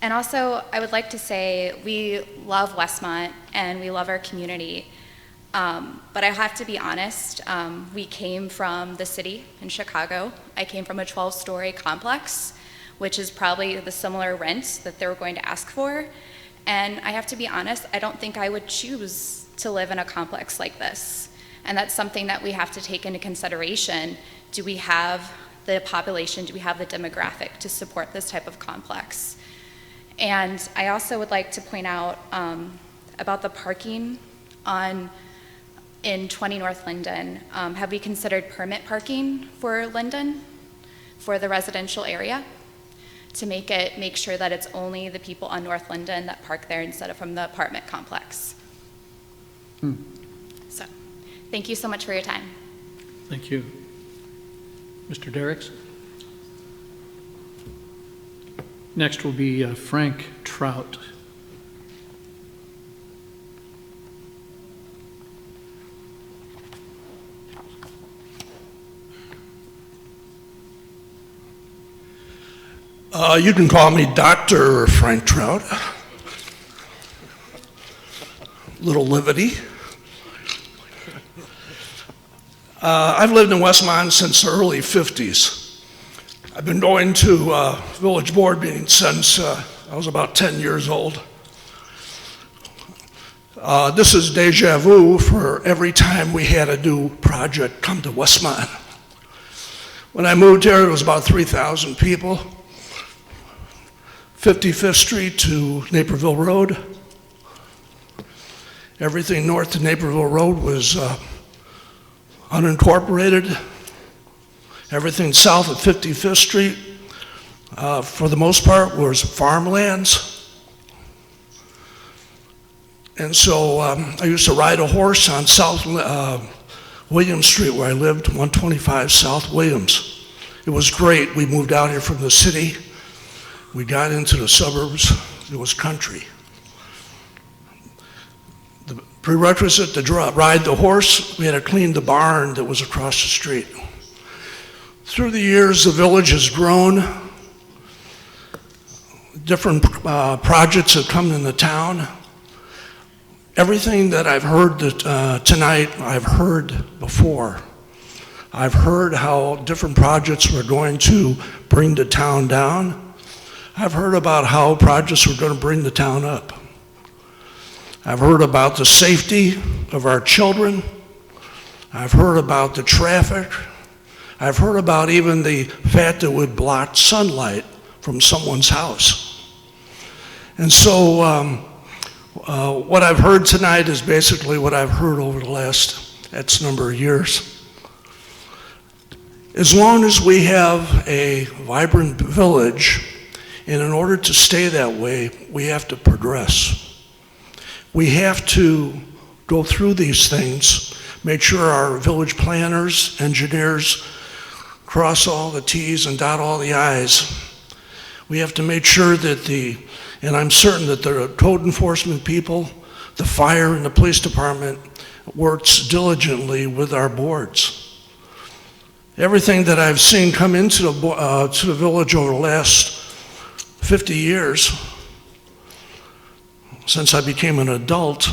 And also, I would like to say we love Westmont and we love our community, but I have to be honest, we came from the city in Chicago. I came from a 12-story complex, which is probably the similar rent that they were going to ask for, and I have to be honest, I don't think I would choose to live in a complex like this, and that's something that we have to take into consideration. Do we have the population, do we have the demographic to support this type of complex? And I also would like to point out about the parking in 20 North Linden. Have we considered permit parking for Linden, for the residential area, to make sure that it's only the people on North Linden that park there instead of from the apartment complex? So, thank you so much for your time. Thank you. Mr. Derricks? Next will be Frank Trout. You can call me Dr. Frank Trout. Little levity. I've lived in Westmont since the early 50s. I've been going to village board meetings since I was about 10 years old. This is deja vu for every time we had a new project come to Westmont. When I moved here, it was about 3,000 people. 55th Street to Naperville Road. Everything north to Naperville Road was unincorporated. Everything south of 55th Street, for the most part, was farmlands. And so I used to ride a horse on South Williams Street where I lived, 125 South Williams. It was great. We moved out here from the city. We got into the suburbs. It was country. The prerequisite to ride the horse, we had to clean the barn that was across the street. Through the years, the village has grown. Different projects have come in the town. Everything that I've heard tonight, I've heard before. I've heard how different projects were going to bring the town down. I've heard about how projects were going to bring the town up. I've heard about the safety of our children. I've heard about the traffic. I've heard about even the fact that it would block sunlight from someone's house. And so what I've heard tonight is basically what I've heard over the last X number of years. As long as we have a vibrant village, and in order to stay that way, we have to progress. We have to go through these things, make sure our village planners, engineers cross all the T's and dot all the I's. We have to make sure that and I'm certain that the code enforcement people, the fire and the police department works diligently with our boards. Everything that I've seen come into the village over the last 50 years, since I became an adult,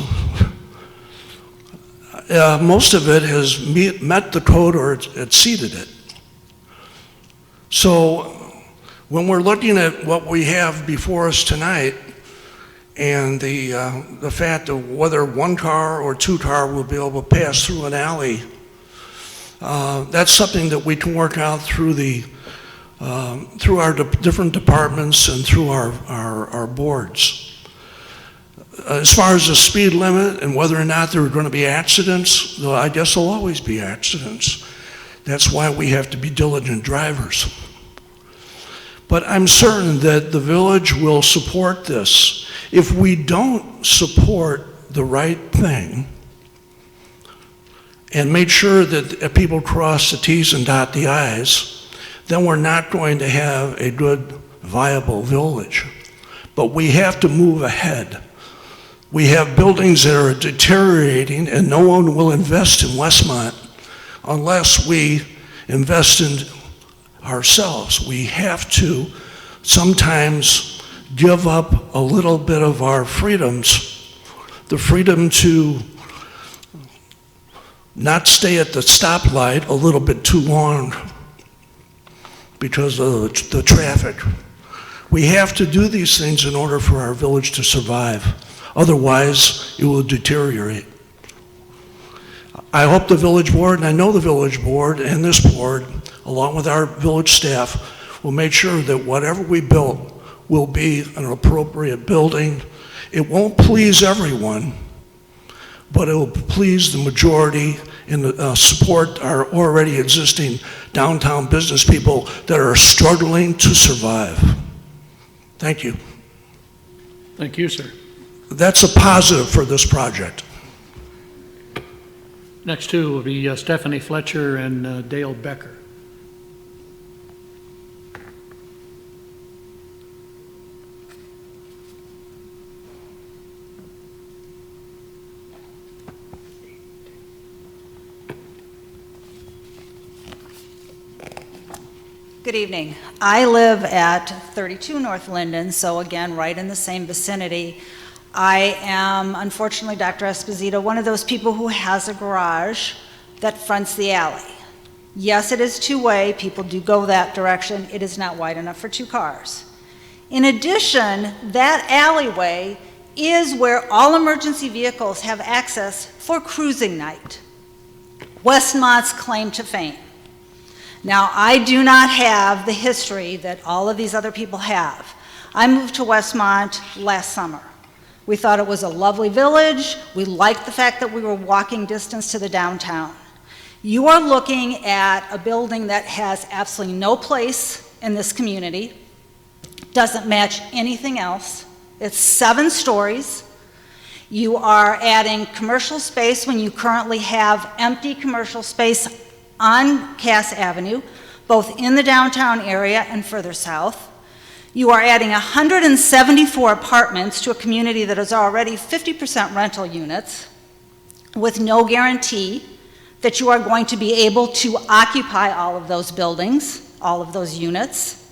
most of it has met the code or exceeded it. So when we're looking at what we have before us tonight and the fact of whether one car or two car will be able to pass through an alley, that's something that we can work out through through our different departments and through our boards. As far as the speed limit and whether or not there are going to be accidents, I guess there'll always be accidents. That's why we have to be diligent drivers. But I'm certain that the village will support this. If we don't support the right thing and make sure that people cross the T's and dot the I's, then we're not going to have a good, viable village. But we have to move ahead. We have buildings that are deteriorating, and no one will invest in Westmont unless we invest in ourselves. We have to sometimes give up a little bit of our freedoms, the freedom to not stay at the stoplight a little bit too long because of the traffic. We have to do these things in order for our village to survive. Otherwise, it will deteriorate. I hope the village board, and I know the village board and this board, along with our village staff, will make sure that whatever we build will be an appropriate building. It won't please everyone, but it will please the majority and support our already existing downtown business people that are struggling to survive. Thank you. Thank you, sir. That's a positive for this project. Next two will be Stephanie Fletcher and Dale Becker. Good evening. I live at 32 North Linden, so again, right in the same vicinity. I am, unfortunately, Dr. Esposito, one of those people who has a garage that fronts the alley. Yes, it is two-way. People do go that direction. It is not wide enough for two cars. In addition, that alleyway is where all emergency vehicles have access for cruising night. Westmont's claim to fame. Now, I do not have the history that all of these other people have. I moved to Westmont last summer. We thought it was a lovely village. We liked the fact that we were walking distance to the downtown. You are looking at a building that has absolutely no place in this community, doesn't match anything else. It's 7 stories. You are adding commercial space when you currently have empty commercial space on Cass Avenue, both in the downtown area and further south. You are adding 174 apartments to a community that is already 50% rental units with no guarantee that you are going to be able to occupy all of those buildings, all of those units.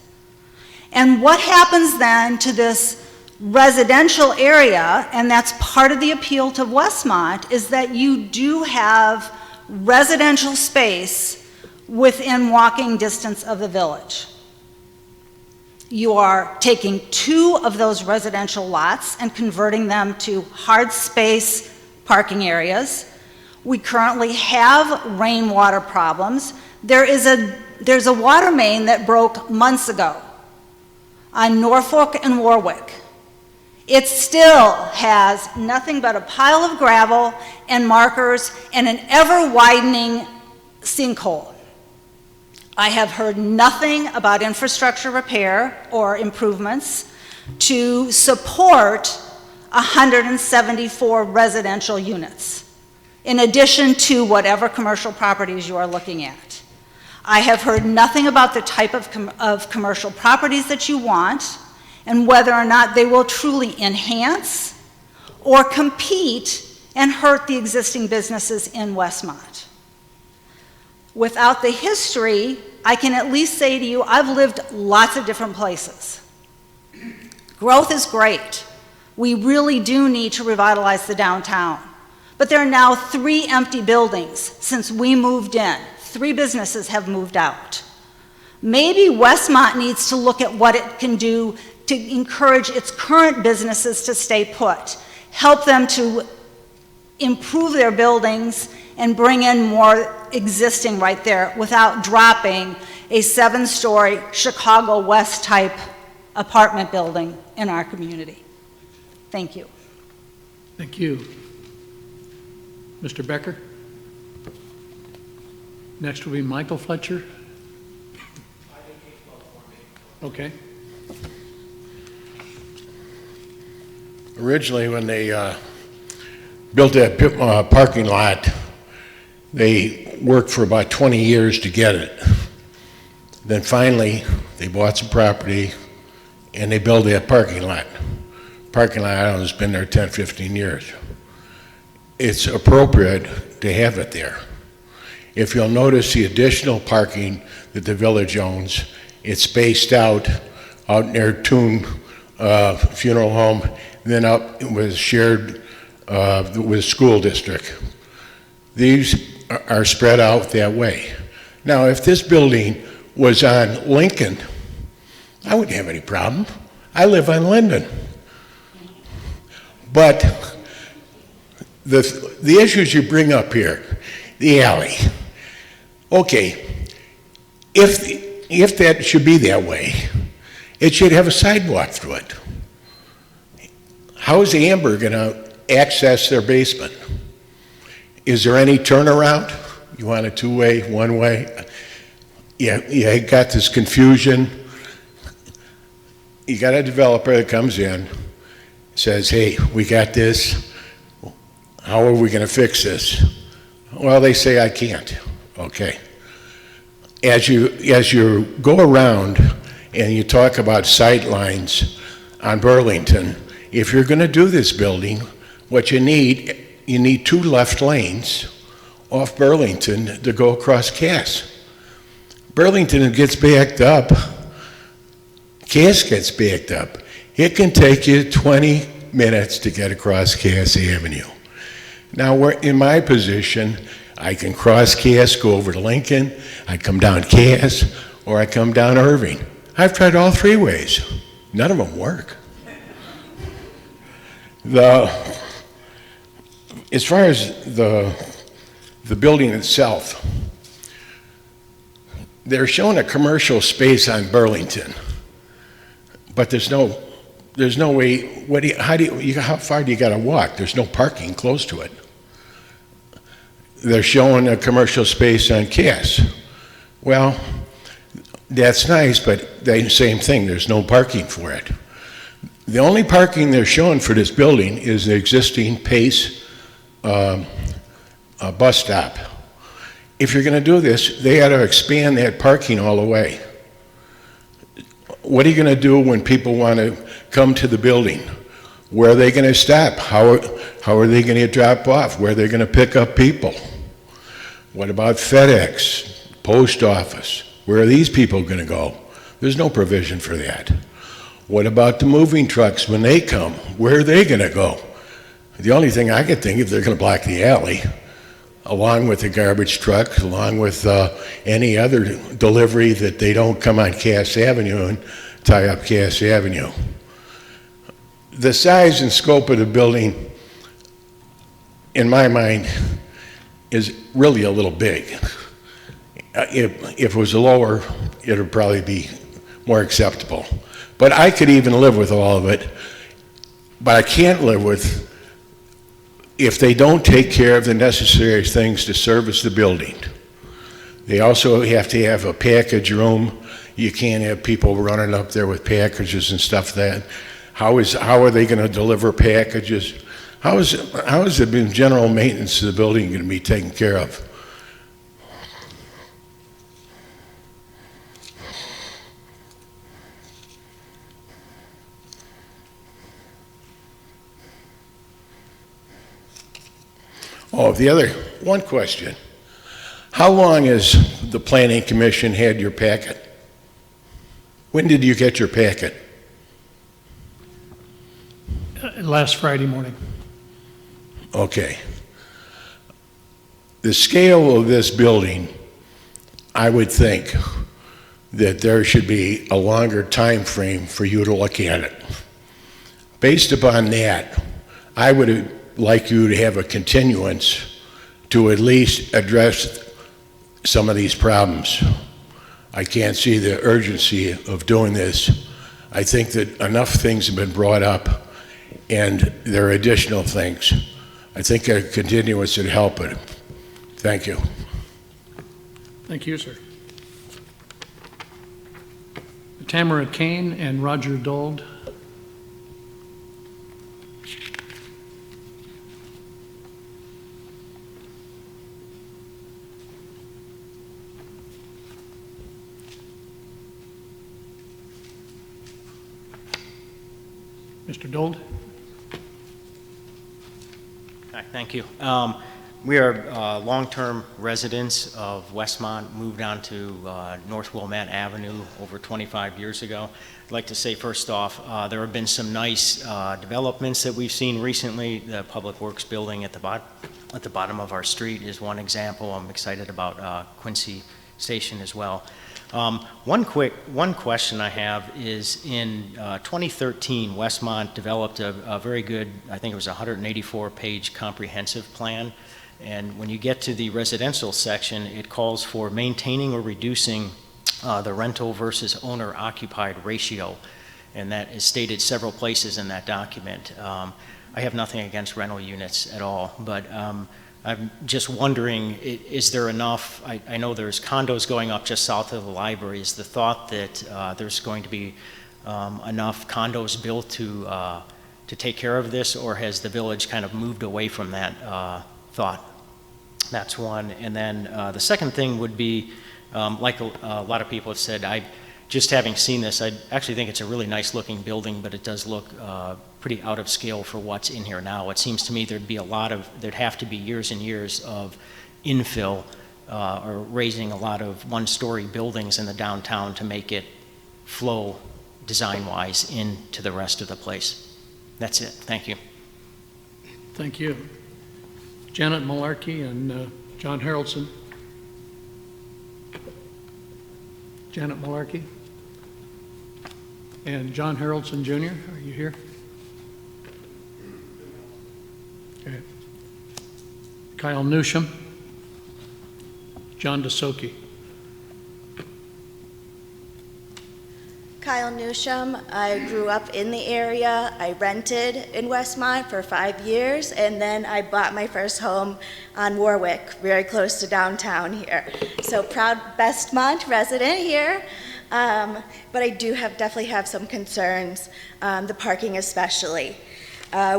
And what happens then to this residential area, and that's part of the appeal to Westmont, is that you do have residential space within walking distance of the village. You are taking 2 of those residential lots and converting them to hard space parking areas. We currently have rainwater problems. There's a water main that broke months ago on Norfolk and Warwick. It still has nothing but a pile of gravel and markers and an ever-widening sinkhole. I have heard nothing about infrastructure repair or improvements to support 174 residential units, in addition to whatever commercial properties you are looking at. I have heard nothing about the type of commercial properties that you want and whether or not they will truly enhance or compete and hurt the existing businesses in Westmont. Without the history, I can at least say to you, I've lived lots of different places. Growth is great. We really do need to revitalize the downtown. But there are now 3 empty buildings since we moved in. 3 businesses have moved out. Maybe Westmont needs to look at what it can do to encourage its current businesses to stay put, help them to improve their buildings and bring in more existing right there without dropping a 7-story Chicago West type apartment building in our community. Thank you. Thank you. Mr. Becker? Next will be Michael Fletcher. Okay. Originally, when they built that parking lot, they worked for about 20 years to get it. Then finally, they bought some property and they built that parking lot. Parking lot, I don't know, has been there 10, 15 years. It's appropriate to have it there. If you'll notice the additional parking that the village owns, it's spaced out near Toon Funeral Home, then up with shared with school district. These are spread out that way. Now, if this building was on Lincoln, I wouldn't have any problem. I live on Linden. But the issues you bring up here, the alley, okay, if that should be that way, it should have a sidewalk through it. How is the Amber going to access their basement? Is there any turnaround? You want a 2-way, 1-way? Yeah, you got this confusion. You got a developer that comes in, says, hey, we got this. How are we going to fix this? Well, they say, I can't. Okay. As you go around and you talk about sight lines on Burlington, if you're going to do this building, what you need 2 left lanes off Burlington to go across Cass. Burlington gets backed up. Cass gets backed up. It can take you 20 minutes to get across Cass Avenue. Now, in my position, I can cross Cass, go over to Lincoln, I come down Cass, or I come down Irving. I've tried all 3 ways. None of them work. As far as the building itself, they're showing a commercial space on Burlington, but there's no way. How far do you got to walk? There's no parking close to it. They're showing a commercial space on Cass. Well, that's nice, but the same thing. There's no parking for it. The only parking they're showing for this building is the existing Pace bus stop. If you're going to do this, they ought to expand that parking all the way. What are you going to do when people want to come to the building? Where are they going to stop? How are they going to drop off? Where are they going to pick up people? What about FedEx, post office? Where are these people going to go? There's no provision for that. What about the moving trucks when they come? Where are they going to go? The only thing I could think of, they're going to block the alley, along with the garbage truck, along with any other delivery that they don't come on Cass Avenue and tie up Cass Avenue. The size and scope of the building, in my mind, is really a little big. If it was lower, it would probably be more acceptable. But I could even live with all of it. But I can't live with if they don't take care of the necessary things to service the building. They also have to have a package room. You can't have people running up there with packages and stuff that. How are they going to deliver packages? How is the general maintenance of the building going to be taken care of? Oh, one question. How long has the Planning Commission had your packet? When did you get your packet? Last Friday morning. Okay. The scale of this building, I would think that there should be a longer time frame for you to look at it. Based upon that, I would like you to have a continuance to at least address some of these problems. I can't see the urgency of doing this. I think that enough things have been brought up, and there are additional things. I think a continuance would help it. Thank you. Thank you, sir. Tamara Kane and Roger Dold. Mr. Dold. Hi, thank you. We are long-term residents of Westmont, moved on to North Wilmette Avenue over 25 years ago. I'd like to say first off, there have been some nice developments that we've seen recently. The Public Works building at the bottom of our street is one example. I'm excited about Quincy Station as well. One question I have is in 2013, Westmont developed a very good, I think it was a 184-page comprehensive plan. And when you get to the residential section, it calls for maintaining or reducing the rental versus owner-occupied ratio. And that is stated several places in that document. I have nothing against rental units at all, but I'm just wondering, is there enough, I know there's condos going up just south of the library. Is the thought that there's going to be enough condos built to take care of this, or has the village kind of moved away from that thought? That's one. And then the second thing would be, like a lot of people have said, just having seen this, I actually think it's a really nice looking building, but it does look pretty out of scale for what's in here now. It seems to me there'd have to be years and years of infill or raising a lot of one-story buildings in the downtown to make it flow design-wise into the rest of the place. That's it. Thank you. Thank you. Janet Malarkey and John Harrelson. Janet Malarkey. And John Harrelson Jr., are you here? Okay. Kyle Newsham. John DeSoki. Kyle Newsham. I grew up in the area. I rented in Westmont for 5 years, and then I bought my first home on Warwick, very close to downtown here. So proud Westmont resident here. But I do definitely have some concerns, the parking especially.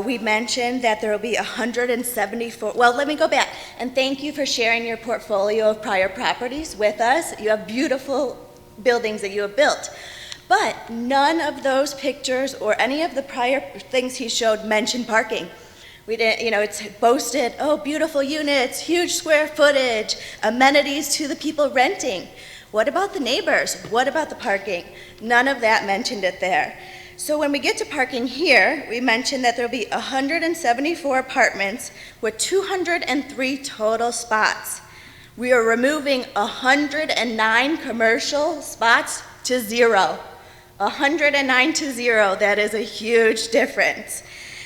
We mentioned that there will be 174, well, let me go back, and thank you for sharing your portfolio of prior properties with us. You have beautiful buildings that you have built. But none of those pictures or any of the prior things he showed mentioned parking. We didn't, it's boasted, oh, beautiful units, huge square footage, amenities to the people renting. What about the neighbors? What about the parking? None of that mentioned it there. So when we get to parking here, we mentioned that there'll be 174 apartments with 203 total spots. We are removing 109 commercial spots to 0. 109 to 0, that is a huge difference.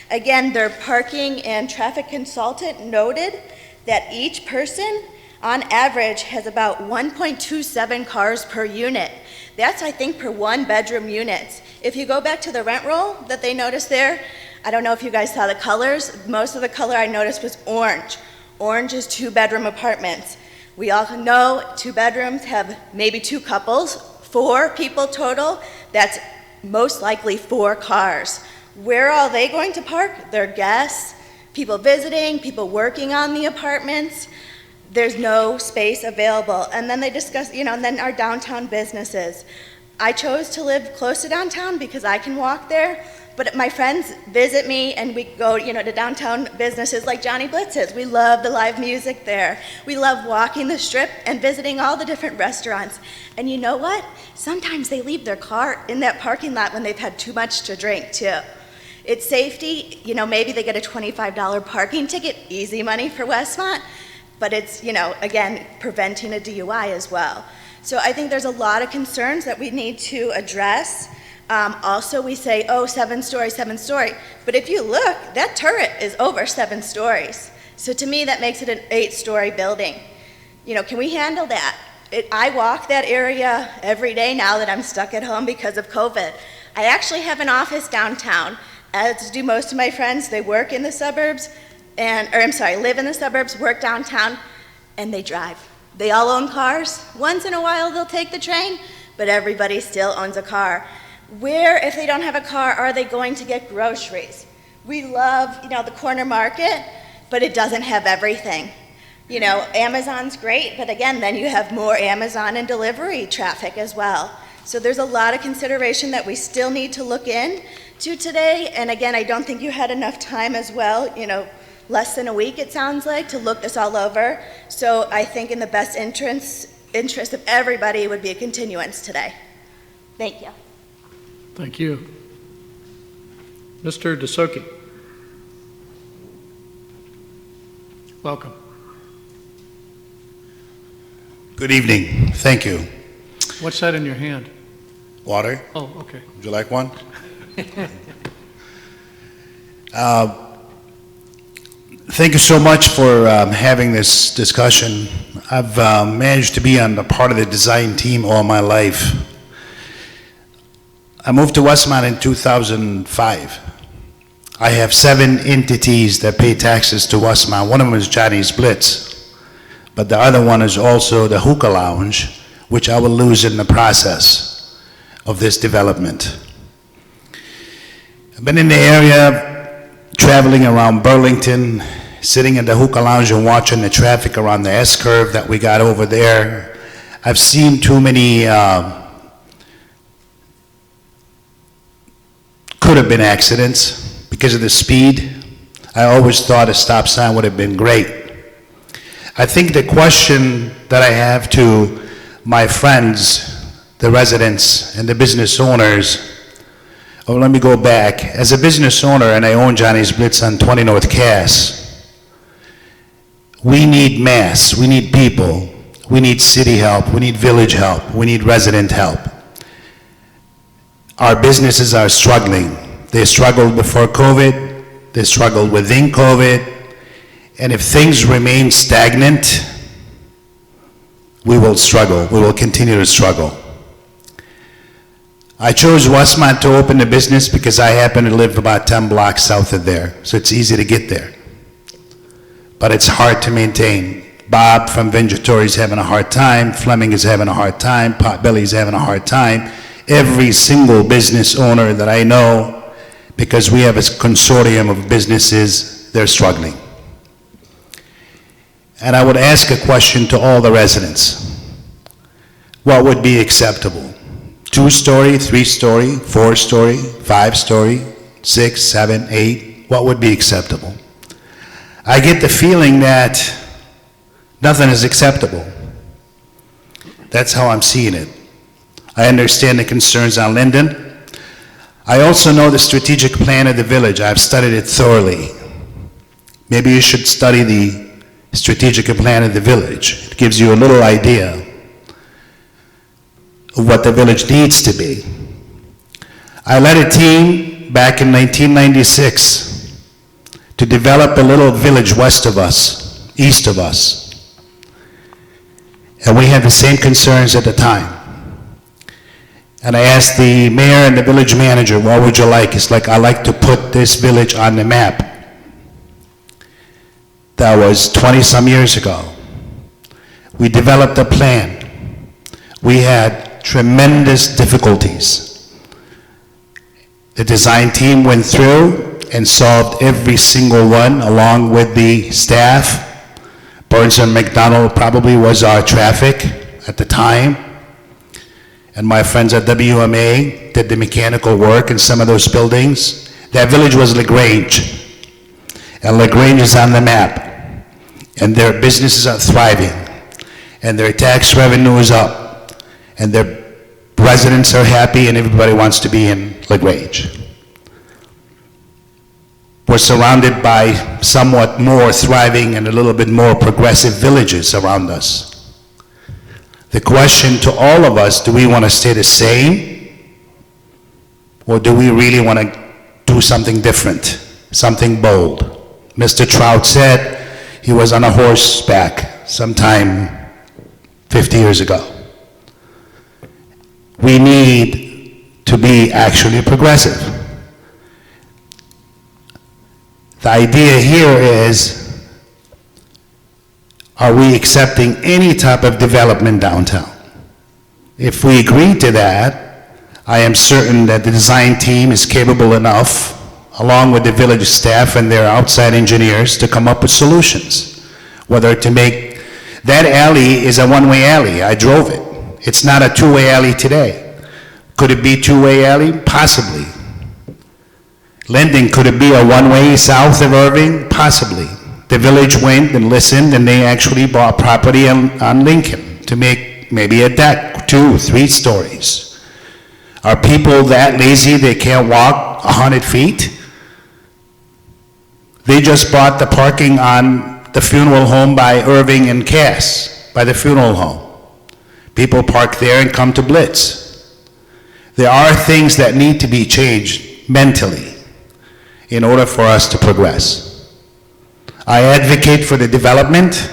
Again, their parking and traffic consultant noted that each person on average has about 1.27 cars per unit. That's, I think, per 1-bedroom units. If you go back to the rent roll that they noticed there, I don't know if you guys saw the colors. Most of the color I noticed was orange. Orange is 2-bedroom apartments. We all know 2 bedrooms have maybe 2 couples, 4 people total. That's most likely 4 cars. Where are they going to park? Their guests, people visiting, people working on the apartments. There's no space available. And then they discuss, and then our downtown businesses. I chose to live close to downtown because I can walk there, but my friends visit me and we go, to downtown businesses like Johnny Blitz's. We love the live music there. We love walking the strip and visiting all the different restaurants. And you know what? Sometimes they leave their car in that parking lot when they've had too much to drink too. It's safety, maybe they get a $25 parking ticket, easy money for Westmont, but it's, again, preventing a DUI as well. So I think there's a lot of concerns that we need to address. Also, we say, 7-story, 7-story. But if you look, that turret is over 7 stories. So to me, that makes it an 8-story building. Can we handle that? I walk that area every day now that I'm stuck at home because of COVID. I actually have an office downtown, as do most of my friends. They work in the suburbs, live in the suburbs, work downtown, and they drive. They all own cars. Once in a while they'll take the train, but everybody still owns a car. Where, if they don't have a car, are they going to get groceries? We love, the corner market, but it doesn't have everything. Amazon's great, but again, then you have more Amazon and delivery traffic as well. So there's a lot of consideration that we still need to look into today. And again, I don't think you had enough time as well, less than a week, it sounds like, to look this all over. So I think in the best interest of everybody would be a continuance today. Thank you. Thank you. Mr. DeSoki. Welcome. Good evening. Thank you. What's that in your hand? Water. Oh, okay. Would you like one? Thank you so much for having this discussion. I've managed to be on the part of the design team all my life. I moved to Westmont in 2005. I have 7 entities that pay taxes to Westmont. One of them is Johnny's Blitz, but the other one is also the Hookah Lounge, which I will lose in the process of this development. I've been in the area, traveling around Burlington, sitting in the Hookah Lounge and watching the traffic around the S-curve that we got over there. I've seen too many could have been accidents because of the speed. I always thought a stop sign would have been great. I think the question that I have to my friends, the residents and the business owners, let me go back. As a business owner, and I own Johnny's Blitz on 20 North Cass, we need mass, we need people, we need city help, we need village help, we need resident help. Our businesses are struggling. They struggled before COVID, they struggled within COVID, and if things remain stagnant, we will struggle, we will continue to struggle. I chose Westmont to open the business because I happen to live about 10 blocks south of there, so it's easy to get there. But it's hard to maintain. Bob from Vengetory is having a hard time, Fleming is having a hard time, Potbelly is having a hard time. Every single business owner that I know, because we have a consortium of businesses, they're struggling. And I would ask a question to all the residents. What would be acceptable? 2-story, 3-story, 4-story, 5-story, 6, 7, 8, what would be acceptable? I get the feeling that nothing is acceptable. That's how I'm seeing it. I understand the concerns on Linden. I also know the strategic plan of the village. I've studied it thoroughly. Maybe you should study the strategic plan of the village. It gives you a little idea of what the village needs to be. I led a team back in 1996 to develop a little village west of us, east of us. And we had the same concerns at the time. And I asked the mayor and the village manager, what would you like? It's like, I like to put this village on the map. That was 20-some years ago. We developed a plan. We had tremendous difficulties. The design team went through and solved every single one along with the staff. Burns and McDonald probably was our traffic at the time. And my friends at WMA did the mechanical work in some of those buildings. That village was LaGrange. And LaGrange is on the map. And their businesses are thriving. And their tax revenue is up. And their residents are happy and everybody wants to be in LaGrange. We're surrounded by somewhat more thriving and a little bit more progressive villages around us. The question to all of us, do we want to stay the same? Or do we really want to do something different, something bold? Mr. Trout said he was on a horseback sometime 50 years ago. We need to be actually progressive. The idea here is, are we accepting any type of development downtown? If we agree to that, I am certain that the design team is capable enough, along with the village staff and their outside engineers, to come up with solutions. Whether to make, that alley is a one-way alley, I drove it. It's not a two-way alley today. Could it be two-way alley? Possibly. Linden, could it be a one-way south of Irving? Possibly. The village went and listened, and they actually bought property on Lincoln to make maybe a deck, 2, 3 stories. Are people that lazy they can't walk 100 feet? They just bought the parking on the funeral home by Irving and Cass, by the funeral home. People park there and come to Blitz. There are things that need to be changed mentally in order for us to progress. I advocate for the development.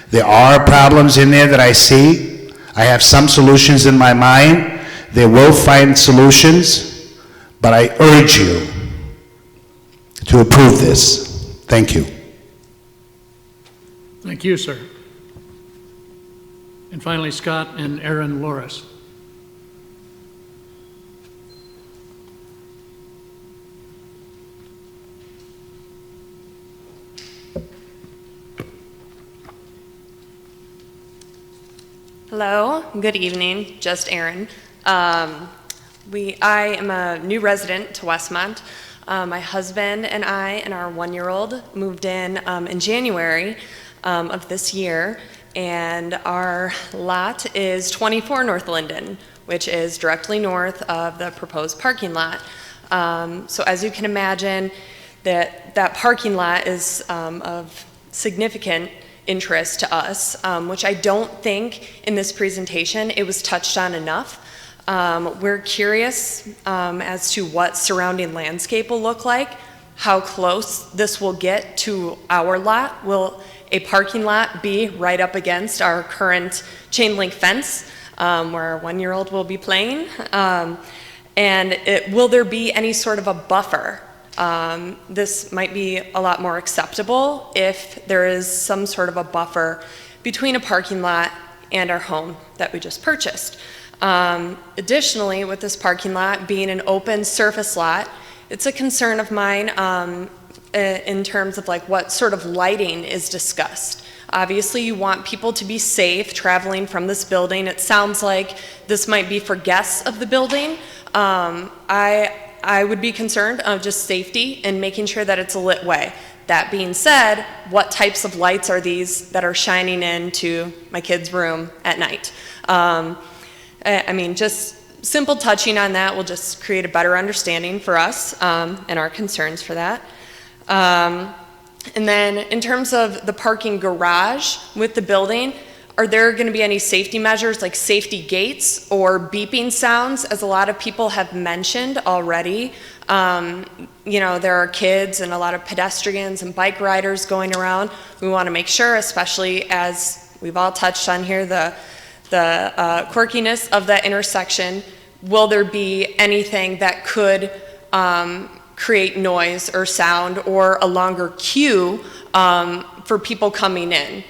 There are problems in there that I see. I have some solutions in my mind. They will find solutions, but I urge you to approve this. Thank you. Thank you, sir. And finally, Scott and Aaron Loris. Hello, good evening, just Erin. I am a new resident to Westmont. My husband and I and our 1-year-old moved in January of this year, and our lot is 24 North Linden, which is directly north of the proposed parking lot. So as you can imagine, that parking lot is of significant interest to us, which I don't think in this presentation it was touched on enough. We're curious as to what surrounding landscape will look like, how close this will get to our lot. Will a parking lot be right up against our current chain link fence where our 1-year-old will be playing? Will there be any sort of a buffer? This might be a lot more acceptable if there is some sort of a buffer between a parking lot and our home that we just purchased. Additionally, with this parking lot being an open surface lot, it's a concern of mine in terms of like what sort of lighting is discussed. Obviously, you want people to be safe traveling from this building. It sounds like this might be for guests of the building. I would be concerned of just safety and making sure that it's a lit way. That being said, what types of lights are these that are shining into my kid's room at night? I mean, just simple touching on that will just create a better understanding for us and our concerns for that. And then in terms of the parking garage with the building, are there going to be any safety measures like safety gates or beeping sounds, as a lot of people have mentioned already? You know, there are kids and a lot of pedestrians and bike riders going around. We want to make sure, especially as we've all touched on here, the quirkiness of that intersection, will there be anything that could create noise or sound or a longer queue for people coming in?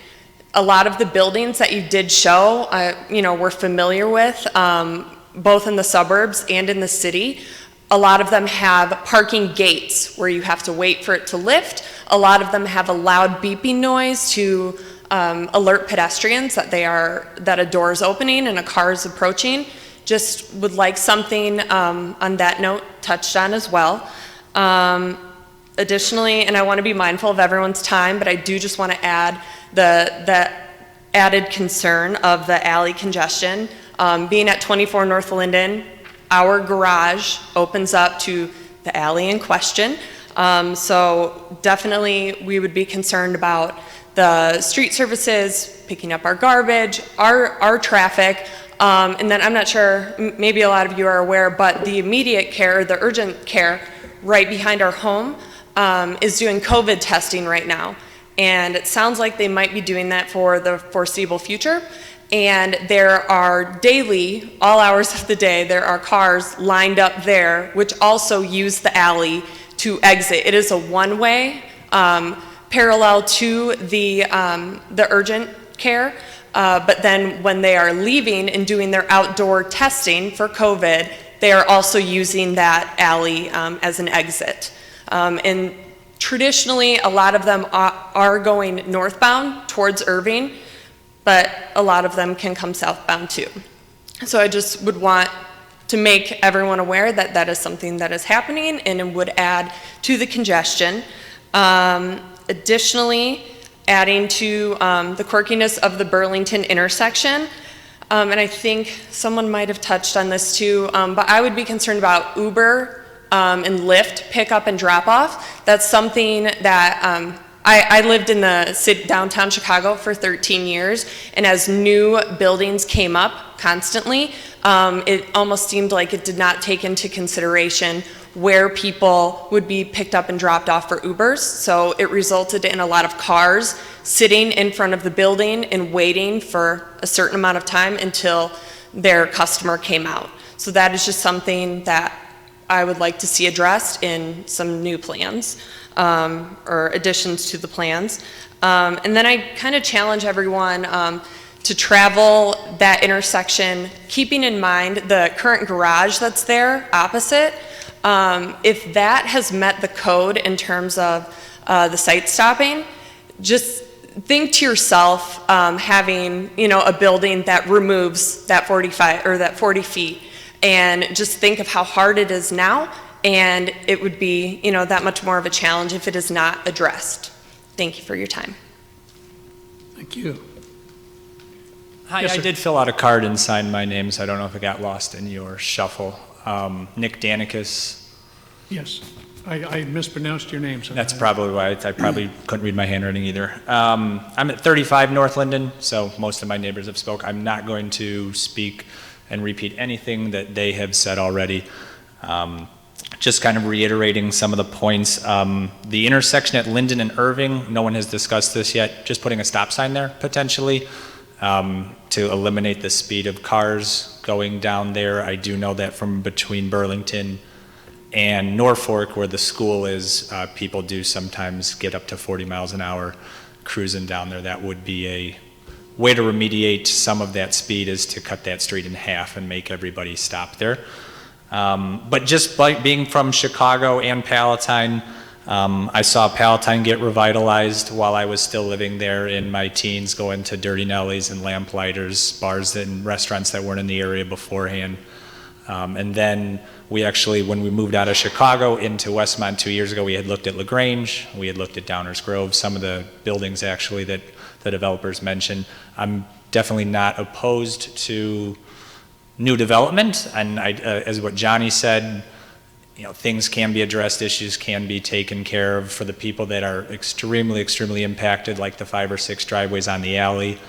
A lot of the buildings that you did show, you know, we're familiar with, both in the suburbs and in the city. A lot of them have parking gates where you have to wait for it to lift. A lot of them have a loud beeping noise to alert pedestrians that that a door is opening and a car is approaching. Just would like something on that note touched on as well. Additionally, and I want to be mindful of everyone's time, but I do just want to add the added concern of the alley congestion. Being at 24 North Linden, our garage opens up to the alley in question. So definitely we would be concerned about the street services, picking up our garbage, our traffic, and then I'm not sure, maybe a lot of you are aware, but the immediate care, the urgent care right behind our home is doing COVID testing right now. And it sounds like they might be doing that for the foreseeable future. And there are daily, all hours of the day, there are cars lined up there, which also use the alley to exit. It is a one-way, parallel to the urgent care. But then when they are leaving and doing their outdoor testing for COVID, they are also using that alley as an exit. And traditionally, a lot of them are going northbound towards Irving, but a lot of them can come southbound too. So I just would want to make everyone aware that that is something that is happening and it would add to the congestion. Additionally, adding to the quirkiness of the Burlington intersection, and I think someone might have touched on this too, but I would be concerned about Uber and Lyft pickup and drop off. That's something that I lived in the downtown Chicago for 13 years, and as new buildings came up constantly, it almost seemed like it did not take into consideration where people would be picked up and dropped off for Ubers. So it resulted in a lot of cars sitting in front of the building and waiting for a certain amount of time until their customer came out. So that is just something that I would like to see addressed in some new plans or additions to the plans. And then I kind of challenge everyone to travel that intersection, keeping in mind the current garage that's there opposite. If that has met the code in terms of the site stopping, just think to yourself having a building that removes that 45 or that 40 feet, and just think of how hard it is now, and it would be that much more of a challenge if it is not addressed. Thank you for your time. Thank you. Hi, Yes, I sir. did fill out a card and sign my name, so I don't know if it got lost in your shuffle. Nick Danicus. Yes, I mispronounced your name. So That's probably why I probably couldn't read my handwriting either. I'm at 35 North Linden, so most of my neighbors have spoke. I'm not going to speak and repeat anything that they have said already. Just kind of reiterating some of the points. The intersection at Linden and Irving, no one has discussed this yet, just putting a stop sign there potentially to eliminate the speed of cars going down there. I do know that from between Burlington and Norfolk, where the school is, people do sometimes get up to 40 miles an hour cruising down there. That would be a way to remediate some of that speed, is to cut that street in half and make everybody stop there. But just by being from Chicago and Palatine, I saw Palatine get revitalized while I was still living there in my teens, going to Dirty Nellies and Lamplighters, bars and restaurants that weren't in the area beforehand. And then we actually, when we moved out of Chicago into Westmont 2 years ago, we had looked at LaGrange, we had looked at Downers Grove, some of the buildings actually that the developers mentioned. I'm definitely not opposed to new development, and as what Johnny said, things can be addressed, issues can be taken care of for the people that are extremely, extremely impacted, like the 5 or 6 driveways on the alley.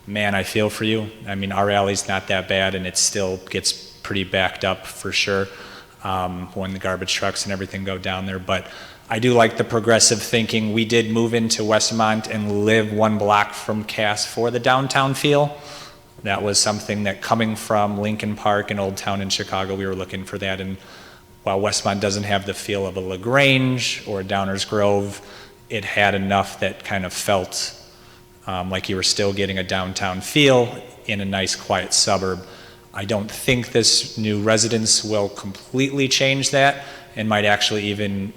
Man, I feel for you. I mean, our alley's not that bad, and it still gets pretty backed up for sure when the garbage trucks and everything go down there. But I do like the progressive thinking. We did move into Westmont and live 1 block from Cass for the downtown feel. That was something that, coming from Lincoln Park and Old Town in Chicago, we were looking for that. And while Westmont doesn't have the feel of a LaGrange or a Downers Grove, it had enough that kind of felt like you were still getting a downtown feel in a nice, quiet suburb. I don't think this new residence will completely change that and might actually even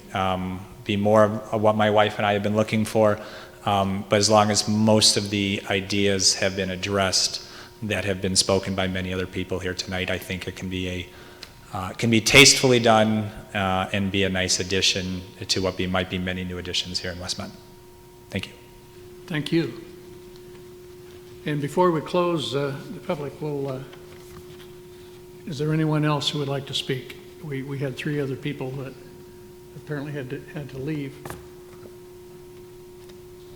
be more of what my wife and I have been looking for. But as long as most of the ideas have been addressed that have been spoken by many other people here tonight, I think it can be tastefully done and be a nice addition to what might be many new additions here in Westmont. Thank you. Thank you. And before we close, the public will, is there anyone else who would like to speak? We had 3 other people that apparently had to leave.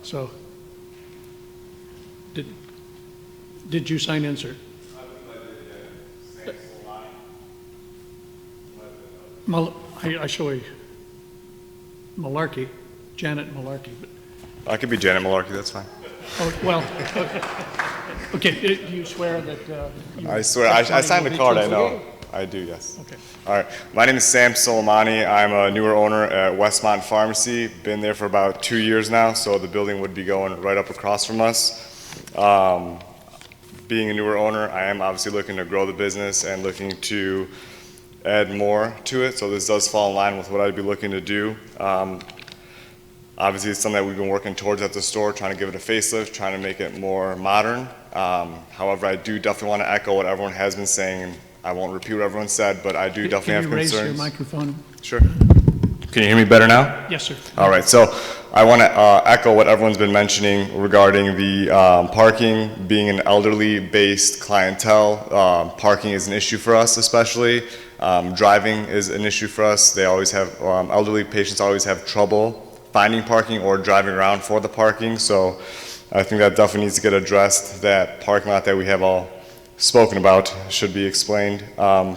So, did you sign in, sir? I show a Malarkey, Janet Malarkey. But I could be Janet Malarkey, that's fine. oh, well, okay, do you swear that you... I swear, I signed the card, I know. I do, yes. Okay. All right, my name is Sam Soleimani. I'm a newer owner at Westmont Pharmacy. Been there for about 2 years now, so the building would be going right up across from us. Being a newer owner, I am obviously looking to grow the business and looking to add more to it, so this does fall in line with what I'd be looking to do. Obviously, it's something that we've been working towards at the store, trying to give it a facelift, trying to make it more modern. However, I do definitely want to echo what everyone has been saying. I won't repeat what everyone said, but I do definitely have concerns. Can you raise your microphone? Sure. Can you hear me better now? Yes, sir. All right, so I want to echo what everyone's been mentioning regarding the parking. Being an elderly-based clientele, parking is an issue for us, especially. Driving is an issue for us. They always have, elderly patients always have trouble finding parking or driving around for the parking, so I think that definitely needs to get addressed. That parking lot that we have all spoken about should be explained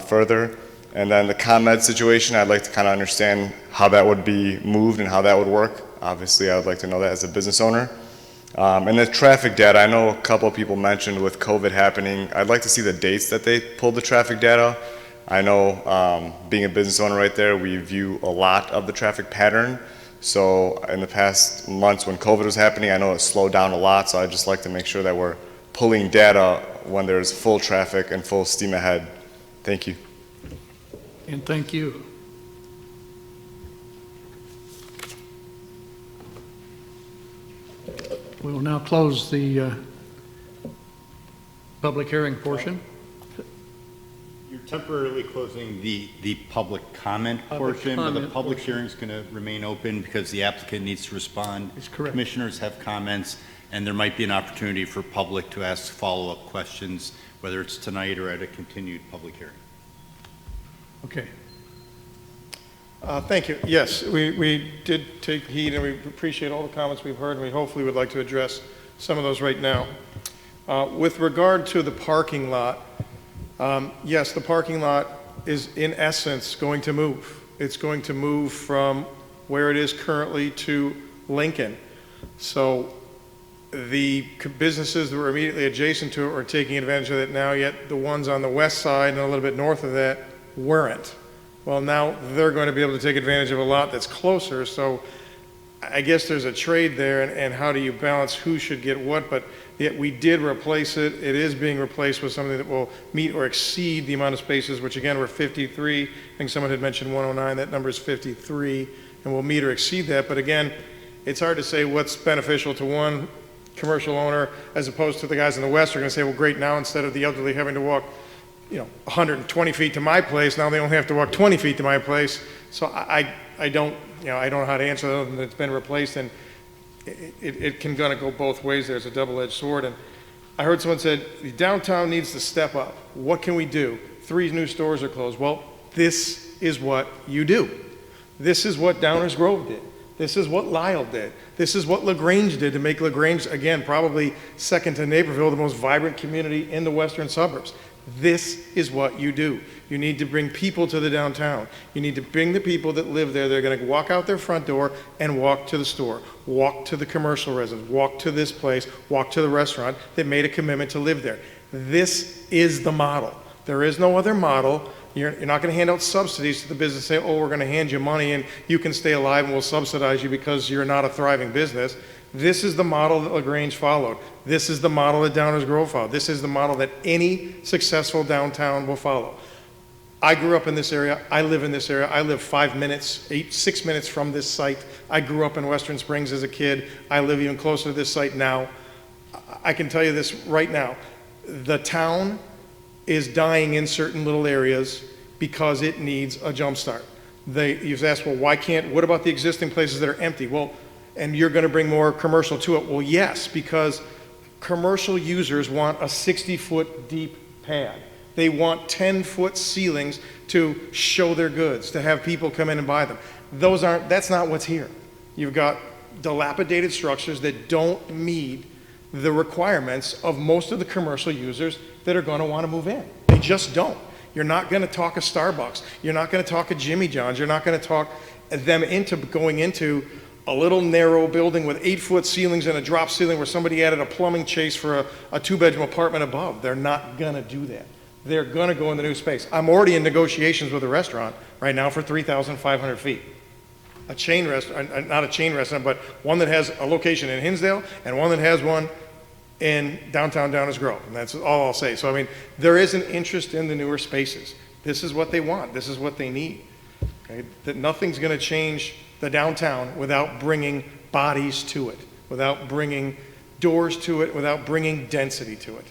further. And then the ComEd situation, I'd like to kind of understand how that would be moved and how that would work. Obviously, I would like to know that as a business owner. And the traffic data, I know a couple of people mentioned with COVID happening, I'd like to see the dates that they pulled the traffic data. I know being a business owner right there, we view a lot of the traffic pattern. So in the past months when COVID was happening, I know it slowed down a lot, so I'd just like to make sure that we're pulling data when there's full traffic and full steam ahead. Thank you. And thank you. We will now close the public hearing portion. You're temporarily closing the public comment portion, but the public hearing is going to remain open because the applicant needs to respond. That's correct. Commissioners have comments, and there might be an opportunity for public to ask follow-up questions, whether it's tonight or at a continued public hearing. Okay. Thank you. Yes, we did take heed, and we appreciate all the comments we've heard, and we hopefully would like to address some of those right now. With regard to the parking lot, yes, the parking lot is in essence going to move. It's going to move from where it is currently to Lincoln. So the businesses that were immediately adjacent to it are taking advantage of it now, yet the ones on the west side and a little bit north of that weren't. Well, now they're going to be able to take advantage of a lot that's closer, so I guess there's a trade there, and how do you balance who should get what, but yet we did replace it. It is being replaced with something that will meet or exceed the amount of spaces, which again were 53. I think someone had mentioned 109, that number is 53, and we'll meet or exceed that, but again, it's hard to say what's beneficial to one commercial owner as opposed to the guys in the west are going to say, well, great, now instead of the elderly having to walk 120 feet to my place, now they only have to walk 20 feet to my place. So I don't know how to answer that other than it's been replaced, and it can gonna go both ways. There's a double-edged sword, and I heard someone said the downtown needs to step up. What can we do? 3 new stores are closed. Well, this is what you do. This is what Downers Grove did. This is what Lyle did. This is what LaGrange did to make LaGrange, again, probably second to Naperville, the most vibrant community in the western suburbs. This is what you do. You need to bring people to the downtown. You need to bring the people that live there. They're going to walk out their front door and walk to the store, walk to the commercial residence, walk to this place, walk to the restaurant that made a commitment to live there. This is the model. There is no other model. You're not going to hand out subsidies to the business and say, oh, we're going to hand you money and you can stay alive and we'll subsidize you because you're not a thriving business. This is the model that LaGrange followed. This is the model that Downers Grove followed. This is the model that any successful downtown will follow. I grew up in this area. I live in this area. I live 6 minutes from this site. I grew up in Western Springs as a kid. I live even closer to this site now. I can tell you this right now. The town is dying in certain little areas because it needs a jump start. You've asked, well, what about the existing places that are empty? Well, and you're going to bring more commercial to it. Well, yes, because commercial users want a 60-foot deep pad. They want 10-foot ceilings to show their goods, to have people come in and buy them. That's not what's here. You've got dilapidated structures that don't meet the requirements of most of the commercial users that are going to want to move in. They just don't. You're not going to talk a Starbucks. You're not going to talk a Jimmy John's. You're not going to talk them into going into a little narrow building with 8-foot ceilings and a drop ceiling where somebody added a plumbing chase for a 2-bedroom apartment above. They're not going to do that. They're going to go in the new space. I'm already in negotiations with a restaurant right now for 3,500 feet. A chain restaurant, not a chain restaurant, but one that has a location in Hinsdale and one that has one in downtown Downers Grove. And that's all I'll say. So, I mean, there is an interest in the newer spaces. This is what they want. This is what they need. Okay? That nothing's going to change the downtown without bringing bodies to it, without bringing doors to it, without bringing density to it.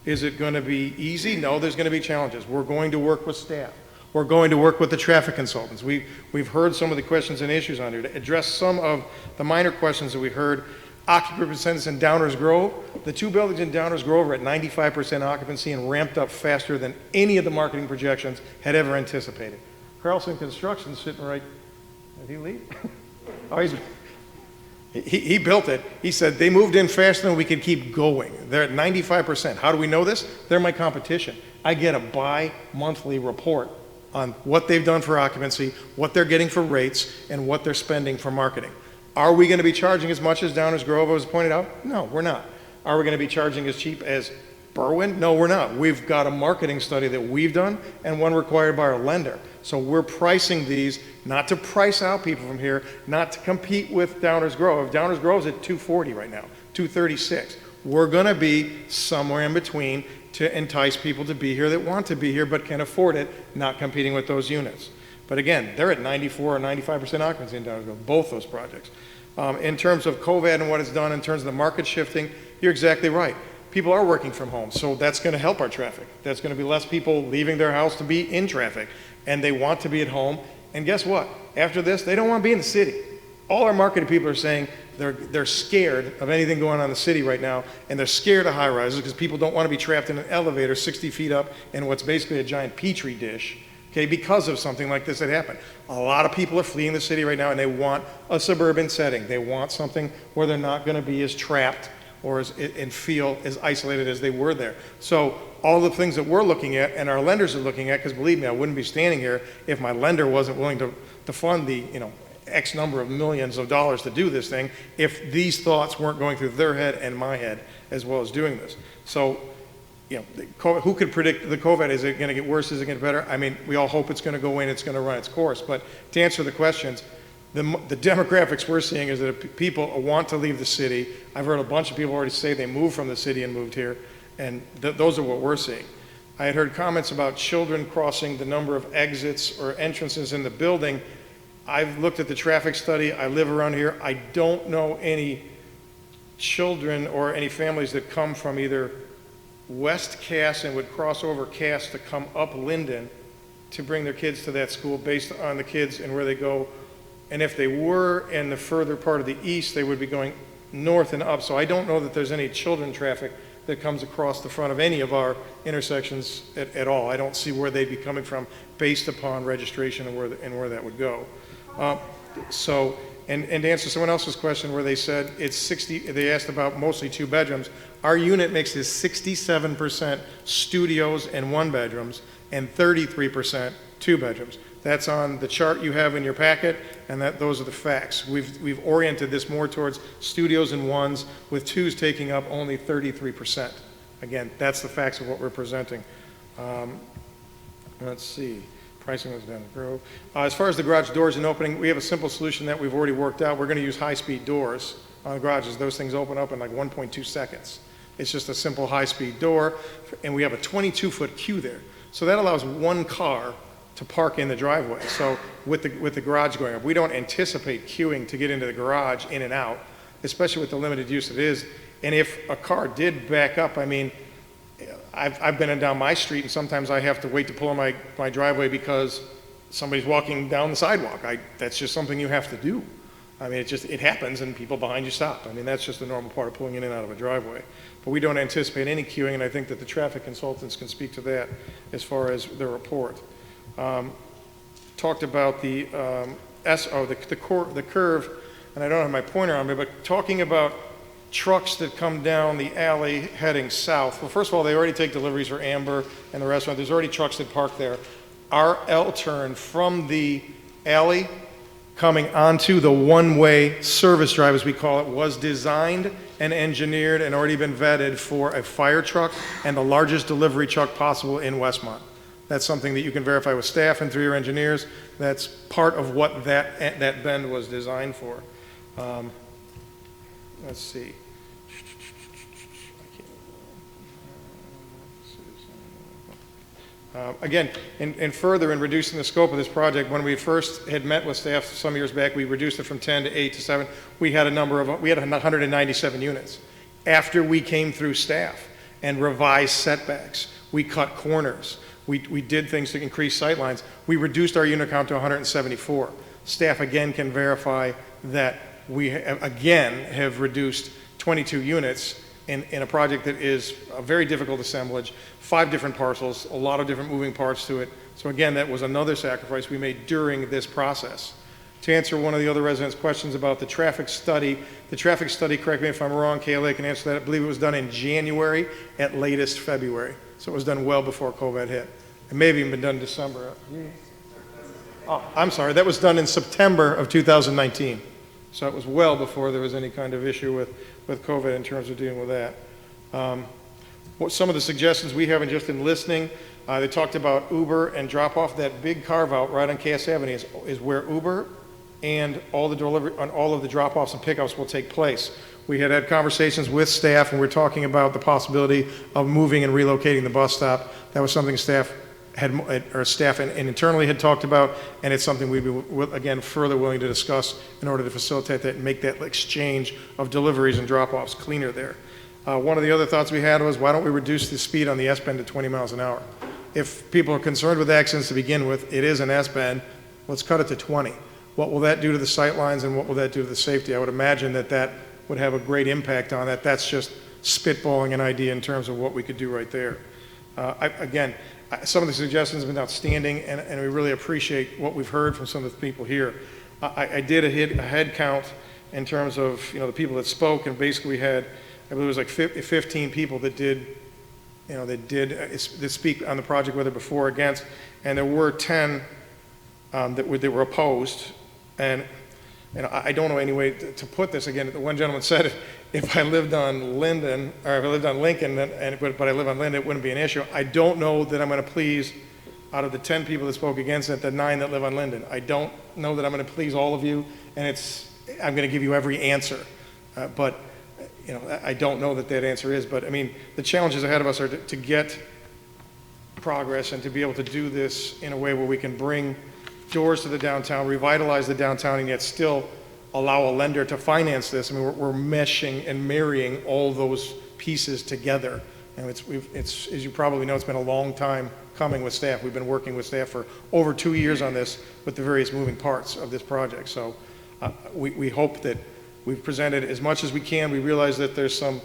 Is it going to be easy? No, there's going to be challenges. We're going to work with staff. We're going to work with the traffic consultants. We've heard some of the questions and issues on here. To address some of the minor questions that we heard, occupancy percentage in Downers Grove, the 2 buildings in Downers Grove are at 95% occupancy and ramped up faster than any of the marketing projections had ever anticipated. Carlson Construction's sitting right, did he leave? Oh, he built it. He said they moved in faster than we could keep going. They're at 95%. How do we know this? They're my competition. I get a bi-monthly report on what they've done for occupancy, what they're getting for rates, and what they're spending for marketing. Are we going to be charging as much as Downers Grove was pointed out? No, we're not. Are we going to be charging as cheap as Berwyn? No, we're not. We've got a marketing study that we've done and one required by our lender. So we're pricing these not to price out people from here, not to compete with Downers Grove. Downers Grove's at 240 right now, 236. We're going to be somewhere in between to entice people to be here that want to be here but can afford it, not competing with those units. But again, they're at 94 or 95% occupancy in Downers Grove, both those projects. In terms of COVID and what it's done in terms of the market shifting, you're exactly right. People are working from home, so that's going to help our traffic. That's going to be less people leaving their house to be in traffic, and they want to be at home. And guess what? After this, they don't want to be in the city. All our marketing people are saying they're scared of anything going on in the city right now, and they're scared of high-rises because people don't want to be trapped in an elevator 60 feet up in what's basically a giant petri dish, okay, because of something like this that happened. A lot of people are fleeing the city right now, and they want a suburban setting. They want something where they're not going to be as trapped or and feel as isolated as they were there. So all the things that we're looking at and our lenders are looking at, because believe me, I wouldn't be standing here if my lender wasn't willing to fund the X number of millions of dollars to do this thing, if these thoughts weren't going through their head and my head as well as doing this. So, who could predict the COVID? Is it going to get worse? Is it going to get better? I mean, we all hope it's going to go in, it's going to run its course. But to answer the questions, the demographics we're seeing is that people want to leave the city. I've heard a bunch of people already say they moved from the city and moved here, and those are what we're seeing. I had heard comments about children crossing the number of exits or entrances in the building. I've looked at the traffic study. I live around here. I don't know any children or any families that come from either West Cass and would cross over Cass to come up Linden to bring their kids to that school based on the kids and where they go. And if they were in the further part of the east, they would be going north and up. So I don't know that there's any children traffic that comes across the front of any of our intersections at all. I don't see where they'd be coming from based upon registration and where that would go. And to answer someone else's question where they said it's 60, they asked about mostly 2 bedrooms. Our unit mix is 67% studios and 1 bedrooms and 33% 2 bedrooms. That's on the chart you have in your packet, and those are the facts. We've oriented this more towards studios and 1s, with 2s taking up only 33%. Again, that's the facts of what we're presenting. Let's see. Pricing was down the Grove. As far as the garage doors and opening, we have a simple solution that we've already worked out. We're going to use high-speed doors on the garages. Those things open up in like 1.2 seconds. It's just a simple high-speed door, and we have a 22-foot queue there. So that allows one car to park in the driveway. So with the garage going up, we don't anticipate queuing to get into the garage in and out, especially with the limited use it is. And if a car did back up, I mean, I've been down my street, and sometimes I have to wait to pull in my driveway because somebody's walking down the sidewalk. That's just something you have to do. I mean, it happens, and people behind you stop. I mean, that's just a normal part of pulling in and out of a driveway. But we don't anticipate any queuing, and I think that the traffic consultants can speak to that as far as their report. Talked about the curve, and I don't have my pointer on me, but talking about trucks that come down the alley heading south. Well, first of all, they already take deliveries for Amber and the restaurant. There's already trucks that park there. Our L-turn from the alley coming onto the one-way service drive, as we call it, was designed and engineered and already been vetted for a fire truck and the largest delivery truck possible in Westmont. That's something that you can verify with staff and through your engineers. That's part of what that bend was designed for. Let's see. Again, and further in reducing the scope of this project, when we first had met with staff some years back, we reduced it from 10 to 8 to 7. We had 197 units. After we came through staff and revised setbacks, we cut corners. We did things to increase sight lines. We reduced our unit count to 174. Staff again can verify that we again have reduced 22 units in a project that is a very difficult assemblage, 5 different parcels, a lot of different moving parts to it. So again, that was another sacrifice we made during this process. To answer one of the other residents' questions about the traffic study, correct me if I'm wrong, KLA can answer that. I believe it was done in January, at latest February. So it was done well before COVID hit. It may have even been done in December. Oh, I'm sorry, that was done in September of 2019. So it was well before there was any kind of issue with COVID in terms of dealing with that. What some of the suggestions we have, and just in listening, they talked about Uber and drop-off. That big carve-out right on KS Avenue is where Uber and all of the drop-offs and pickups will take place. We had conversations with staff, and we're talking about the possibility of moving and relocating the bus stop. That was something staff and internally had talked about, and it's something we'd be, again, further willing to discuss in order to facilitate that and make that exchange of deliveries and drop-offs cleaner there. One of the other thoughts we had was, why don't we reduce the speed on the S-bend to 20 miles an hour? If people are concerned with accidents to begin with, it is an S-bend, let's cut it to 20. What will that do to the sight lines, and what will that do to the safety? I would imagine that would have a great impact on that. That's just spitballing an idea in terms of what we could do right there. Some of the suggestions have been outstanding, and we really appreciate what we've heard from some of the people here. I did a head count in terms of the people that spoke, and basically we had, I believe it was like 15 people that did speak on the project, whether before or against, and there were 10 that were opposed. And I don't know any way to put this. Again, the one gentleman said, if I lived on Linden, or if I lived on Lincoln, but I live on Linden, it wouldn't be an issue. I don't know that I'm going to please, out of the 10 people that spoke against it, the 9 that live on Linden. I don't know that I'm going to please all of you, and I'm going to give you every answer. But I don't know that answer is. But I mean, the challenges ahead of us are to get progress and to be able to do this in a way where we can bring doors to the downtown, revitalize the downtown, and yet still allow a lender to finance this. I mean, we're meshing and marrying all those pieces together. And it's as you probably know, it's been a long time coming with staff. We've been working with staff for over 2 years on this with the various moving parts of this project. So we hope that we've presented as much as we can. We realize that there's some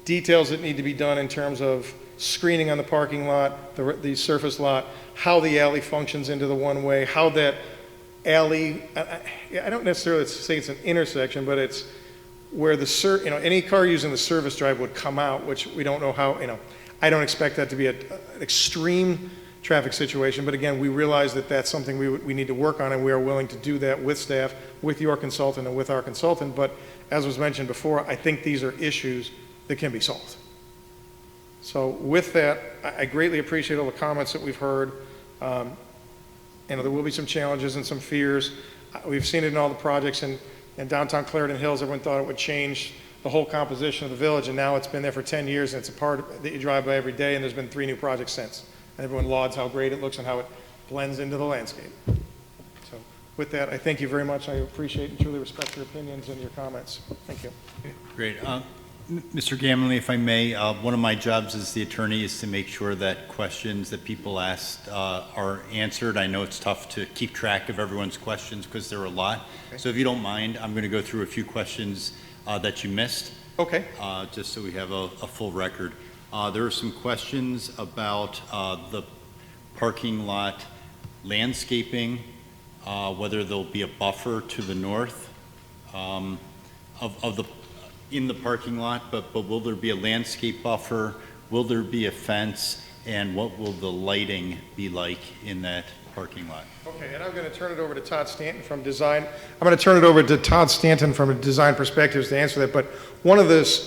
details that need to be done in terms of screening on the parking lot, the surface lot, how the alley functions into the one-way, how that alley, I don't necessarily say it's an intersection, but it's where any car using the service drive would come out, which we don't know how, I don't expect that to be an extreme traffic situation, but again, we realize that that's something we need to work on, and we are willing to do that with staff, with your consultant, and with our consultant. But as was mentioned before, I think these are issues that can be solved. So with that, I greatly appreciate all the comments that we've heard. There will be some challenges and some fears. We've seen it in all the projects, and And downtown Clarendon Hills, everyone thought it would change the whole composition of the village, and now it's been there for 10 years, and it's a part that you drive by every day, and there's been 3 new projects since. And everyone lauds how great it looks and how it blends into the landscape. So with that, I thank you very much. I appreciate and truly respect your opinions and your comments. Thank you. Great. Mr. Gamley, if I may, one of my jobs as the attorney is to make sure that questions that people asked are answered. I know it's tough to keep track of everyone's questions because there are a lot. Okay. So if you don't mind, I'm going to go through a few questions that you missed. Okay. Just so we have a full record. There are some questions about the parking lot landscaping, whether there'll be a buffer to the north in the parking lot, but will there be a landscape buffer? Will there be a fence? And what will the lighting be like in that parking lot? Okay, and I'm going to turn it over to Todd Stanton from design. I'm going to turn it over to Todd Stanton from a design perspective to answer that. But one of the,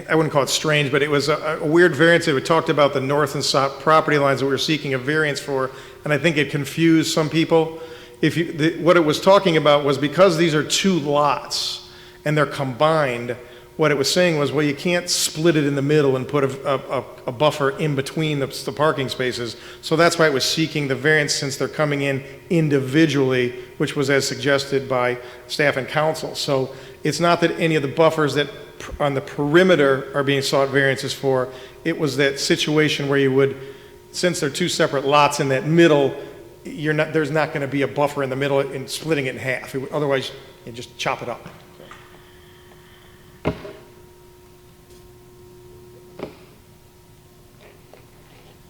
I wouldn't call it strange, but it was a weird variance that we talked about the north and south property lines that we were seeking a variance for, and I think it confused some people. What it was talking about was because these are 2 lots and they're combined, what it was saying was, well, you can't split it in the middle and put a buffer in between the parking spaces. So that's why it was seeking the variance, since they're coming in individually, which was as suggested by staff and council. So it's not that any of the buffers that on the perimeter are being sought variances for. It was that situation where you would, since they're 2 separate lots in that middle, there's not going to be a buffer in the middle and splitting it in half. Otherwise, you just chop it up.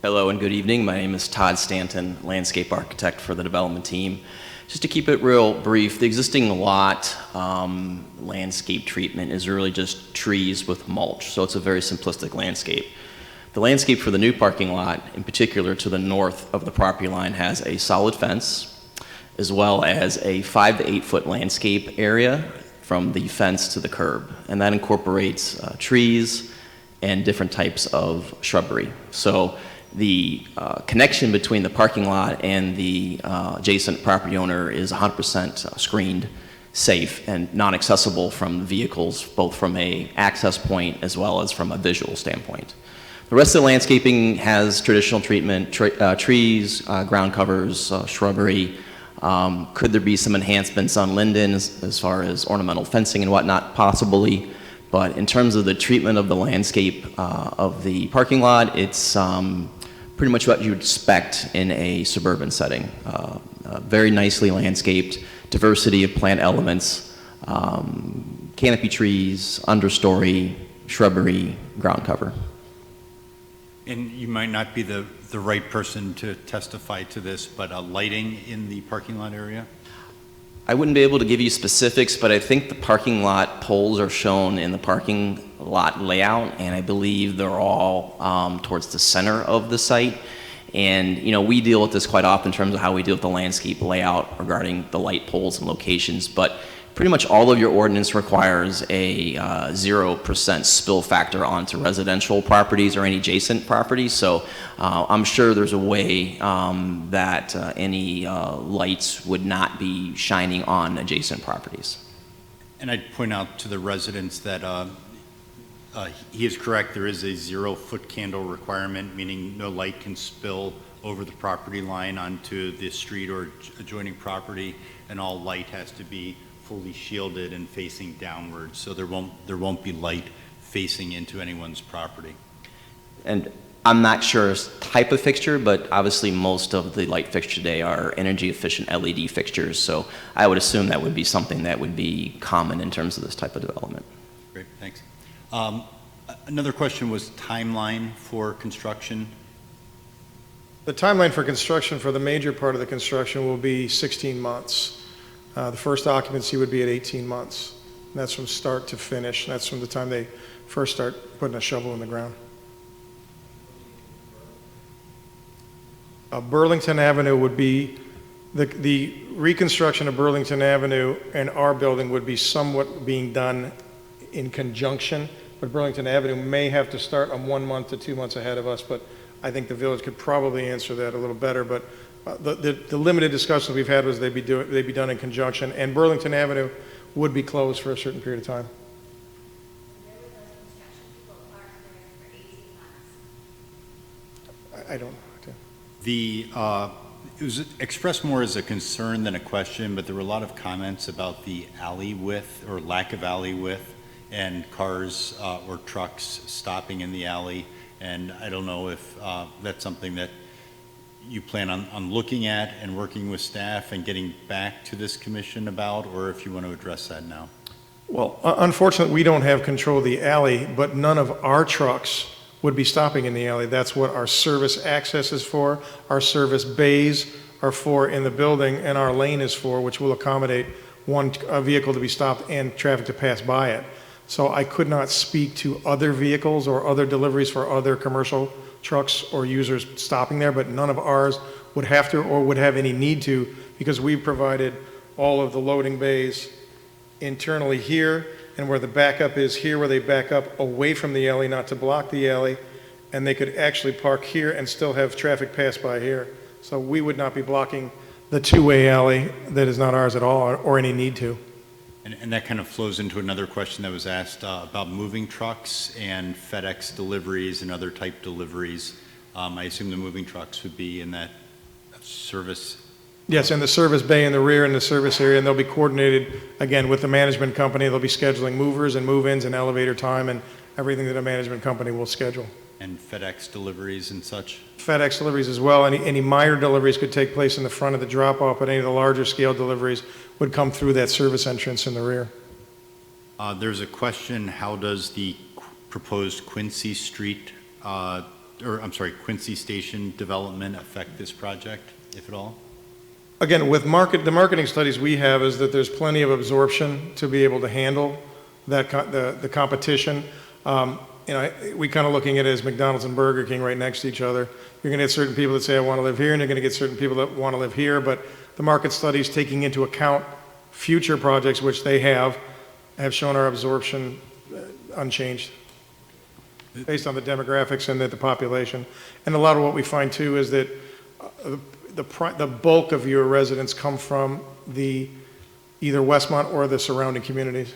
Hello and good evening. My name is Todd Stanton, landscape architect for the development team. Just to keep it real brief, the existing lot landscape treatment is really just trees with mulch, so it's a very simplistic landscape. The landscape for the new parking lot, in particular to the north of the property line, has a solid fence, as well as a 5 to 8 foot landscape area from the fence to the curb, and that incorporates trees and different types of shrubbery. So the connection between the parking lot and the adjacent property owner is 100% screened, safe, and non-accessible from vehicles, both from an access point as well as from a visual standpoint. The rest of the landscaping has traditional treatment, trees, ground covers, shrubbery. Could there be some enhancements on Linden as far as ornamental fencing and whatnot? Possibly. But in terms of the treatment of the landscape of the parking lot, it's pretty much what you would expect in a suburban setting. Very nicely landscaped, diversity of plant elements, canopy trees, understory, shrubbery, ground cover. And you might not be the right person to testify to this, but lighting in the parking lot area? I wouldn't be able to give you specifics, but I think the parking lot poles are shown in the parking lot layout, and I believe they're all towards the center of the site. And, you know, we deal with this quite often in terms of how we deal with the landscape layout regarding the light poles and locations, but pretty much all of your ordinance requires a 0% spill factor onto residential properties or any adjacent properties. So I'm sure there's a way that any lights would not be shining on adjacent properties. And I'd point out to the residents that he is correct. There is a 0 foot candle requirement, meaning no light can spill over the property line onto the street or adjoining property, and all light has to be fully shielded and facing downwards, so there won't be light facing into anyone's property. And I'm not sure type of fixture, but obviously most of the light fixtures today are energy efficient LED fixtures, so I would assume that would be something that would be common in terms of this type of development. Great, thanks. Another question was timeline for construction. The timeline for construction for the major part of the construction will be 16 months. The first occupancy would be at 18 months. And that's from start to finish. And that's from the time they first start putting a shovel in the ground. Burlington Avenue would be, the reconstruction of Burlington Avenue and our building would be somewhat being done in conjunction, but Burlington Avenue may have to start 1 month to 2 months ahead of us, but I think the village could probably answer that a little better. But the limited discussions we've had was they'd be done in conjunction, and Burlington Avenue would be closed for a certain period of time. I don't know. It was expressed more as a concern than a question, but there were a lot of comments about the alley width or lack of alley width and cars or trucks stopping in the alley. And I don't know if that's something that you plan on looking at and working with staff and getting back to this commission about, or if you want to address that now. Well, unfortunately, we don't have control of the alley, but none of our trucks would be stopping in the alley. That's what our service access is for. Our service bays are for in the building, and our lane is for, which will accommodate a vehicle to be stopped and traffic to pass by it. So I could not speak to other vehicles or other deliveries for other commercial trucks or users stopping there, but none of ours would have to or would have any need to, because we provided all of the loading bays internally here, and where the backup is here, where they back up away from the alley, not to block the alley, and they could actually park here and still have traffic pass by here. So we would not be blocking the two-way alley that is not ours at all, or any need to. And that kind of flows into another question that was asked about moving trucks and FedEx deliveries and other type deliveries. I assume the moving trucks would be in that service. Yes, in the service bay in the rear in the service area, and they'll be coordinated, again, with the management company. They'll be scheduling movers and move-ins and elevator time and everything that a management company will schedule. And FedEx deliveries and such? FedEx deliveries as well. Any minor deliveries could take place in the front of the drop-off, but any of the larger scale deliveries would come through that service entrance in the rear. There's a question, how does the proposed Quincy Street, Quincy Station development affect this project, if at all? Again, with the marketing studies we have is that there's plenty of absorption to be able to handle that the competition. We kind of looking at it as McDonald's and Burger King right next to each other. You're going to get certain people that say, I want to live here, and you're going to get certain people that want to live here, but the market studies taking into account future projects, which they have shown our absorption unchanged based on the demographics and the population. And a lot of what we find too is that the bulk of your residents come from either Westmont or the surrounding communities.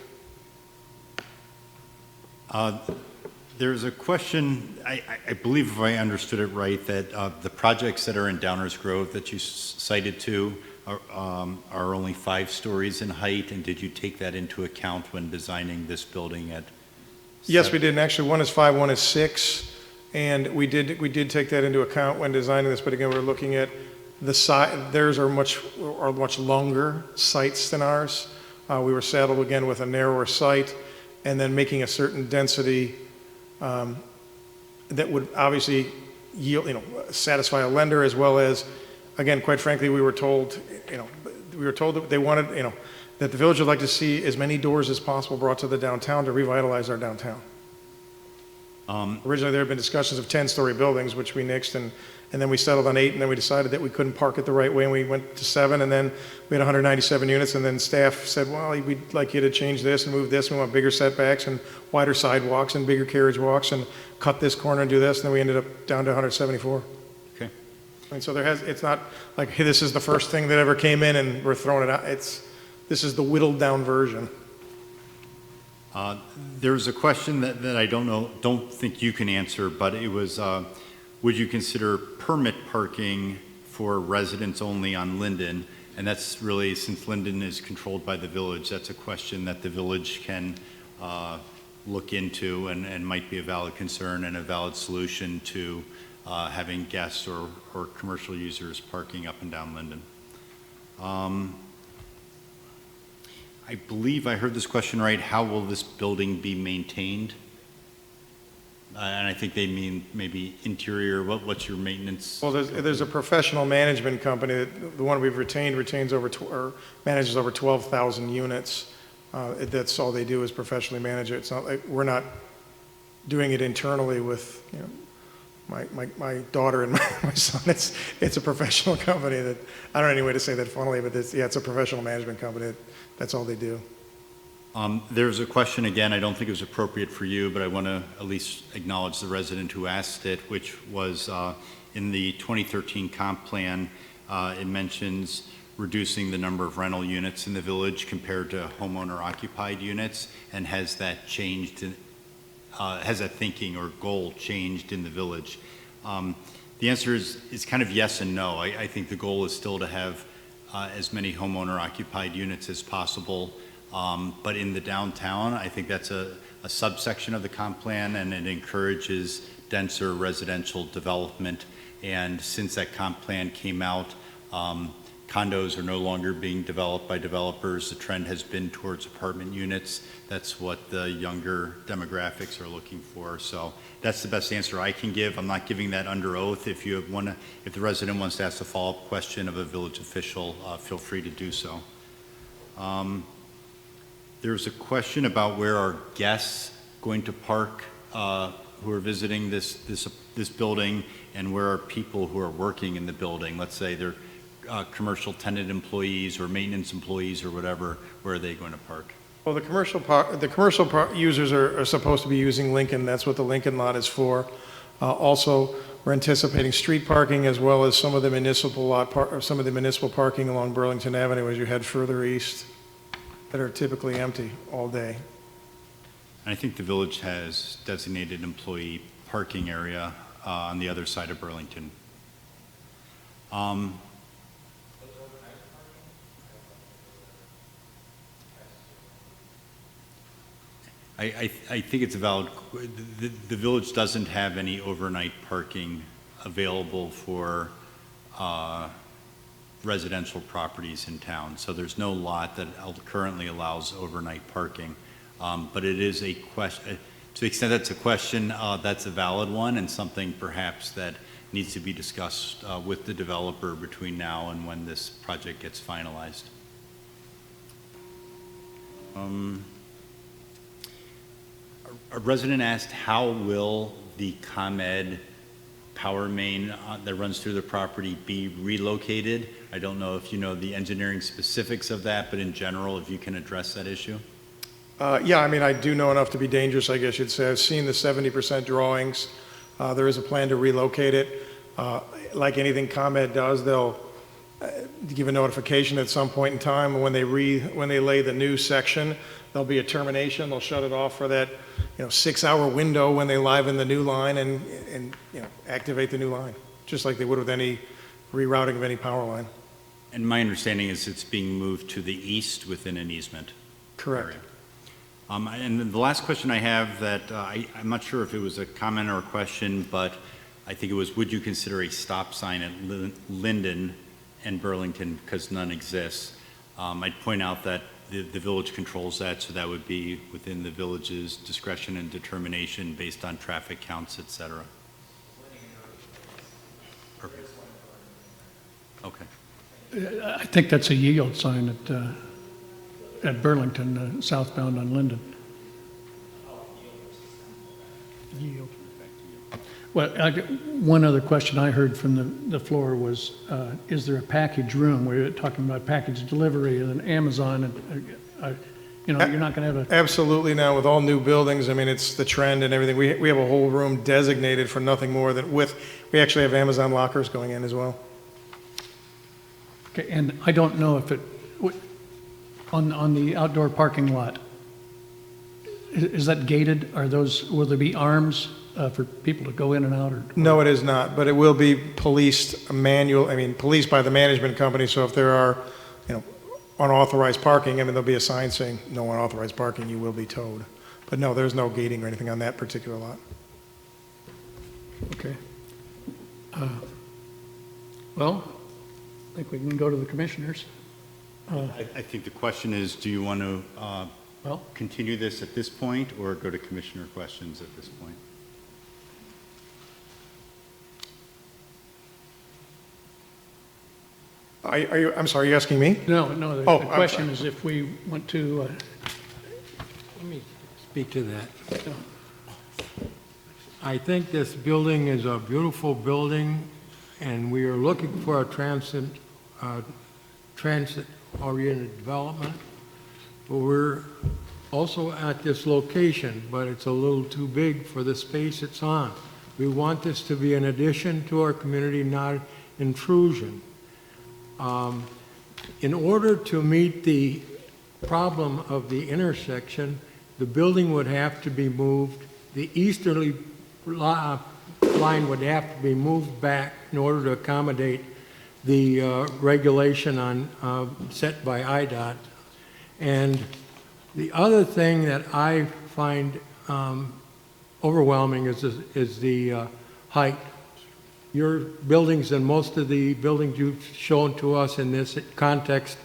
There's a question, I believe if I understood it right, that the projects that are in Downers Grove that you cited to are only 5 stories in height, and did you take that into account when designing this building at? Yes, we did, and actually one is 5, one is 6, and we did take that into account when designing this, but again, we're looking at the site. Theirs are much longer sites than ours. We were saddled again with a narrower site, and then making a certain density that would obviously yield, satisfy a lender, as well as, again, quite frankly, we were told that they wanted, that the village would like to see as many doors as possible brought to the downtown to revitalize our downtown. Originally, there had been discussions of 10-story buildings, which we nixed, and then we settled on 8, and then we decided that we couldn't park it the right way, and we went to 7, and then we had 197 units, and then staff said, well, we'd like you to change this and move this, we want bigger setbacks and wider sidewalks and bigger carriage walks, and cut this corner and do this, and then we ended up down to 174. Okay. And so it's not like, hey, this is the first thing that ever came in and we're throwing it out. This is the whittled down version. There's a question that I don't think you can answer, but it was, would you consider permit parking for residents only on Linden? And that's really, since Linden is controlled by the village, that's a question that the village can look into and might be a valid concern and a valid solution to having guests or commercial users parking up and down Linden. I believe I heard this question right. How will this building be maintained? And I think they mean maybe interior. What's your maintenance? Well, there's a professional management company that the one we've retains or manages over 12,000 units. That's all they do is professionally manage it. It's not like we're not doing it internally with my daughter and my son. It's a professional company that, I don't know any way to say that funnily, but it's a professional management company. That's all they do. There's a question, again, I don't think it was appropriate for you, but I want to at least acknowledge the resident who asked it, which was in the 2013 comp plan, It mentions reducing the number of rental units in the village compared to homeowner-occupied units, and has that changed, has that thinking or goal changed in the village? The answer is kind of yes and no. I think the goal is still to have as many homeowner-occupied units as possible, but in the downtown, I think that's a subsection of the comp plan, and it encourages denser residential development. And since that comp plan came out, condos are no longer being developed by developers. The trend has been towards apartment units. That's what the younger demographics are looking for. So that's the best answer I can give. I'm not giving that under oath. If you want to, if the resident wants to ask a follow-up question of a village official, feel free to do so. There's a question about where are guests going to park who are visiting this building, and where are people who are working in the building. Let's say they're commercial tenant employees or maintenance employees or whatever. Where are they going to park? Well, the commercial users are supposed to be using Lincoln. That's what the Lincoln lot is for. Also, we're anticipating street parking as well as some of the municipal parking along Burlington Avenue as you head further east that are typically empty all day. I think the village has designated employee parking area on the other side of Burlington. I think it's a valid, the village doesn't have any overnight parking available for residential properties in town. So there's no lot that currently allows overnight parking. But it is a question, to the extent that's a question, that's a valid one, and something perhaps that needs to be discussed with the developer between now and when this project gets finalized. A resident asked, how will the ComEd power main that runs through the property be relocated? I don't know if you know the engineering specifics of that, but in general, if you can address that issue. Yeah, I mean, I do know enough to be dangerous, I guess you'd say. I've seen the 70% drawings. There is a plan to relocate it. Like anything ComEd does, they'll give a notification at some point in time. When they lay the new section, there'll be a termination. They'll shut it off for that 6-hour window when they liven the new line and activate the new line, just like they would with any rerouting of any power line. And my understanding is it's being moved to the east within an easement. Correct. Area. And then the last question I have that I'm not sure if it was a comment or a question, but I think it was, would you consider a stop sign at Linden and Burlington, because none exists? I'd point out that the village controls that, so that would be within the village's discretion and determination based on traffic counts, et cetera. Perfect. Okay. I think that's a yield sign at Burlington, southbound on Linden. Yield. Well, one other question I heard from the floor was, is there a package room? We're talking about package delivery and Amazon, and you're not going to have a... Absolutely. Now, with all new buildings, I mean, it's the trend and everything. We have a whole room designated for nothing more than we actually have Amazon lockers going in as well. Okay, and I don't know if on the outdoor parking lot, is that gated? Will there be arms for people to go in and out? Or? No, it is not, but it will be policed by the management company. So if there are, unauthorized parking, there'll be a sign saying no unauthorized parking, you will be towed. But no, there's no gating or anything on that particular lot. Okay. Well, I think we can go to the commissioners. I think the question is, do you want to continue this at this point or go to commissioner questions at this point? I'm sorry, are you asking me? No, the question is if we want to... Let me speak to that. I think this building is a beautiful building, and we are looking for a transit-oriented development. But we're also at this location, but it's a little too big for the space it's on. We want this to be an addition to our community, not intrusion. In order to meet the problem of the intersection, the building would have to be moved, the easterly line would have to be moved back in order to accommodate the regulation set by IDOT. And the other thing that I find overwhelming is the height. Your buildings and most of the buildings you've shown to us in this context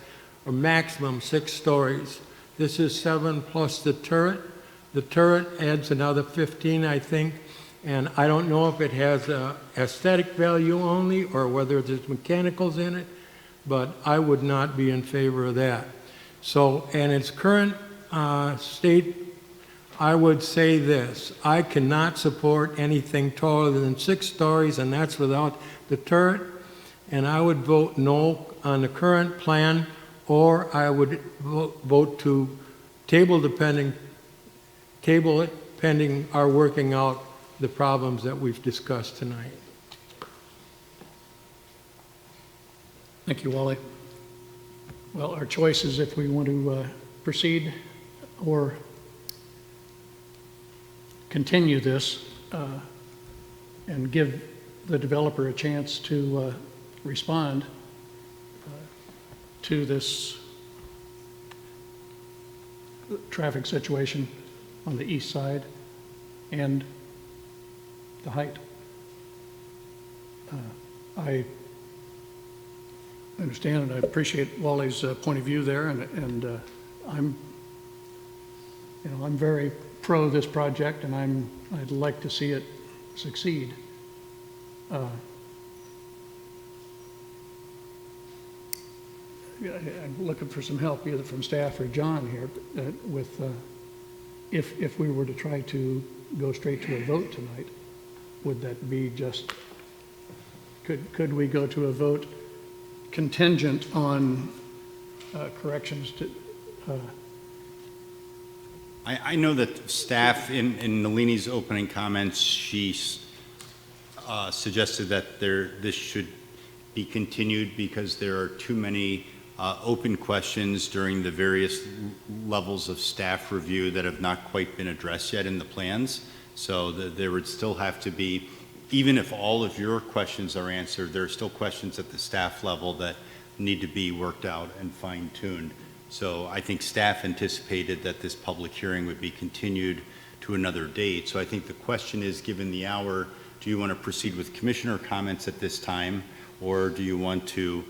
are maximum 6 stories. This is 7 plus the turret. The turret adds another 15, I think, and I don't know if it has aesthetic value only or whether there's mechanicals in it, but I would not be in favor of that. So, in its current state, I would say this: I cannot support anything taller than 6 stories, and that's without the turret, and I would vote no on the current plan, or I would vote to table it pending our working out the problems that we've discussed tonight. Thank you, Wally. Well, our choice is if we want to proceed or continue this and give the developer a chance to respond to this traffic situation on the east side and the height. I understand and I appreciate Wally's point of view there, and I'm very pro this project, and I'd like to see it succeed. I'm looking for some help either from staff or John here with if we were to try to go straight to a vote tonight, would that be just, could we go to a vote contingent on corrections to I know that staff, in Nalini's opening comments, she suggested that this should be continued because there are too many open questions during the various levels of staff review that have not quite been addressed yet in the plans. So there would still have to be, even if all of your questions are answered, there are still questions at the staff level that need to be worked out and fine-tuned. So I think staff anticipated that this public hearing would be continued to another date. So I think the question is, given the hour, do you want to proceed with commissioner comments at this time, or do you want to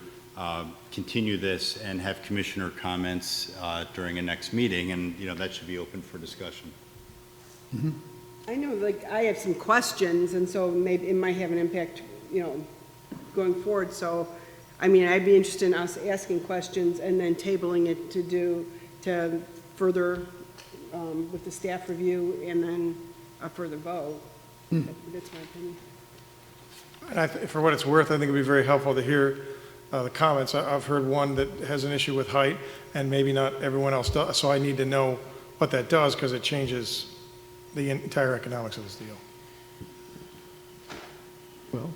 continue this and have commissioner comments during a next meeting? And that should be open for discussion. Mm-hmm. I know, I have some questions, and so maybe it might have an impact, going forward. So, I'd be interested in us asking questions and then tabling it to further with the staff review and then a further vote. That's my opinion. And for what it's worth, I think it'd be very helpful to hear the comments. I've heard one that has an issue with height, and maybe not everyone else does. So I need to know what that does, because it changes the entire economics of this deal. Well,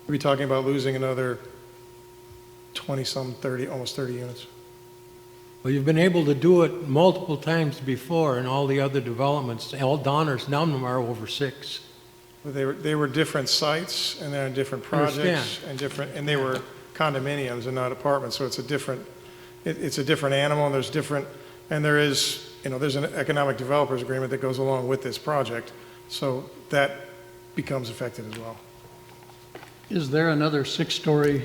we're talking about losing another 20-some, 30, almost 30 units. Well, you've been able to do it multiple times before in all the other developments. All Donners, none of them are over 6. But they were different sites, and they're in different projects, and they were condominiums and not apartments. So it's a different animal, and there's an economic developers agreement that goes along with this project. So that becomes affected as well. is there another 6-story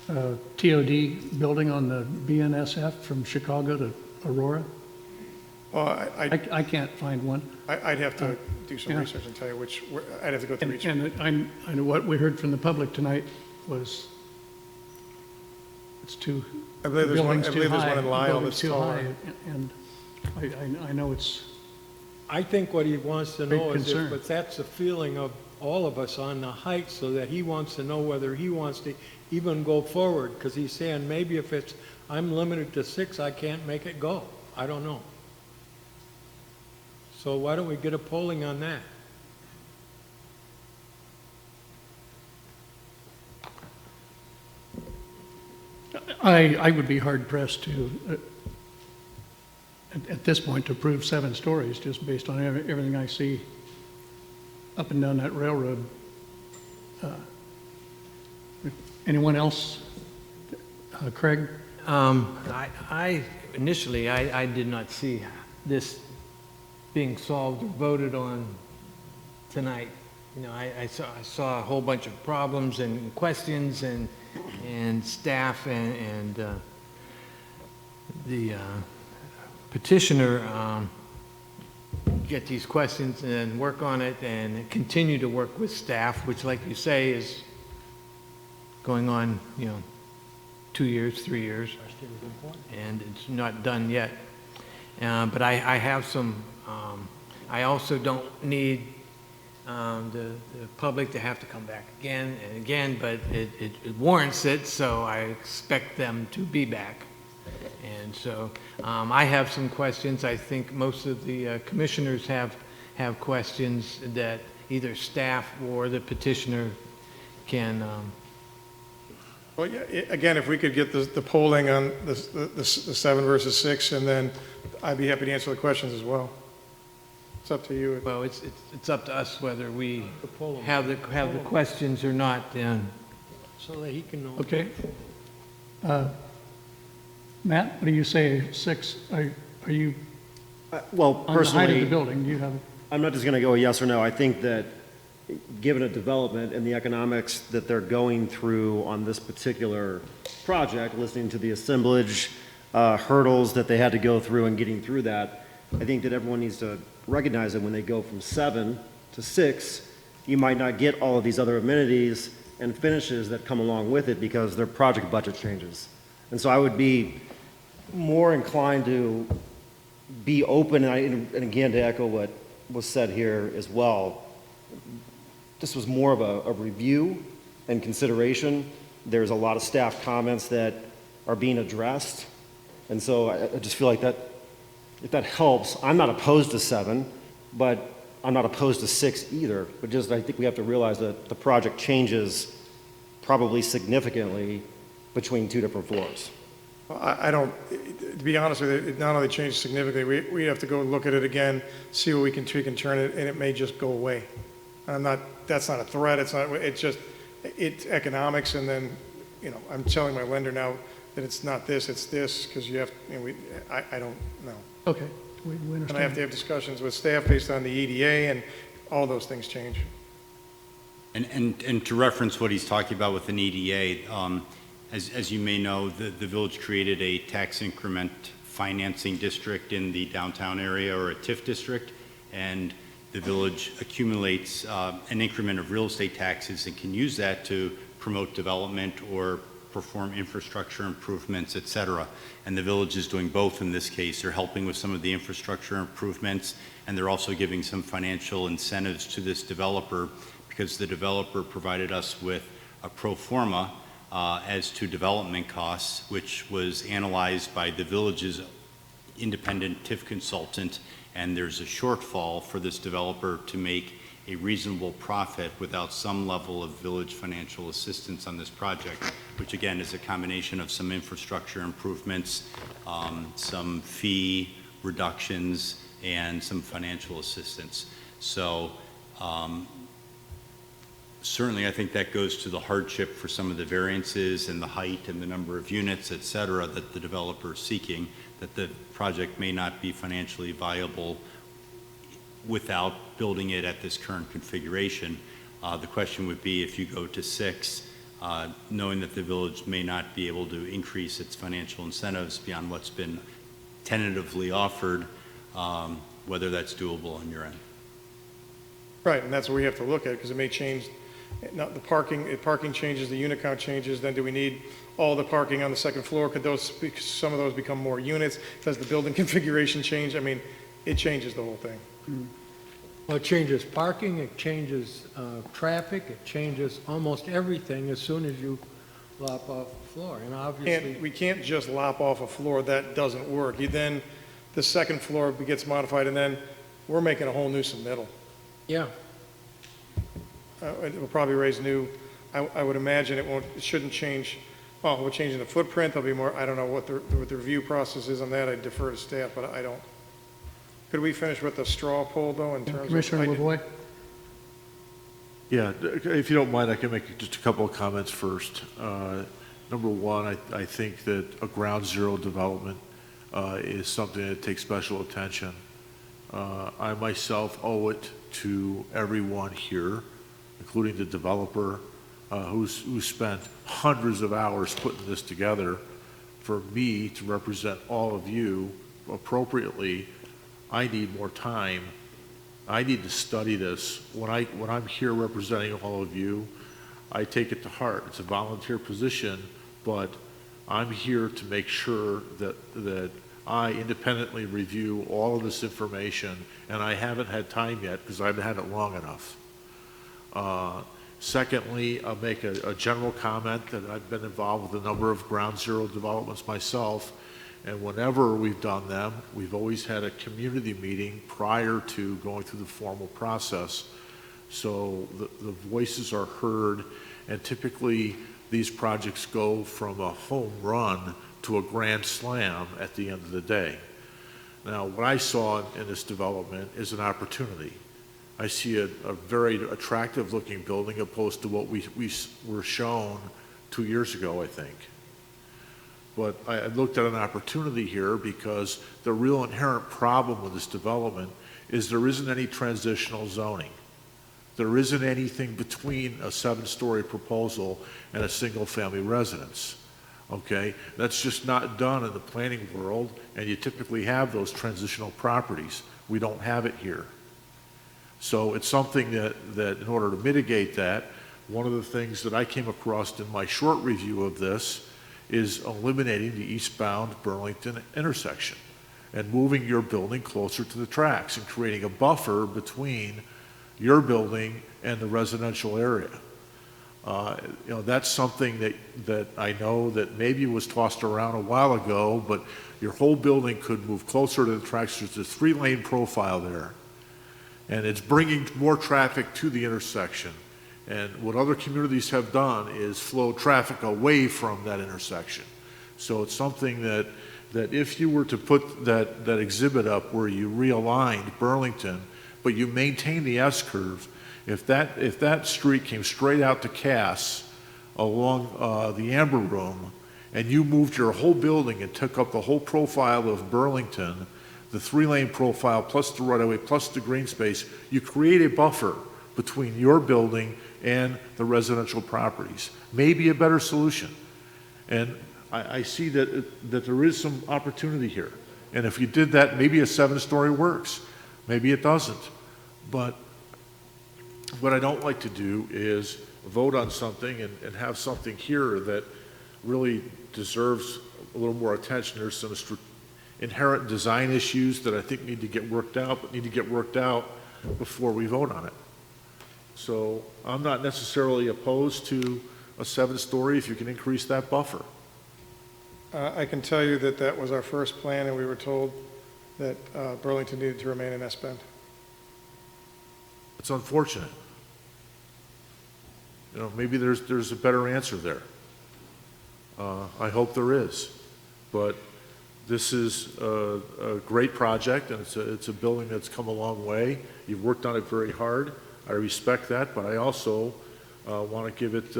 TOD building on the BNSF from Chicago to Aurora? Well, I can't find one. I'd have to do some research and tell you I'd have to go through each. And I know what we heard from the public tonight was it's too. I believe there's one in Lyle that's too taller. high, and I know it's. I think what he wants to know is concern. if that's the feeling of all of us on the height, so that he wants to know whether he wants to even go forward, because he's saying maybe if I'm limited to 6, I can't make it go. I don't know. So why don't we get a polling on that? I would be hard pressed to, at this point, to prove 7 stories, just based on everything I see up and down that railroad. Anyone else? Craig? Initially, I did not see this being solved or voted on tonight. You know, I saw a whole bunch of problems and questions and staff and the petitioner get these questions and work on it and continue to work with staff, which, like you say, is going on, 2 years, 3 years, and it's not done yet. But I have some, I also don't need the public to have to come back again and again, but it warrants it, so I expect them to be back. And so I have some questions. I think most of the commissioners have questions that either staff or the petitioner can. Well, yeah, again, if we could get the polling on the 7 versus 6, and then I'd be happy to answer the questions as well. It's up to you. Well, it's up to us whether we have the questions or not. So that he can know. Okay. Matt, what do you say? 6? Are you? Well, on personally, the height of the building? Do you have? I'm not just going to go yes or no. I think that given a development and the economics that they're going through on this particular project, listening to the assemblage hurdles that they had to go through and getting through that, I think that everyone needs to recognize that when they go from 7 to 6, you might not get all of these other amenities and finishes that come along with it because their project budget changes. And so I would be more inclined to be open, and again, to echo what was said here as well. This was more of a review and consideration. There's a lot of staff comments that are being addressed. And so I just feel like that, if that helps, I'm not opposed to 7, but I'm not opposed to 6 either. But just I think we have to realize that the project changes probably significantly between 2 different floors. I don't, to be honest with you, it not only changed significantly, we have to go look at it again, see what we can tweak and turn it, and it may just go away. That's not a threat, it's economics, and then, I'm telling my lender now that it's not this, it's this, because you have, I don't know. Okay, we understand. And I have to have discussions with staff based on the EDA, and all those things change. And to reference what he's talking about with an EDA, as you may know, the village created a tax increment financing district in the downtown area, or a TIF district, and the village accumulates an increment of real estate taxes and can use that to promote development or perform infrastructure improvements, et cetera. And the village is doing both in this case. They're helping with some of the infrastructure improvements, and they're also giving some financial incentives to this developer, because the developer provided us with a pro forma as to development costs, which was analyzed by the village's independent TIF consultant, and there's a shortfall for this developer to make a reasonable profit without some level of village financial assistance on this project, which again is a combination of some infrastructure improvements, some fee reductions, and some financial assistance. So certainly I think that goes to the hardship for some of the variances and the height and the number of units, et cetera, that the developer is seeking, that the project may not be financially viable without building it at this current configuration. The question would be, if you go to 6, knowing that the village may not be able to increase its financial incentives beyond what's been tentatively offered, whether that's doable on your end. Right, and that's what we have to look at, because it may change, not the parking, if parking changes, the unit count changes, then do we need all the parking on the second floor? Could some of those become more units? Does the building configuration change? I mean, it changes the whole thing. Well, it changes parking, it changes traffic, it changes almost everything as soon as you lop off the floor. And obviously, We can't just lop off a floor. That doesn't work. Then the second floor gets modified, and then we're making a whole new submittal. yeah. It will probably raise new, I would imagine it shouldn't change Oh, we're changing the footprint, there'll be more, I don't know what the review process is on that, I defer to staff, but I don't. Could we finish with the straw poll, though, in terms of? Commissioner Lavoie? Yeah, if you don't mind, I can make just a couple of comments first. Number one, I think that a ground zero development is something that takes special attention. I myself owe it to everyone here, including the developer, who spent hundreds of hours putting this together, for me to represent all of you appropriately. I need more time. I need to study this. When I'm here representing all of you, I take it to heart. It's a volunteer position, but I'm here to make sure that I independently review all of this information, and I haven't had time yet because I haven't had it long enough. Secondly, I'll make a general comment that I've been involved with a number of ground zero developments myself, and whenever we've done them, we've always had a community meeting prior to going through the formal process. So the voices are heard, and typically these projects go from a home run to a grand slam at the end of the day. Now, what I saw in this development is an opportunity. I see a very attractive looking building opposed to what we were shown 2 years ago, I think. But I looked at an opportunity here because the real inherent problem with this development is there isn't any transitional zoning. There isn't anything between a 7-story proposal and a single-family residence. Okay, that's just not done in the planning world, and you typically have those transitional properties. We don't have it here. So it's something that in order to mitigate that, one of the things that I came across in my short review of this is eliminating the eastbound Burlington intersection and moving your building closer to the tracks and creating a buffer between your building and the residential area. You know, that's something that I know that maybe was tossed around a while ago, but your whole building could move closer to the tracks. There's a 3-lane profile there, and it's bringing more traffic to the intersection. And what other communities have done is flow traffic away from that intersection. So it's something that if you were to put that exhibit up where you realigned Burlington, but you maintain the S-curve, if that street came straight out to Cass along the Amber Room, and you moved your whole building and took up the whole profile of Burlington, the 3-lane profile plus the right-of-way plus the green space, you create a buffer between your building and the residential properties. Maybe a better solution. And I see that there is some opportunity here. And if you did that, maybe a 7-story works. Maybe it doesn't. But what I don't like to do is vote on something and have something here that really deserves a little more attention. There's some inherent design issues that I think need to get worked out, but need to get worked out before we vote on it. So I'm not necessarily opposed to a 7-story if you can increase that buffer. I can tell you that was our first plan, and we were told that Burlington needed to remain an S-bend. It's unfortunate. You know, maybe there's a better answer there. I hope there is. But this is a great project, and it's a building that's come a long way. You've worked on it very hard. I respect that, but I also want to give it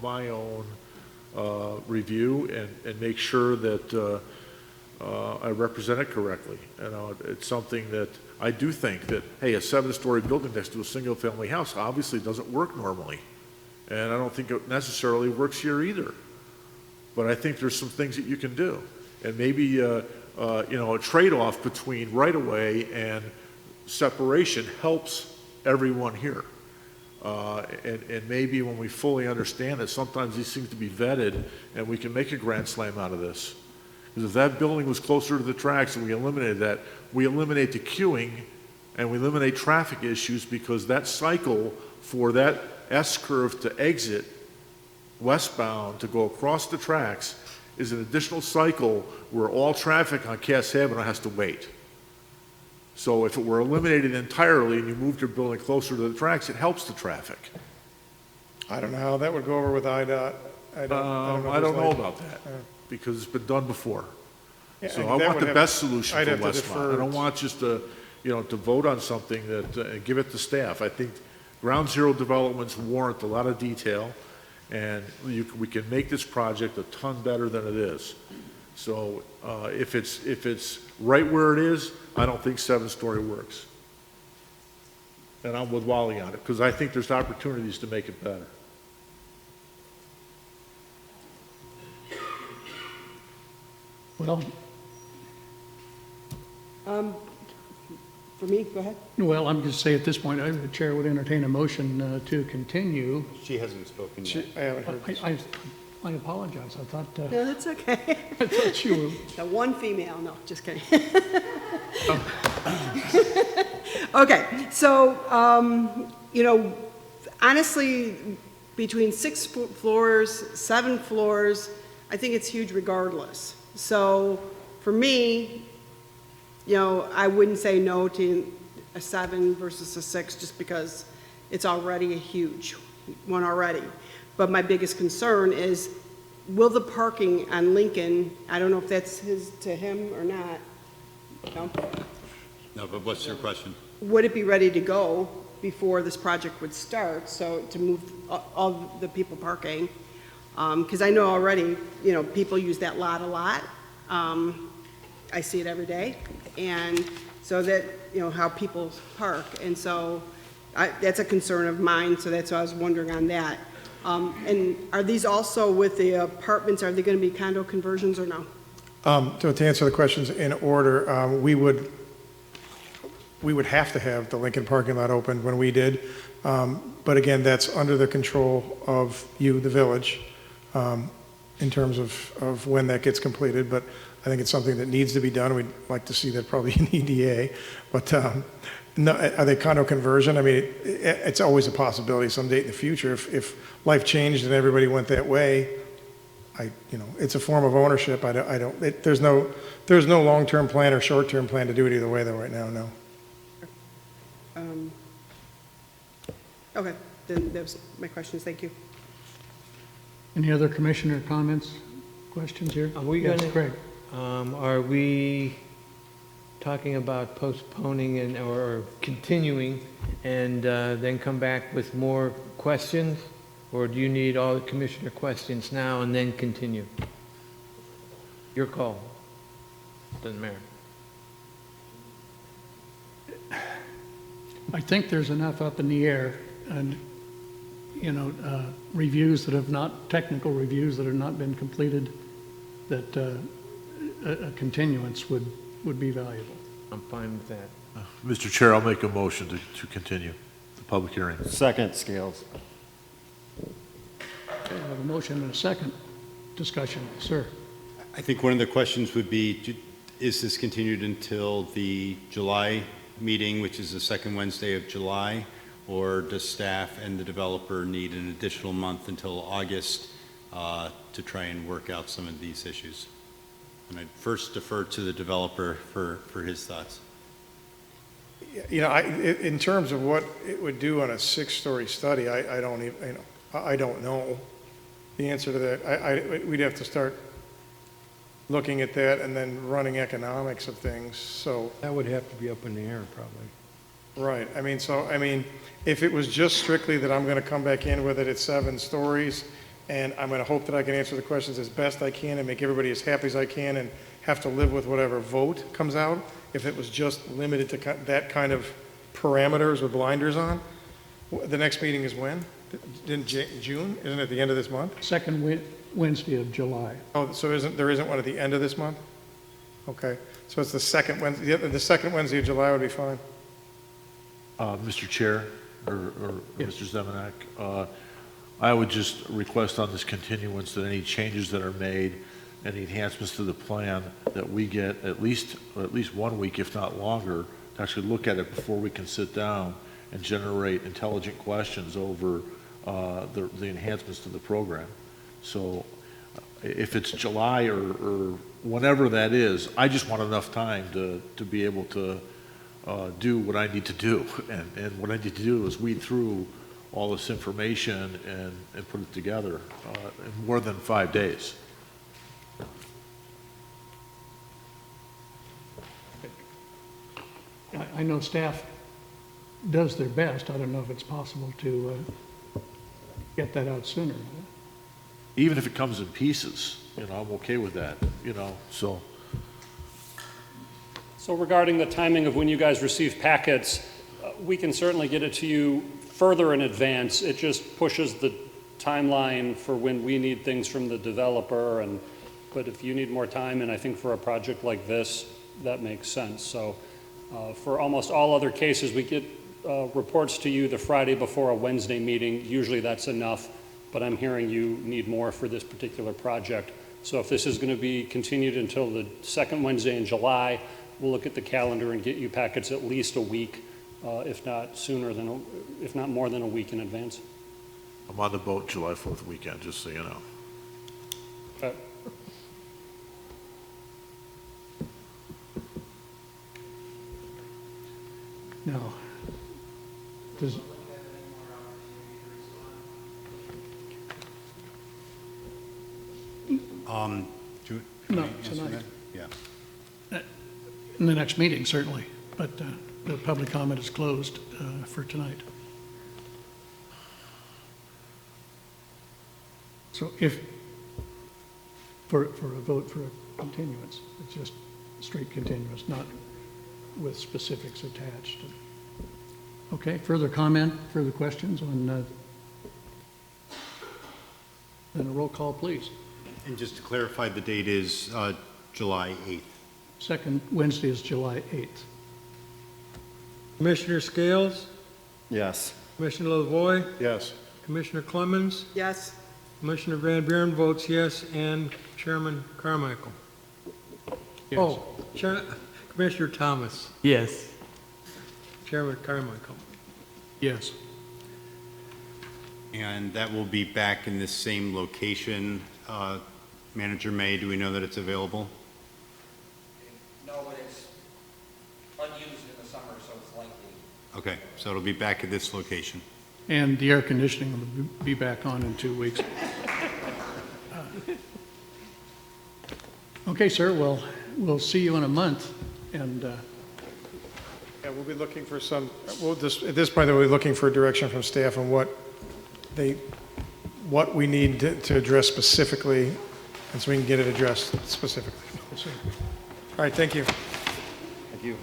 my own review and make sure that I represent it correctly. And it's something that I do think that, hey, a 7-story building next to a single-family house obviously doesn't work normally. And I don't think it necessarily works here either. But I think there's some things that you can do. And maybe, you know, a trade-off between right-of-way and separation helps everyone here. And maybe when we fully understand that sometimes these things to be vetted and we can make a grand slam out of this. Because if that building was closer to the tracks and we eliminated that, we eliminate the queuing and we eliminate traffic issues, because that cycle for that S-curve to exit westbound to go across the tracks is an additional cycle where all traffic on Cass Avenue has to wait. So if it were eliminated entirely and you moved your building closer to the tracks, it helps the traffic. I don't know how that would go over with IDOT. I know don't know like- about that, because it's been done before. Yeah, So and I that want would the have- best solution I'd for have to Westmont. defer I don't want just to vote on something that, give it to staff. I think ground zero developments warrant a lot of detail, and we can make this project a ton better than it is. So, if it's right where it is, I don't think 7-story works. And I'm with Wally on it, because I think there's opportunities to make it better. Well, For me, go ahead. well, I'm just saying at this point, the chair would entertain a motion to continue. She hasn't spoken yet. I haven't heard. I apologize. I thought, No, that's okay. I thought you were. The one female, no, just kidding. Okay, so, honestly, between 6 floors, 7 floors, I think it's huge regardless. So, for me, I wouldn't say no to a 7 versus a 6 just because it's already a huge one already. But my biggest concern is, will the parking on Lincoln, I don't know if that's to him or not, no? No, but what's your question? Would it be ready to go before this project would start, so to move all the people parking? Because I know already, people use that lot a lot. I see it every day, and so that, how people park. And so that's a concern of mine, so that's why I was wondering on that. And are these also with the apartments, are they going to be condo conversions or no? To answer the questions in order, we would have to have the Lincoln parking lot opened when we did. But again, that's under the control of you, the village, in terms of when that gets completed. But I think it's something that needs to be done. We'd like to see that probably in EDA. But no, are they condo conversion? I mean, it's always a possibility someday in the future. If life changed and everybody went that way, it's a form of ownership. There's no long-term plan or short-term plan to do it either way though right now, no. Okay, then that was my questions, thank you. Any other commissioner comments, questions here? Are we Yes, gonna- Craig. Are we talking about postponing or continuing and then come back with more questions? Or do you need all the commissioner questions now and then continue? Your call. Doesn't matter. I think there's enough up in the air and, reviews that have not, technical reviews that have not been completed, that a continuance would be valuable. I'm fine with that. Mr. Chair, I'll make a motion to continue the public hearing. Second, Scales. Okay, I have a motion and a second discussion. Sir? I think one of the questions would be, is this continued until the July meeting, which is the second Wednesday of July, or does staff and the developer need an additional month until August to try and work out some of these issues? And I'd first defer to the developer for his thoughts. In terms of what it would do on a 6-story study, I don't even, I don't know the answer to that. We'd have to start looking at that and then running economics of things, so. That would have to be up in the air, probably. Right, if it was just strictly that I'm gonna come back in with it at 7 stories, and I'm gonna hope that I can answer the questions as best I can and make everybody as happy as I can and have to live with whatever vote comes out, if it was just limited to that kind of parameters with blinders on, the next meeting is when? In June? Isn't it the end of this month? Second Wednesday of July. Oh, so there isn't one at the end of this month? Okay, so it's the second Wednesday, the second Wednesday of July would be fine. Mr. Chair, or Mr. Zemanek, I would just request on this continuance that any changes that are made, any enhancements to the plan, that we get at least 1 week, if not longer, to actually look at it before we can sit down and generate intelligent questions over the enhancements to the program. So if it's July or whenever that is, I just want enough time to be able to do what I need to do. And what I need to do is weed through all this information and put it together in more than 5 days. I know staff does their best. I don't know if it's possible to get that out sooner. Even if it comes in pieces, I'm okay with that, so. So regarding the timing of when you guys receive packets, we can certainly get it to you further in advance. It just pushes the timeline for when we need things from the developer. But if you need more time, and I think for a project like this, that makes sense. So for almost all other cases, we get reports to you the Friday before a Wednesday meeting. Usually that's enough, but I'm hearing you need more for this particular project. So if this is going to be continued until the second Wednesday in July, we'll look at the calendar and get you packets at least a week, if not more than a week in advance. I'm on the boat July 4th weekend, just so you know. Okay. Now, does, no, tonight. Yeah. In the next meeting, certainly, but the public comment is closed for tonight. So if, for a vote for a continuance, it's just straight continuance, not with specifics attached. Okay, further comment, further questions on, then a roll call, please. And just to clarify, the date is July 8th. Second Wednesday is July 8th. Commissioner Scales? Yes. Commissioner Lavoie? Yes. Commissioner Clemens? Yes. Commissioner Van Buren votes yes, and Chairman Carmichael. Yes. Oh, Commissioner Thomas. Yes. Chairman Carmichael. Yes. And that will be back in the same location. Manager May, do we know that it's available? No, but it's unused in the summer, so it's likely. Okay, so it'll be back at this location. And the air conditioning will be back on in 2 weeks. Okay, sir, well, we'll see you in a month, and Yeah, we'll be looking for some, at this point, we'll be looking for direction from staff on what we need to address specifically, and so we can get it addressed specifically. All right, thank you. Thank you.